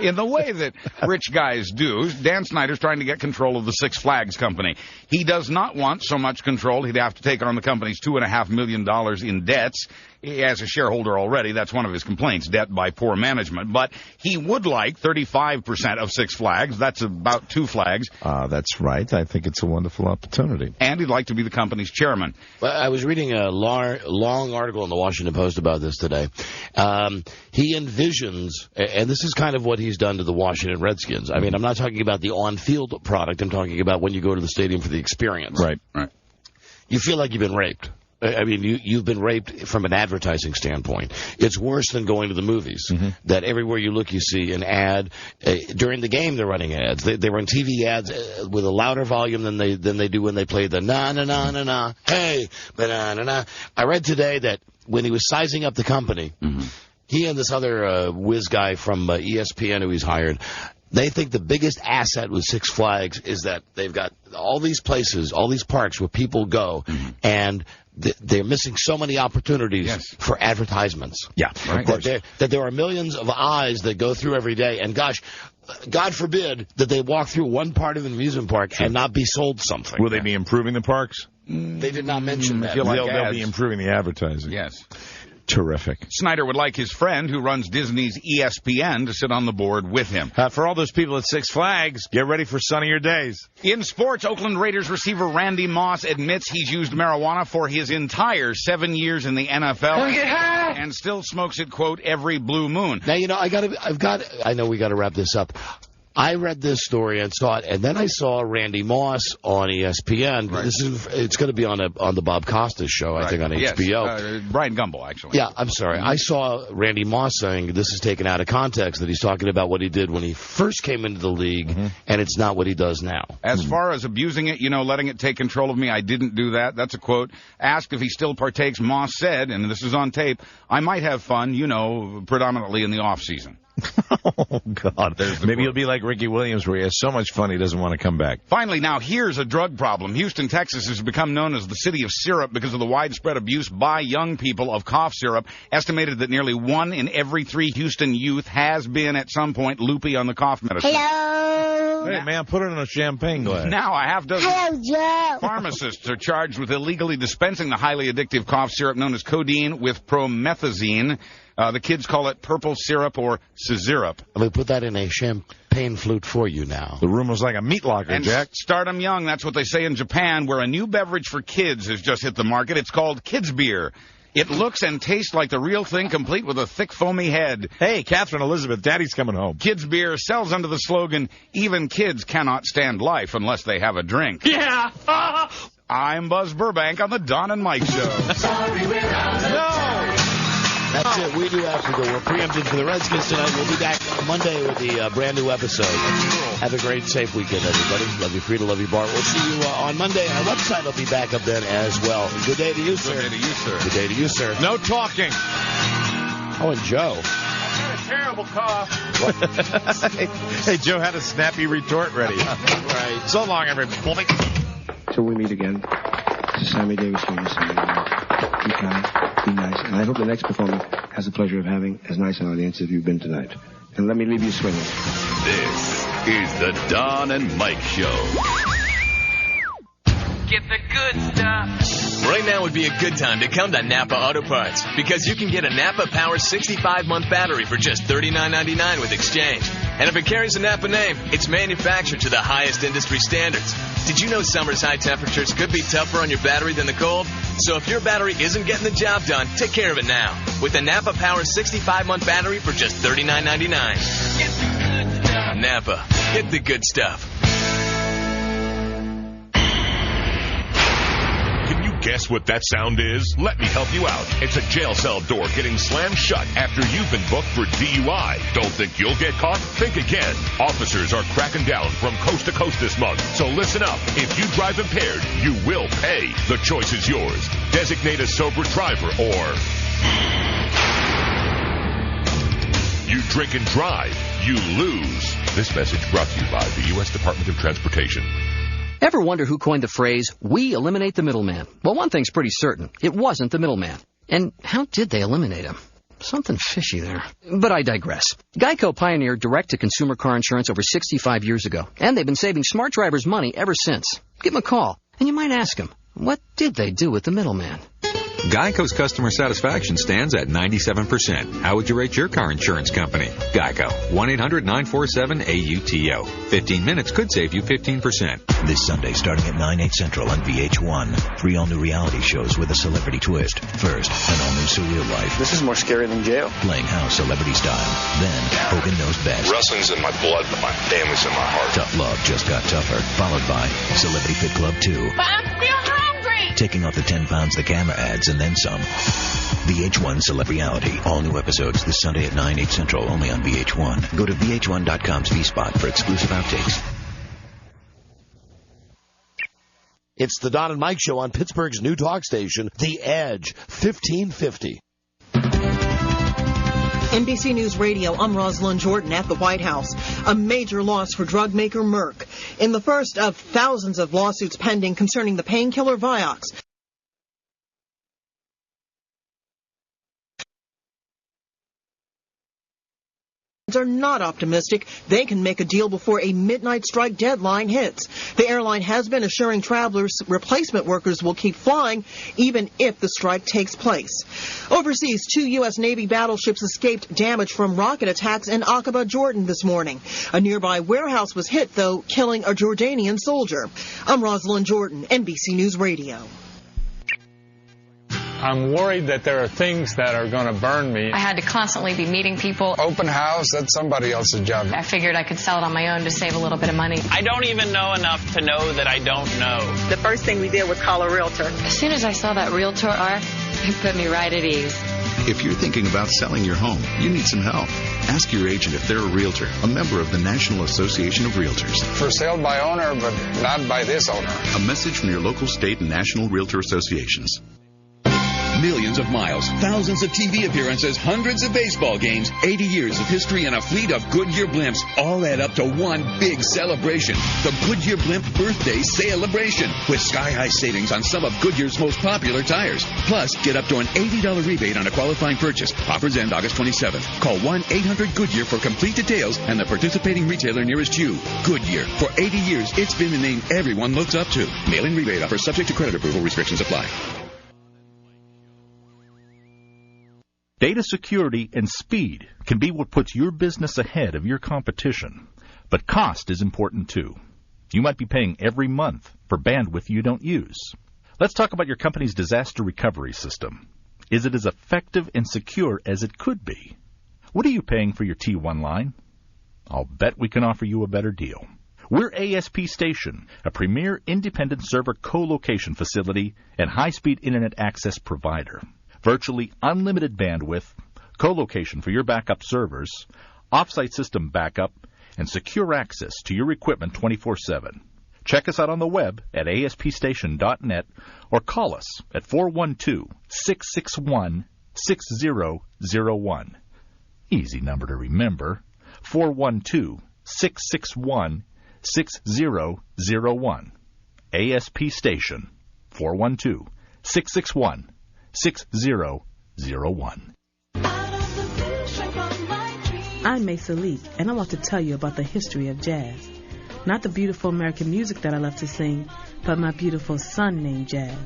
In the way that rich guys do, Dan Snyder's trying to get control of the Six Flags company. He does not want so much control. He'd have to take on the company's $2.5 million in debts. As a shareholder already, that's one of his complaints, debt by poor management. But he would like 35% of Six Flags. That's about 2 flags. That's right. I think it's a wonderful opportunity. And he'd like to be the company's chairman. Well, I was reading a long article in the Washington Post about this today. He envisions, and this is kind of what he's done to the Washington Redskins. I mean, I'm not talking about the on-field product. I'm talking about when you go to the stadium for the experience. Right. You feel like you've been raped. I mean, you've been raped from an advertising standpoint. It's worse than going to the movies. That everywhere you look, you see an ad. During the game, they're running ads. They run TV ads with a louder volume than they do when they play the na-na-na-na-na, hey, ba-na-na-na. I read today that when he was sizing up the company, he and this other whiz guy from ESPN who he's hired, they think the biggest asset with Six Flags is that they've got all these places, all these parks where people go, and they're missing so many opportunities for advertisements. Yeah, right. That there are millions of eyes that go through every day, and gosh, God forbid that they walk through one part of an amusement park and not be sold something. Will they be improving the parks? They did not mention that. They'll be improving the advertising. Yes. Terrific. Snyder would like his friend who runs Disney's ESPN to sit on the board with him. For all those people at Six Flags, get ready for sunnier days. In sports, Oakland Raiders receiver Randy Moss admits he's used marijuana for his entire 7 years in the NFL and still smokes it, quote, every blue moon. Now, you know, I know we got to wrap this up. I read this story and saw it, and then I saw Randy Moss on ESPN. Right. It's going to be on the Bob Costas show, I think, on HBO. Brian Gumbel, actually. Yeah, I'm sorry. I saw Randy Moss saying this is taken out of context, that he's talking about what he did when he first came into the league, and it's not what he does now. As far as abusing it, letting it take control of me, I didn't do that. That's a quote. Asked if he still partakes, Moss said, and this is on tape, I might have fun, predominantly in the off-season. Oh, God. Maybe he'll be like Ricky Williams, where he has so much fun he doesn't want to come back. Finally, now here's a drug problem. Houston, Texas has become known as the city of syrup because of the widespread abuse by young people of cough syrup. Estimated that nearly 1 in every 3 Houston youth has been at some point loopy on the cough medicine. Hello. Hey, man, put it in a champagne glass. Now a half dozen Hello, Joe. pharmacists are charged with illegally dispensing the highly addictive cough syrup known as codeine with promethazine. The kids call it purple syrup or scissyrup. Let me put that in a champagne flute for you now. The room was like a meat locker, and Jack. Start 'em young, that's what they say in Japan, where a new beverage for kids has just hit the market. It's called kids beer. It looks and tastes like the real thing, complete with a thick, foamy head. Hey, Catherine Elizabeth, Daddy's coming home. Kids beer sells under the slogan, even kids cannot stand life unless they have a drink. Yeah. I'm Buzz Burbank on the Don and Mike Show. Sorry, we're out of No! That's it. We do have to go. We're preempted for the Redskins tonight. We'll be back Monday with the brand new episode. Have a great, safe weekend, everybody. Love you, Frida. Love you, Bart. We'll see you on Monday. Our website will be back up then as well. Good day to you, sir. Good day to you, sir. Good day to you, sir. No talking. Oh, and Joe. a terrible cough. Hey, Joe had a snappy retort ready. Right. So long, everybody. Till we meet again, this is Sammy Davis here to say, be kind, be nice, and I hope the next performer has the pleasure of having as nice an audience as you've been tonight. And let me leave you swinging. This is the Don and Mike Show. Get the good stuff. Right now would be a good time to come to Napa Auto Parts because you can get a Napa Power 65-month battery for just $39.99 with exchange. And if it carries a Napa name, it's manufactured to the highest industry standards. Did you know summer's high temperatures could be tougher on your battery than the cold? So if your battery isn't getting the job done, take care of it now with the Napa Power 65-month battery for just $39.99. Get the good stuff. Napa, get the good stuff. Guess what that sound is? Let me help you out. It's a jail cell door getting slammed shut after you've been booked for DUI. Don't think you'll get caught? Think again. Officers are cracking down from coast to coast this month. So listen up. If you drive impaired, you will pay. The choice is yours. Designate a sober driver or you drink and drive. You lose. This message brought to you by the U.S. Department of Transportation. Ever wonder who coined the phrase, "We eliminate the middleman"? Well, one thing's pretty certain. It wasn't the middleman. And how did they eliminate him? Something fishy there. But I digress. Geico pioneered direct-to-consumer car insurance over 65 years ago, and they've been saving smart drivers money ever since. Give them a call, and you might ask them, what did they do with the middleman? Geico's customer satisfaction stands at 97%. How would you rate your car insurance company? Geico. 1-800-947-AUTO. 15 minutes could save you 15%. This Sunday, starting at 9, 8 Central on VH1. 3 all-new reality shows with a celebrity twist. First, an all-new Surreal Life. This is more scary than jail. Playing house celebrity style. Then, Hogan Knows Best. Wrestling's in my blood, but my family's in my heart. Tough Love just got tougher. Followed by Celebrity Fit Club 2. But I'm still hungry. Taking off the 10 pounds the camera adds and then some. VH1 Celebrity. All new episodes this Sunday at 9, 8 Central, only on VH1. Go to VH1.com's V-Spot for exclusive outtakes. It's the Don and Mike Show on Pittsburgh's new talk station, The Edge, 1550. NBC News Radio, I'm Rosalind Jordan at the White House. A major loss for drug maker Merck. In the first of thousands of lawsuits pending concerning the painkiller Vioxx, are not optimistic they can make a deal before a midnight strike deadline hits. The airline has been assuring travelers replacement workers will keep flying even if the strike takes place. Overseas, 2 U.S. Navy battleships escaped damage from rocket attacks in Aqaba, Jordan this morning. A nearby warehouse was hit, though, killing a Jordanian soldier. I'm Rosalind Jordan, NBC News Radio. I'm worried that there are things that are going to burn me. I had to constantly be meeting people. Open house, that's somebody else's job. I figured I could sell it on my own to save a little bit of money. I don't even know enough to know that I don't know. The first thing we did was call a realtor. As soon as I saw that realtor arc, it put me right at ease. If you're thinking about selling your home, you need some help. Ask your agent if they're a realtor, a member of the National Association of Realtors. For sale by owner, but not by this owner. A message from your local, state, and national realtor associations. Millions of miles, thousands of TV appearances, hundreds of baseball games, 80 years of history, and a fleet of Goodyear blimps all add up to one big celebration. The Goodyear Blimp Birthday Celebration, with sky-high savings on some of Goodyear's most popular tires. Plus, get up to an $80 rebate on a qualifying purchase. Offers end August 27th. Call 1-800-GOODYEAR for complete details and the participating retailer nearest you. Goodyear. For 80 years, it's been the name everyone looks up to. Mail-in rebate offer subject to credit approval. Restrictions apply. Data security and speed can be what puts your business ahead of your competition. But cost is important too. You might be paying every month for bandwidth you don't use. Let's talk about your company's disaster recovery system. Is it as effective and secure as it could be? What are you paying for your T1 line? I'll bet we can offer you a better deal. We're ASP Station, a premier independent server co-location facility and high-speed internet access provider. Virtually unlimited bandwidth, co-location for your backup servers, off-site system backup, and secure access to your equipment 24/7. Check us out on the web at aspstation.net or call us at 412-661-6001. Easy number to remember, 412-661-6001. ASP Station, 412-661-6001. 6001. I'm Mesa Lee, and I want to tell you about the history of jazz. Not the beautiful American music that I love to sing, but my beautiful son named Jazz.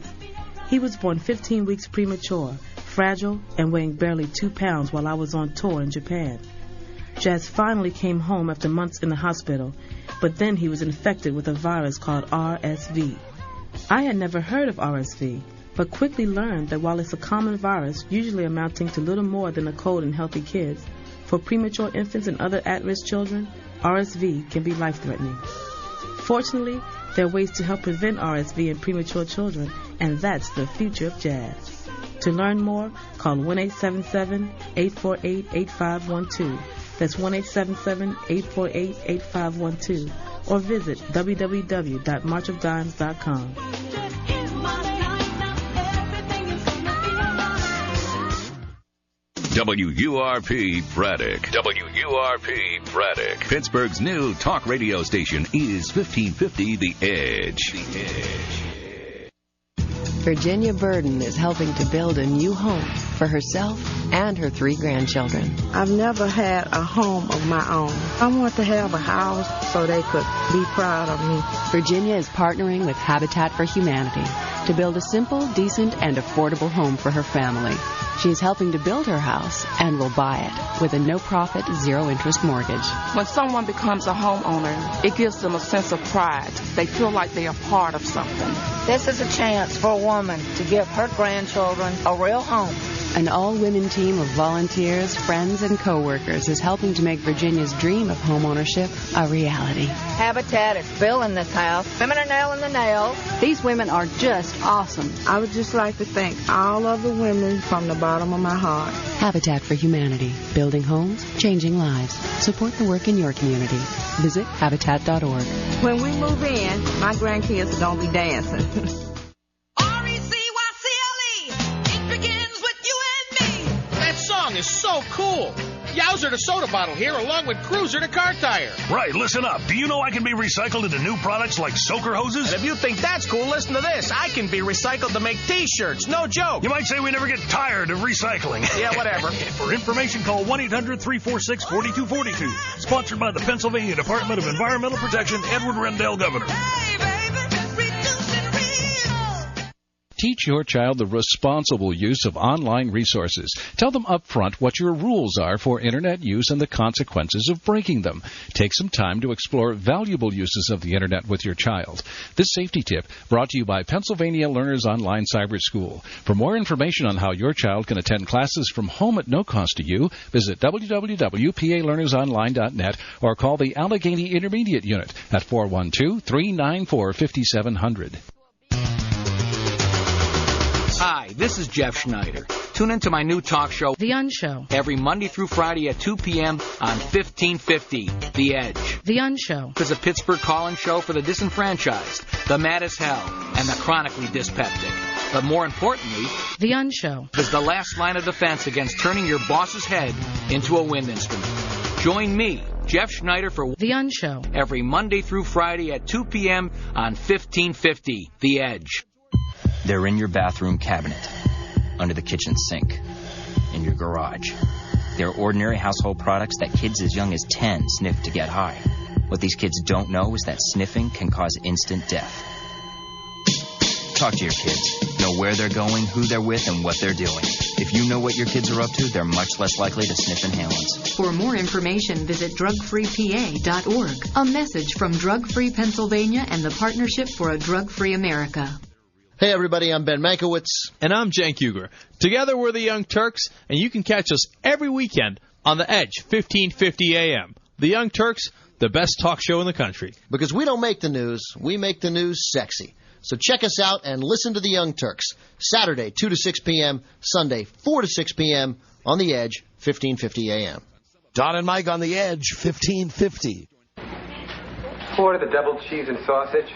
He was born 15 weeks premature, fragile, and weighing barely 2 pounds while I was on tour in Japan. Jazz finally came home after months in the hospital, but then he was infected with a virus called RSV. I had never heard of RSV, but quickly learned that while it's a common virus, usually amounting to little more than a cold in healthy kids, for premature infants and other at-risk children, RSV can be life-threatening. Fortunately, there are ways to help prevent RSV in premature children, and that's the future of jazz. To learn more, call 1-877-848-8512. That's 1-877-848-8512. Or visit www.marchofdimes.com. WURP Braddock. WURP Braddock. Pittsburgh's new talk radio station is 1550 The Edge. Virginia Burden is helping to build a new home for herself and her 3 grandchildren. I've never had a home of my own. I want to have a house so they could be proud of me. Virginia is partnering with Habitat for Humanity to build a simple, decent, and affordable home for her family. She is helping to build her house and will buy it with a no-profit, zero-interest mortgage. When someone becomes a homeowner, it gives them a sense of pride. They feel like they are part of something. This is a chance for a woman to give her grandchildren a real home. An all-women team of volunteers, friends, and co-workers is helping to make Virginia's dream of homeownership a reality. Habitat is building this house. Women are nailing the nails. These women are just awesome. I would just like to thank all of the women from the bottom of my heart. Habitat for Humanity. Building homes, changing lives. Support the work in your community. Visit Habitat.org. When we move in, my grandkids are going to be dancing. Is so cool. Yowzer the soda bottle here along with Cruiser the car tire. Right, listen up. Do you know I can be recycled into new products like soaker hoses? And if you think that's cool, listen to this. I can be recycled to make T-shirts. No joke. You might say we never get tired of recycling. Yeah, whatever. For information, call 1-800-346-4242. Sponsored by the Pennsylvania Department of Environmental Protection, Edward Rendell, Governor. teach your child the responsible use of online resources. Tell them up front what your rules are for Internet use and the consequences of breaking them. Take some time to explore valuable uses of the Internet with your child. This safety tip brought to you by Pennsylvania Learners Online Cyber School. For more information on how your child can attend classes from home at no cost to you, visit www.palearnersonline.net or call the Allegheny Intermediate Unit at 412-394-5700. Hi, this is Jeff Schneider. Tune into my new talk show, The Unshow, every Monday through Friday at 2 p.m. on 1550, The Edge. The Unshow It's a Pittsburgh call-in show for the disenfranchised, the mad as hell, and the chronically dyspeptic. But more importantly, The Unshow is the last line of defense against turning your boss's head into a wind instrument. Join me, Jeff Schneider, for The Unshow every Monday through Friday at 2 p.m. on 1550, The Edge. They're in your bathroom cabinet, under the kitchen sink, in your garage. They're ordinary household products that kids as young as 10 sniff to get high. What these kids don't know is that sniffing can cause instant death. Talk to your kids. Know where they're going, who they're with, and what they're doing. If you know what your kids are up to, they're much less likely to sniff inhalants. For more information, visit drugfreepa.org. A message from Drug Free Pennsylvania and the Partnership for a Drug-Free America. Hey everybody, I'm Ben Mankiewicz. And I'm Cenk Uygur. Together we're the Young Turks, and you can catch us every weekend on The Edge, 1550 AM. The Young Turks, the best talk show in the country. Because we don't make the news, we make the news sexy. So check us out and listen to the Young Turks. Saturday, 2 to 6 p.m., Sunday, 4 to 6 p.m. on The Edge, 1550 AM. Don and Mike on The Edge, 1550. Order the double cheese and sausage.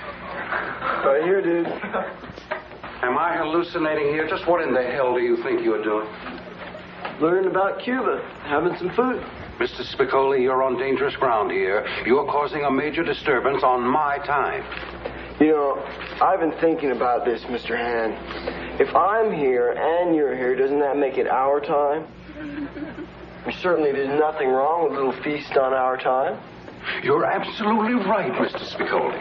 Right here, dude. Am I hallucinating here? Just what in the hell do you think you're doing? Learning about Cuba, having some food. Mr. Spicoli, you're on dangerous ground here. You're causing a major disturbance on my time. You know, I've been thinking about this, Mr. Han. If I'm here and you're here, doesn't that make it our time? Certainly there's nothing wrong with a little feast on our time. You're absolutely right, Mr. Spicoli.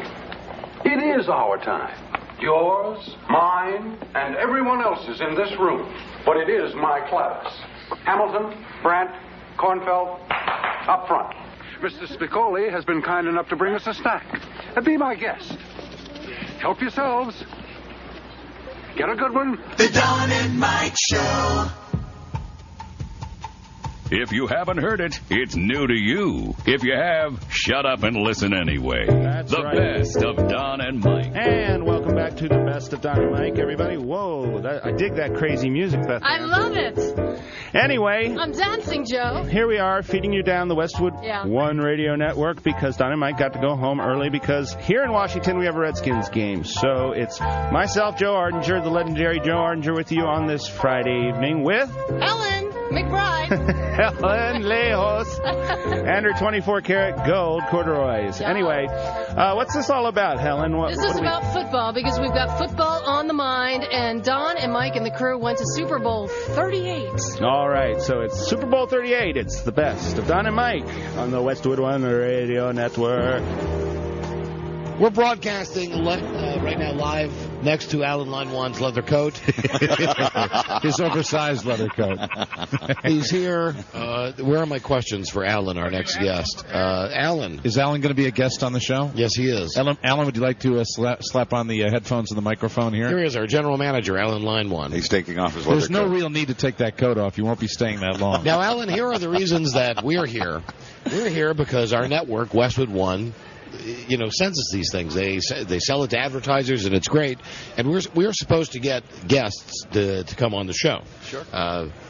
It is our time. Yours, mine, and everyone else's in this room. But it is my class. Hamilton, Brandt, Kornfeld, up front. Mr. Spicoli has been kind enough to bring us a snack. Be my guest. Help yourselves. Get a good one. The Don and Mike Show. If you haven't heard it, it's new to you. If you have, shut up and listen anyway. That's the right. Best of Don and Mike. And welcome back to the Best of Don and Mike, everybody. Whoa, I dig that crazy music, Beth. I love it. Anyway. I'm dancing, Joe. Here we are, feeding you down the Westwood One Radio Network because Don and Mike got to go home early because here in Washington we have a Redskins game. So it's myself, Joe Ardinger, the legendary Joe Ardinger, with you on this Friday evening with... Ellen McBride. Helen Lejos. And her 24-karat gold corduroys. Yeah. Anyway, what's this all about, Helen? This is about football because we've got football on the mind, and Don and Mike and the crew went to Super Bowl 38. All right, so it's Super Bowl 38. It's the Best of Don and Mike on the Westwood One Radio Network. We're broadcasting right now live next to Alan Line One's leather coat. His oversized leather coat. He's here. Where are my questions for Alan, our next guest? Alan. Is Alan going to be a guest on the show? Yes, he is. Alan, would you like to slap on the headphones and the microphone here? Here he is, our general manager, Alan Line One. He's taking off his leather coat. There's no real need to take that coat off. You won't be staying that long. Now, Alan, here are the reasons that we're here. We're here because our network, Westwood One, sends us these things. They sell it to advertisers, and it's great. And we're supposed to get guests to come on the show. Sure.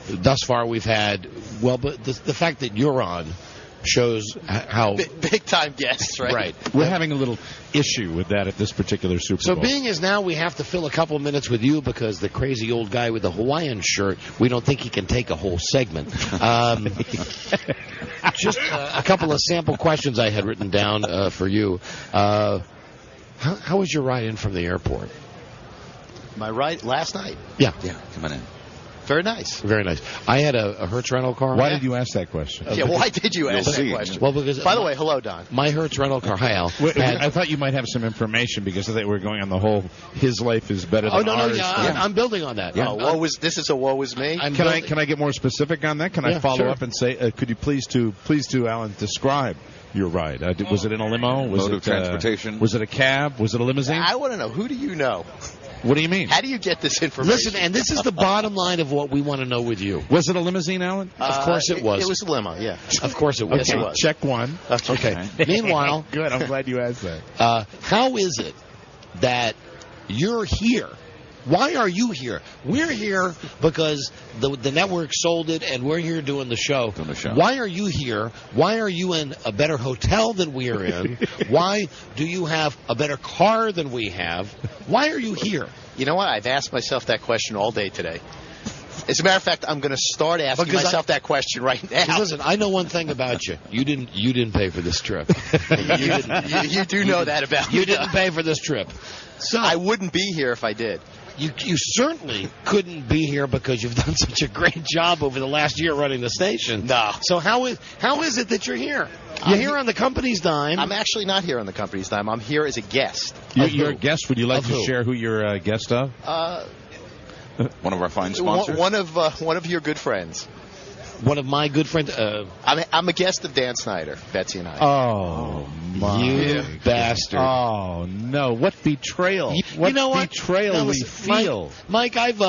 Thus far, we've had but the fact that you're on shows how big time guests, right? Right. We're having a little issue with that at this particular Super Bowl. So being as now we have to fill a couple of minutes with you because the crazy old guy with the Hawaiian shirt, we don't think he can take a whole segment. Just a couple of sample questions I had written down for you. How was your ride in from the airport? My ride last night? Yeah. Yeah, coming in. Very nice. Very nice. I had a Hertz rental car. Why did you ask that question? Yeah, why did you ask that question? Well, because by the way, hello, Don. My Hertz rental car. Hi, Al. I thought you might have some information because I thought we were going on the whole his life is better than ours. I'm building on that. Yeah. This is a woe is me. Can I get more specific on that? Can I follow up and say, could you please do Alan describe your ride? Was it in a limo? Was Mode it of transportation? Was it a cab? Was it a limousine? I want to know, who do you know? What do you mean? How do you get this information? Listen, and this is the bottom line of what we want to know with you. Was it a limousine, Alan? Of course it was. It was a limo, yeah. Of course it was. Okay, Yes, it was. check one. Okay. Meanwhile, good. I'm glad you asked that. How is it that you're here? Why are you here? We're here because the network sold it, and we're here doing the show. Why are you here? Why are you in a better hotel than we are in? Why do you have a better car than we have? Why are you here? You know what? I've asked myself that question all day today. As a matter of fact, I'm going to start asking myself that question right now. Listen, I know one thing about you. You didn't pay for this trip. You do know that about me. You didn't pay for this trip. So I wouldn't be here if I did. You certainly couldn't be here because you've done such a great job over the last year running the station. No. So how is it that you're here? You're here on the company's dime. I'm actually not here on the company's dime. I'm here as a guest. You're a guest. Would you like to share who you're a guest of? One of our fine sponsors. One of your good friends. One of my good friends. I'm a guest of Dan Snyder, Betsy and I. Oh, my. You bastard. Oh, no. What betrayal. What betrayal we feel. Mike, I've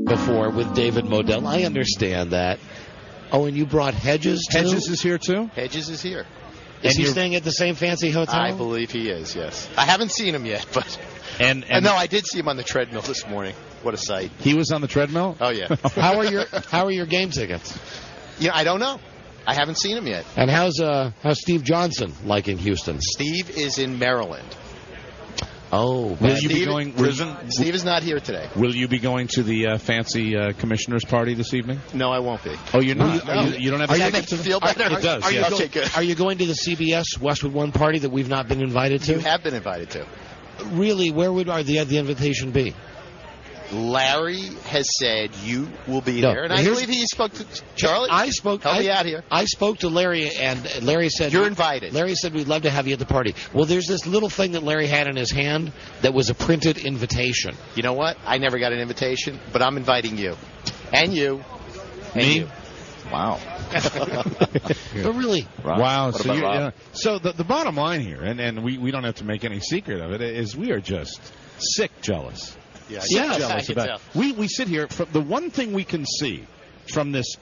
before with David Modell. I understand that. Oh, and you brought Hedges, too? Hedges is here, too? Hedges is here. Is he staying at the same fancy hotel? I believe he is, yes. I haven't seen him yet, but... And no, I did see him on the treadmill this morning. What a sight. He was on the treadmill? Oh, yeah. How are your game tickets? I don't know. I haven't seen him yet. And how's Steve Johnson like in Houston? Steve is in Maryland. Oh, will you be going prison? Steve is not here today. Will you be going to the fancy commissioner's party this evening? No, I won't be. Oh, you're not? You don't have a ticket? Does that make you feel better? It does, Okay, good. Are you going to the CBS Westwood One party that we've not been invited to? You have been invited to. Really? Where would the invitation be? Larry has said you will be there, and I believe he spoke to Charlie. Help me out here. I spoke to Larry, and Larry said you're invited. Larry said we'd love to have you at the party. Well, there's this little thing that Larry had in his hand that was a printed invitation. You know what? I never got an invitation, but I'm inviting you, and you, and me. You. Wow. But really, wow. So the bottom line here, and we don't have to make any secret of it, is we are just sick jealous. Yeah, jealous about. We sit here. The one thing we can see from this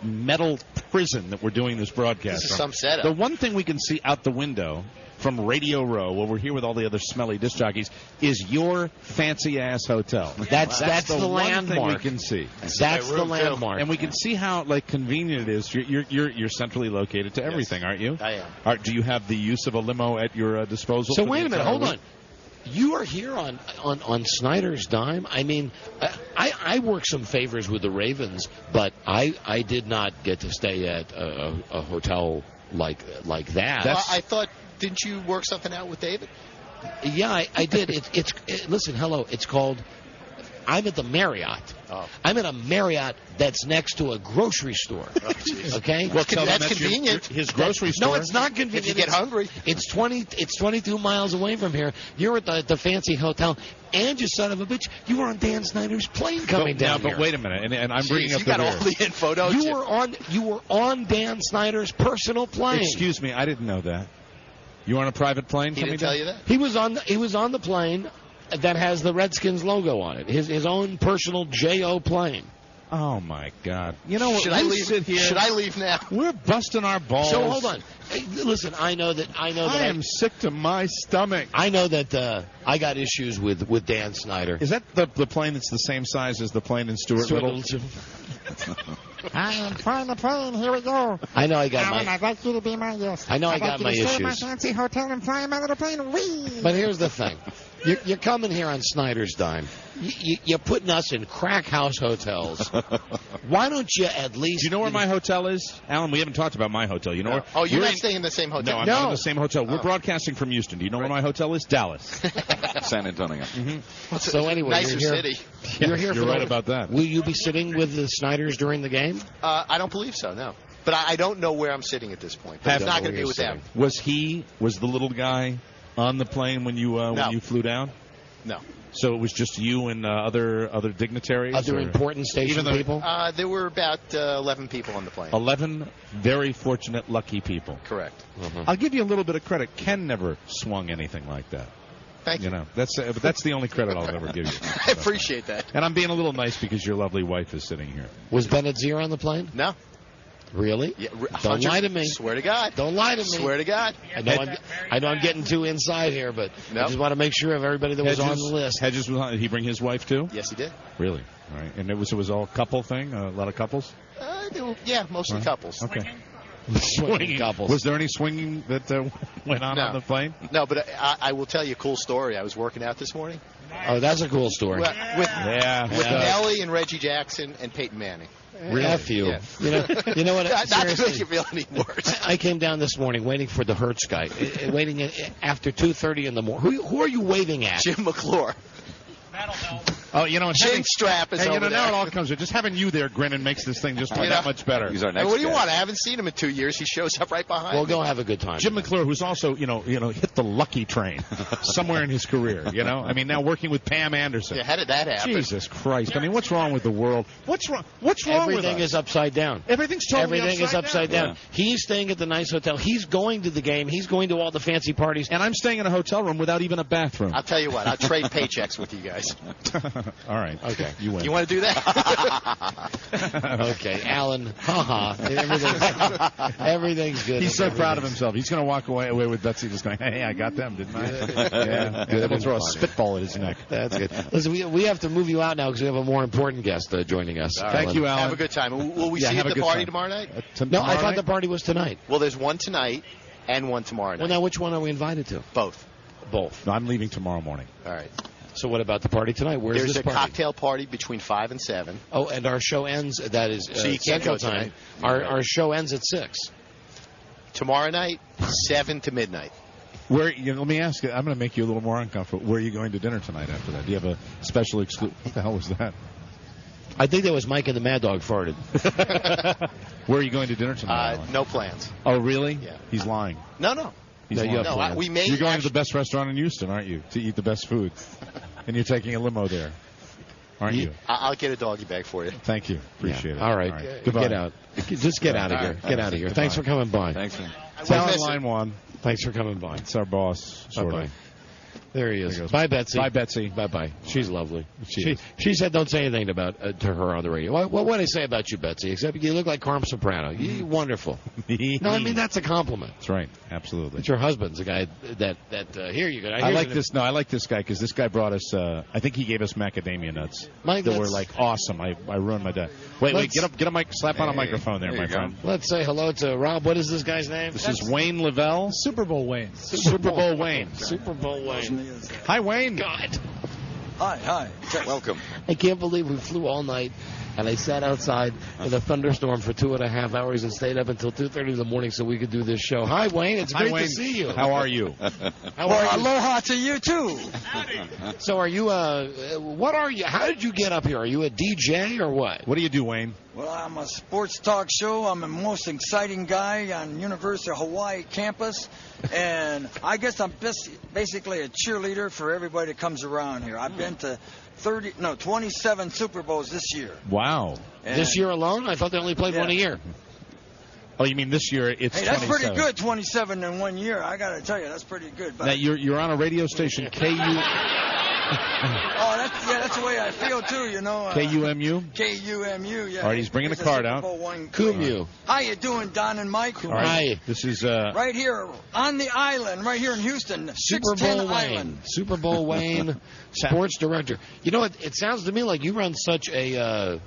metal prison that we're doing this broadcast. This is some setup. The one thing we can see out the window from Radio Row, where we're here with all the other smelly disc jockeys, is your fancy ass hotel. That's the one thing we landmark. can see. That's the landmark, and we can see how convenient it is. You're centrally located to everything, aren't you? I am. Do you have the use of a limo at your disposal? So wait a minute, hold on. You are here on Snyder's dime. I mean, I work some favors with the Ravens, but I did not get to stay at a hotel like that. Well, I thought, didn't you work something out with David? Yeah, I did. Listen, hello. It's called. I'm at the Marriott. Oh. I'm at a Marriott that's next to a grocery store. Oh, okay? Well, that's convenient. His grocery store. No, it's not convenient. If you get hungry. It's 22 miles away from here. You're at the fancy hotel, and you son of a bitch, you were on Dan Snyder's plane coming down here. But wait a minute, and I'm bringing up you got all the info, don't you? You were on Dan Snyder's personal plane. Excuse me, I didn't know that. You were on a private plane? He didn't tell you that? He was on the plane that has the Redskins logo on it. His own personal J.O. plane. Oh, my God. You know what? Should I leave? Sit here. Should I leave now? We're busting our balls. So hold on. Hey, listen, I am sick to my stomach. I know that I got issues with Dan Snyder. Is that the plane that's the same size as the plane in Stuart Little? I am flying the plane. Here we go. I know I got Alan, I'd like you to be my guest. I know I got my I'd like you to stay issues. at my fancy hotel and fly my little plane. Whee! But here's the thing. You're coming here on Snyder's dime. You're putting us in crack house hotels. Why don't you at least... Do you know where my hotel is? Alan, we haven't talked about my hotel. You know where? Oh, you're not staying in the same hotel? No, I'm not in the same hotel. We're broadcasting from Houston. Do you know where my hotel is? Dallas. San Antonio. Mm-hmm. So anyway, nicer you're city. You're here. You're right about that. Will you be sitting with the Snyders during the game? I don't believe so, no. But I don't know where I'm sitting at this point. But it's not going to be with them. Was the little guy on the plane when you flew down? No. So it was just you and other dignitaries? Other important station people? There were about 11 people on the plane. 11 very fortunate, lucky people. Correct. Mm-hmm. I'll give you a little bit of credit. Ken never swung anything like that. Thank you. You know, that's the only credit I'll ever give you. I appreciate that. And I'm being a little nice because your lovely wife is sitting here. Was Bennett Zier on the plane? No. Really? Yeah, don't lie to me. Swear to God. Don't lie to me. Swear to God. I know I'm getting too inside here, but I just want to make sure of everybody that was on the list. Hedges was on. Did he bring his wife too? Yes, he did. Really? All right. And it was all couple thing. A lot of couples. Yeah, mostly couples. Okay. Swinging couples. Was there any swinging that went on the plane? No, but I will tell you a cool story. I was working out this morning. Oh, that's a cool story. With Nelly and Reggie Jackson and Peyton Manning. Really? F you. Yeah. You know what? Not to make you feel any worse. I came down this morning waiting for the Hertz guy. Waiting after 2:30 in the morning. Who are you waving at? Jim McClure. Oh, you know, Jim Strap is over there. Now it all comes. Just having you there grinning makes this thing just that much better. He's our next what do you guy. want? I haven't seen him in 2 years. He shows up right behind Well, me. go have a good time. Jim McClure, who's also, hit the lucky train somewhere in his career, I mean, now working with Pam Anderson. Yeah, how did that happen? Jesus Christ. I mean, what's wrong with the world? What's wrong with Everything us? is upside down. Everything's totally upside down. Yeah. He's staying at the nice hotel. He's going to the game. He's going to all the fancy parties. And I'm staying in a hotel room without even a bathroom. I'll tell you what. I'll trade paychecks with you guys. All right. Okay. You win. You want to do that? Okay, Alan. Haha. Everything's good. He's so proud of himself. He's going to walk away with Betsy just going, hey, I got them, didn't I? Yeah. Then we'll throw a spitball at his neck. That's good. Listen, we have to move you out now because we have a more important guest joining us. Thank you, Alan. Have a good time. Will we see you at the party tomorrow night? No, I thought the party was tonight. Well, there's one tonight and one tomorrow night. Well, now which one are we invited to? Both. Both. No, I'm leaving tomorrow morning. All right. So what about the party tonight? Where's There's this a party? cocktail party between 5 and 7. Oh, and our show ends, that is So you can't Central go Time. tonight. Our show ends at 6. Tomorrow night, 7 to midnight. Let me ask you, I'm going to make you a little more uncomfortable. Where are you going to dinner tonight after that? Do you have a special exclusive? What the hell was that? I think that was Mike and the Mad Dog farted. Where are you going to dinner tonight? No plans. Oh, really? Yeah. He's lying. No. We may. You're going to the best restaurant in Houston, aren't you, to eat the best food? And you're taking a limo there, aren't you? I'll get a doggy bag for you. Thank you. Appreciate it. All right. Goodbye. Get out. Just get out of here. Get out of here. Thanks for coming by. Thanks, man. Alan line 1. Thanks for coming by. It's our boss, sort of. There he is. There he goes. Bye, Betsy. Bye, Betsy. Bye-bye. She's lovely. She She said don't say anything about to her on the radio. What would I say about you, Betsy? Except you look like Carmen Soprano. You're wonderful. No, I mean, that's a compliment. That's right. Absolutely. But your husband's a guy that here you go. I like this. No, I like this guy because this guy brought us. I think he gave us macadamia nuts that were like awesome. I ruined my day. Wait, get a mic. Slap on a microphone there, my friend. Let's say hello to Rob. What is this guy's name? This is Wayne Lavelle. Super Bowl Wayne. Super Bowl Wayne. Super Bowl Wayne. Hi, Wayne. God. Hi. Welcome. I can't believe we flew all night, and I sat outside in a thunderstorm for 2.5 hours and stayed up until 2:30 in the morning so we could do this show. Hi, Wayne. It's great to see you. How are you? Aloha to you, too. So are you, what are you? How did you get up here? Are you a DJ or what? What do you do, Wayne? Well, I'm a sports talk show. I'm the most exciting guy on University of Hawaii campus. And I guess I'm basically a cheerleader for everybody that comes around here. I've been to 27 Super Bowls this year. Wow. And this year alone? I thought they only played one a year. Oh, you mean this year it's 27? Hey, that's pretty good, 27 in 1 year. I got to tell you, that's pretty good. But now, you're on a radio station, KU... Oh, that's the way I feel, too, you know. KUMU? KUMU, yeah. All right, he's bringing the card out. KUMU. How you doing, Don and Mike? All right. This is... right here on the island, right here in Houston. Super Bowl Wayne. Super Bowl Wayne, sports director. You know, it sounds to me like you run such a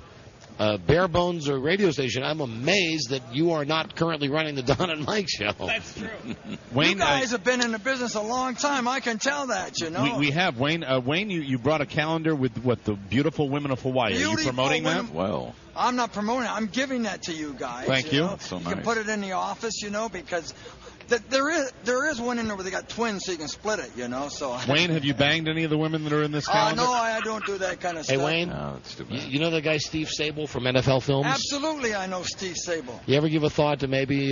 bare bones radio station, I'm amazed that you are not currently running the Don and Mike show. That's true. Wayne, you guys have been in the business a long time. I can tell that, you know. We have. Wayne, you brought a calendar with what, the beautiful women of Hawaii. Are you promoting that? Well, I'm not promoting it. I'm giving that to you guys. Thank you. Know? So you nice. can put it in the office, you know, because there is one in there where they got twins, so you can split it, you know. So Wayne, have you banged any of the women that are in this calendar? No, I don't do that kind of stuff. Hey, Wayne, you know the guy Steve Sable from NFL Films? Absolutely, I know Steve Sable. You ever give a thought to maybe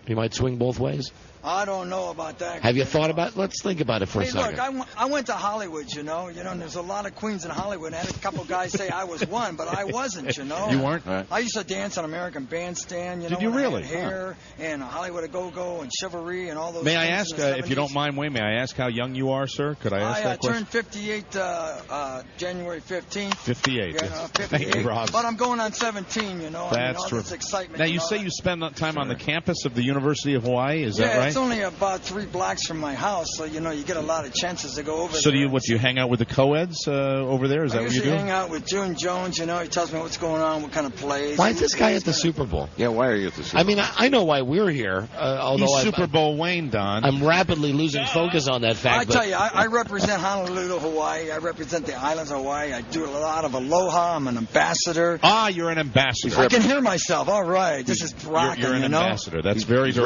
he might swing both ways? I don't know about that. Have you thought about it? Let's think about it for a second. Look, I went to Hollywood, you know, and there's a lot of queens in Hollywood. I had a couple guys say I was one, but I wasn't, you know. You weren't? Right. I used to dance on American Bandstand, you know. Did you really? I had hair and Hollywood Go-Go and Chivalry and all those May I things ask, if you don't mind, Wayne, may I ask how young you are, sir? Could I ask that question? I turned 58 January 15th. 58. You know, 58. Thank you, Rob. But I'm going on 17, you know. That's all true. this excitement. Now, you say you spend time on the campus of the University of Hawaii, is that right? Yeah, it's only about 3 blocks from my house, so you know you get a lot of chances to go over there. So do you hang out with the co-eds over there? Is that what you do? I hang out with June Jones, you know. He tells me what's going on, what kind of plays. Why is this guy at the Super Bowl? Yeah, why are you at the Super Bowl? I mean, I know why we're here. Although He's Super Bowl Wayne, Don. I'm rapidly losing focus on that fact. I tell you, I represent Honolulu, Hawaii. I represent the islands of Hawaii. I do a lot of aloha. I'm an ambassador. Ah, you're an ambassador. I can hear myself. All right, this is rocking. You're an ambassador. That's very good.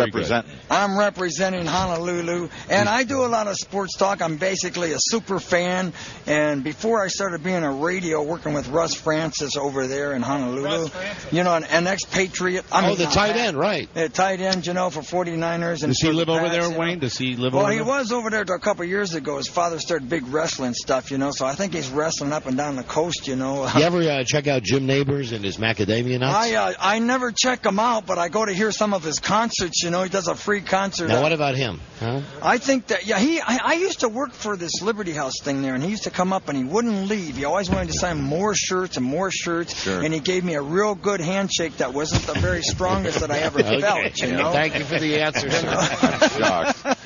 I'm representing Honolulu, and I do a lot of sports talk. I'm basically a super fan. And before I started being a radio, working with Russ Francis over there in Honolulu, you know, an ex-Patriot. The tight end, right? The tight end, you know, for 49ers. And does he live over there, Wayne? Does he live over there? Well, he was over there a couple of years ago. His father started big wrestling stuff, you know, so I think he's wrestling up and down the coast, you know. You ever check out Jim Neighbors and his macadamia nuts? I never check him out, but I go to hear some of his concerts, you know. He does a free concert. Now, what about him? Huh? I think that, I used to work for this Liberty House thing there, and he used to come up and he wouldn't leave. He always wanted to sign more shirts and more shirts, sure. And he gave me a real good handshake that wasn't the very strongest that I ever felt, you know. Thank you for the answer,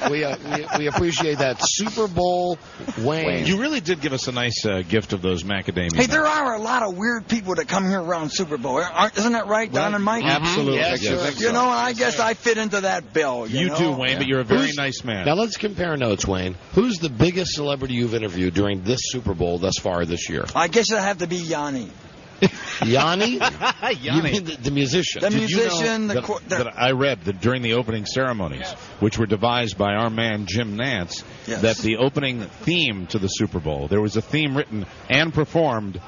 We appreciate that. Super Bowl Wayne. You really did give us a nice gift of those macadamias. Hey, there are a lot of weird people that come here around Super Bowl. Isn't that right, Don and Mike? Absolutely. Yes, you know, and I guess I fit into that bill. You know? do, Wayne, but you're a very nice man. Now, let's compare notes, Wayne. Who's the biggest celebrity you've interviewed during this Super Bowl thus far this year? I guess it'd have to be Yanni. Yanni? Yanni. You mean the musician? The musician. That I read that during the opening ceremonies, which were devised by our man Jim Nance, that the opening theme to the Super Bowl, there was a theme written and performed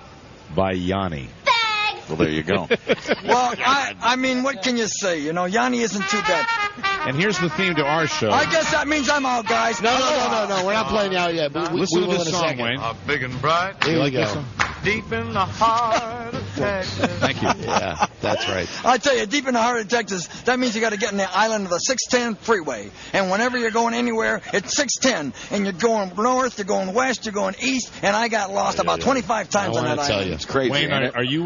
by Yanni. Well, there you go. Well, I mean, what can you say? You know, Yanni isn't too bad. And here's the theme to our show. I guess that means I'm out, guys. No. We're not playing out yet. Listen to this song, Wayne. Big and bright. Here we go. Deep in the heart of Texas. Thank you. Yeah, that's right. I tell you, deep in the heart of Texas, that means you got to get in the island of the 610 freeway. And whenever you're going anywhere, it's 610. And you're going north, you're going west, you're going east. And I got lost about 25 times on that island. It's crazy. Wayne, are you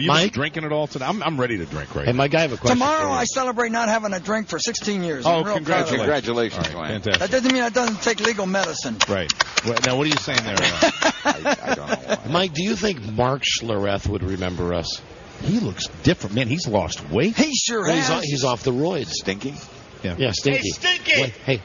Mike? drinking at all today? I'm ready to drink right now. Hey, Mike, I have a question. Tomorrow I celebrate not having a drink for 16 years. Oh, congratulations, Wayne. Fantastic. That doesn't mean it doesn't take legal medicine. Right. Now, what are you saying there? I don't know why. Mike, do you think Mark Schlereth would remember us? He looks different. Man, he's lost weight. He sure has. He's off the roids. Stinky? Yeah, Stinky. Hey, Stinky! Wait, hey.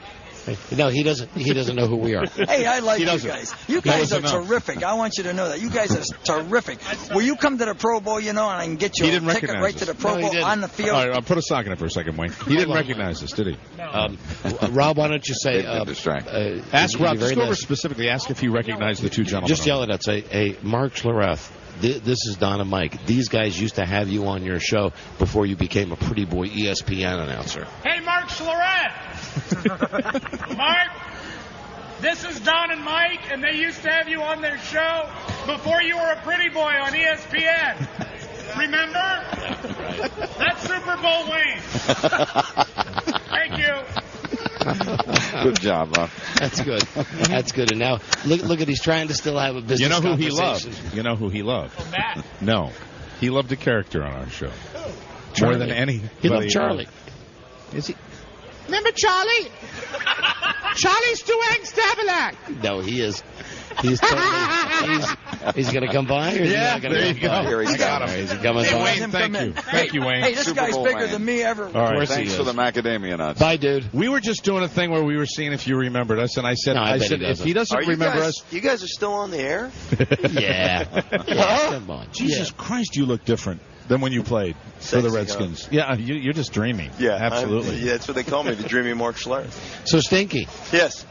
No, he doesn't know who we are. Hey, I like you guys. You guys are terrific. I want you to know that. You guys are terrific. Will you come to the Pro Bowl, you know, and I can get you a ticket right to the Pro Bowl on the field? All right, I'll put a sock in it for a second, Wayne. He didn't recognize us, did he? Rob, why don't you say... ask Rob, just go over specifically, ask if he recognized the two gentlemen. Just yell at us, say, hey, Mark Schlereth, this is Don and Mike. These guys used to have you on your show before you became a pretty boy ESPN announcer. Hey, Mark Schlereth! Mark, this is Don and Mike, and they used to have you on their show before you were a pretty boy on ESPN. Remember? That's Super Bowl Wayne. Thank you. Good job, Rob. That's good. That's good. And now, look at he's trying to still have a business conversation. You know who he loved? Oh, Matt. No. He loved a character on our show. More than any. He loved Charlie. Is he? Remember Charlie? Charlie Stuang Stabalak. No, he is. He's going to come by? Or Yeah, is he not there you come by? go. I got him. Is he coming Hey, by? Wayne, thank you. Thank you, Wayne. Hey, this Super guy's Bowl bigger man. than me ever. All right, course thanks he for is. the macadamia nuts. Bye, dude. We were just doing a thing where we were seeing if you remembered us, and I said, No, I bet he if doesn't. he doesn't remember us, You guys are still on the air? Yeah. Come on. Jesus Christ, you look different than when you played for the Sexy, Redskins. Yeah, you're just dreamy. Yeah, absolutely. Yeah, that's what they call me, the dreamy Mark Schlereth. So, Stinky. Yes.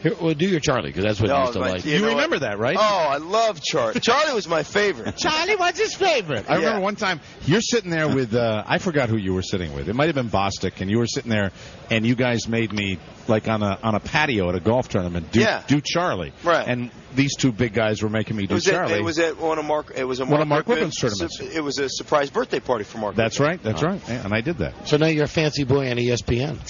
Here, well, do your Charlie, because that's what you used to like. You remember that, right? Oh, I love Charlie. Charlie was my favorite. Charlie was his favorite. I remember one time you're sitting there with I forgot who you were sitting with. It might have been Bostic, and you were sitting there, and you guys made me like on a patio at a golf tournament do Charlie. Right. And these two big guys were making me do Charlie. It was at one of Mark Whipman's tournaments. It was a surprise birthday party for Mark. That's right. That's right. Yeah, and I did that. So now you're a fancy boy on ESPN.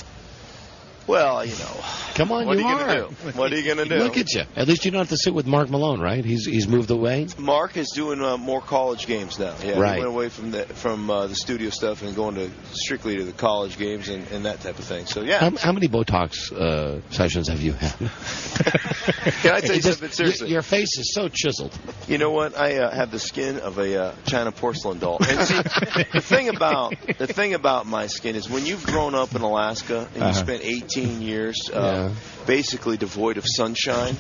Well, you know. Come on, what you are you are. gonna do? What are you going to do? Look at you. At least you don't have to sit with Mark Malone, right? He's moved away. Mark is doing more college games now. Yeah, right. He went away from the studio stuff and going strictly to the college games and that type of thing. So yeah. How many Botox sessions have you had? Can I tell you something seriously? Your face is so chiseled. You know what? I have the skin of a China porcelain doll. And see, the thing about my skin is when you've grown up in Alaska and you spent 18 years basically devoid of sunshine,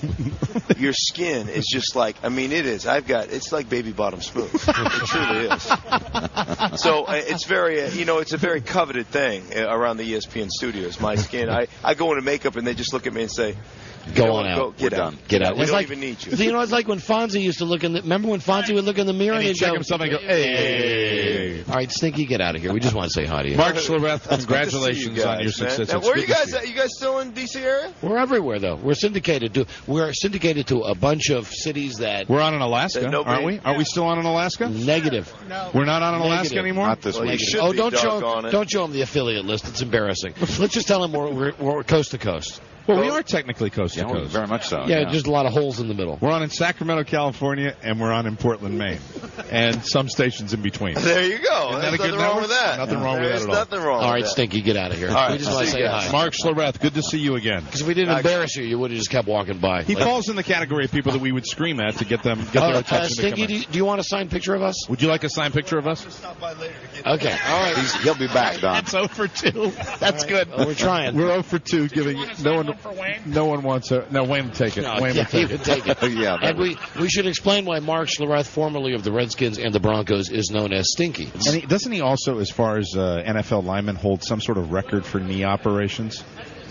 your skin is just like, I mean, it is. It's like baby bottom smooth. It truly is. So it's very, it's a very coveted thing around the ESPN studios. My skin, I go into makeup and they just look at me and say, Go on out. Get out. Get out. We don't even need you. You know, it's like when Fonzie used to look in the. Remember when Fonzie would look in the mirror and he'd check himself and go, hey. All right, Stinky, get out of here. We just want to say hi to you. Mark Schlereth, congratulations on your success. Now, where are you guys at? You guys still in D.C. area? We're everywhere, though. We're syndicated to a bunch of cities that. We're on in Alaska, aren't we? Are we still on in Alaska? Negative. No. We're not on in Alaska anymore? Not this week. Don't show him the affiliate list. It's embarrassing. Let's just tell him we're coast to coast. Well, we are technically coast to coast. Very much so. Yeah, just a lot of holes in the middle. We're on in Sacramento, California, and we're on in Portland, Maine, and some stations in between. There you go. There's nothing wrong with that. Nothing wrong with that at all. Nothing wrong. All right, with that. Stinky, get out of here. All right, we just want to say hi. Mark Schlereth, good to see you again. Because if we didn't embarrass you, you would have just kept walking by. He falls in the category of people that we would scream at to get their attention. Stinky, do you want a signed picture of us? Would you like a signed picture of us? Okay, all right. He'll be back, Don. That's 0 for 2. That's good. Well, we're trying. We're 0 for 2, giving no one wants a. No, Wayne will take it. No, Wayne he will would take it. Yeah, and we should explain why Mark Schlereth, formerly of the Redskins and the Broncos, is known as Stinky. And doesn't he also, as far as NFL linemen, hold some sort of record for knee operations?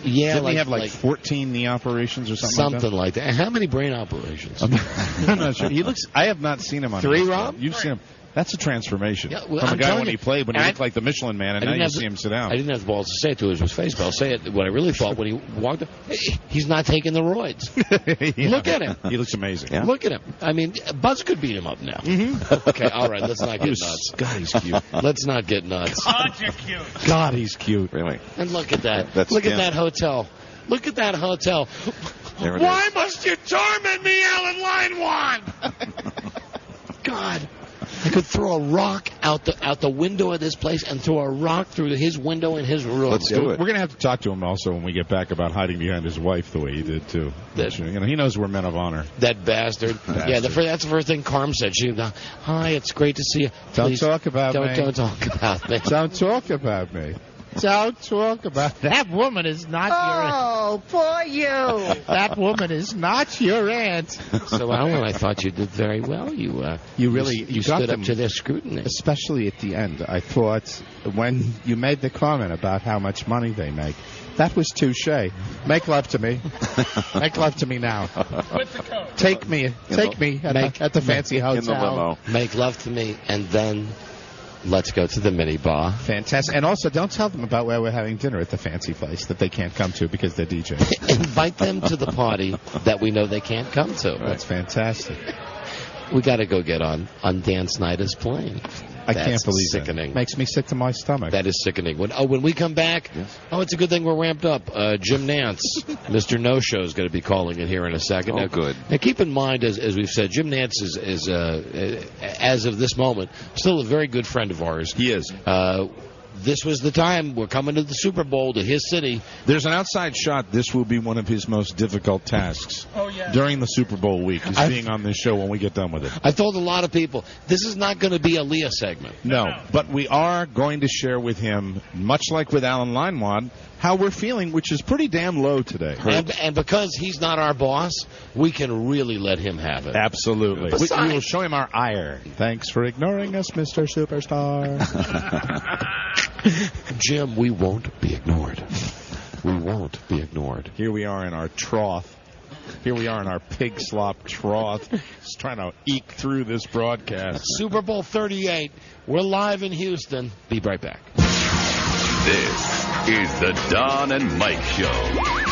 Yeah, Didn't he have like 14 knee operations or something? Something like that. How many brain operations? I'm not sure. He looks. I have not seen him on 3, ESPN. Rob? You've seen him. That's a transformation from I'm a guy telling when you. he played, when he looked like the Michelin Man, and now you see him sit down. I didn't have the balls to say it to his face, but I'll say it. What I really thought when he walked up, he's not taking the roids. Look at him. He looks amazing. Yeah. Look at him. I mean, Buzz could beat him up now. Mm-hmm. Okay, all right, let's not get nuts. God, he's cute. Let's not get nuts. God, you're cute. God, he's cute. Really? And look at that. Look at that hotel. Look at that hotel. Why must you torment me, Alan Line 1? God. I could throw a rock out the window of this place and throw a rock through his window in his room. Let's do it. We're going to have to talk to him also when we get back about hiding behind his wife the way he did, too. He knows we're men of honor. That bastard. Yeah, that's the first thing Carm said. She goes, hi, it's great to see you. Please, don't talk about me. Don't talk about me. Don't talk about me. Don't talk about that woman is not your aunt. Oh, poor you. That woman is not your aunt. So, Alan, I thought you did very well. You stood up to their scrutiny. Especially at the end. I thought when you made the comment about how much money they make, that was touche. Make love to me. Make love to me now. With the coat. Take me at the fancy hotel. In the limo. Make love to me, and then let's go to the mini bar. Fantastic. And also, don't tell them about where we're having dinner at the fancy place that they can't come to because they're DJs. Invite them to the party that we know they can't come to. That's fantastic. We got to go get on Dan Snyder's plane. I can't believe sickening. It. Makes me sick to my stomach. That is sickening. When we come back, it's a good thing we're ramped up. Jim Nance, Mr. No Show, is going to be calling in here in a second. Oh, good. Now, keep in mind, as we've said, Jim Nance is as of this moment, still a very good friend of ours. He is. this was the time. We're coming to the Super Bowl, to his city. There's an outside shot. This will be one of his most difficult tasks during the Super Bowl week, is being on this show when we get done with it. I told a lot of people, this is not going to be a Leah segment. No, but we are going to share with him, much like with Alan Leinwand, how we're feeling, which is pretty damn low today. And because he's not our boss, we can really let him have it. Absolutely. We will show him our ire. Thanks for ignoring us, Mr. Superstar. Jim, we won't be ignored. We won't be ignored. Here we are in our trough. Here we are in our pig slop trough, just trying to eke through this broadcast. Super Bowl 38. We're live in Houston. Be right back. This is the Don and Mike Show.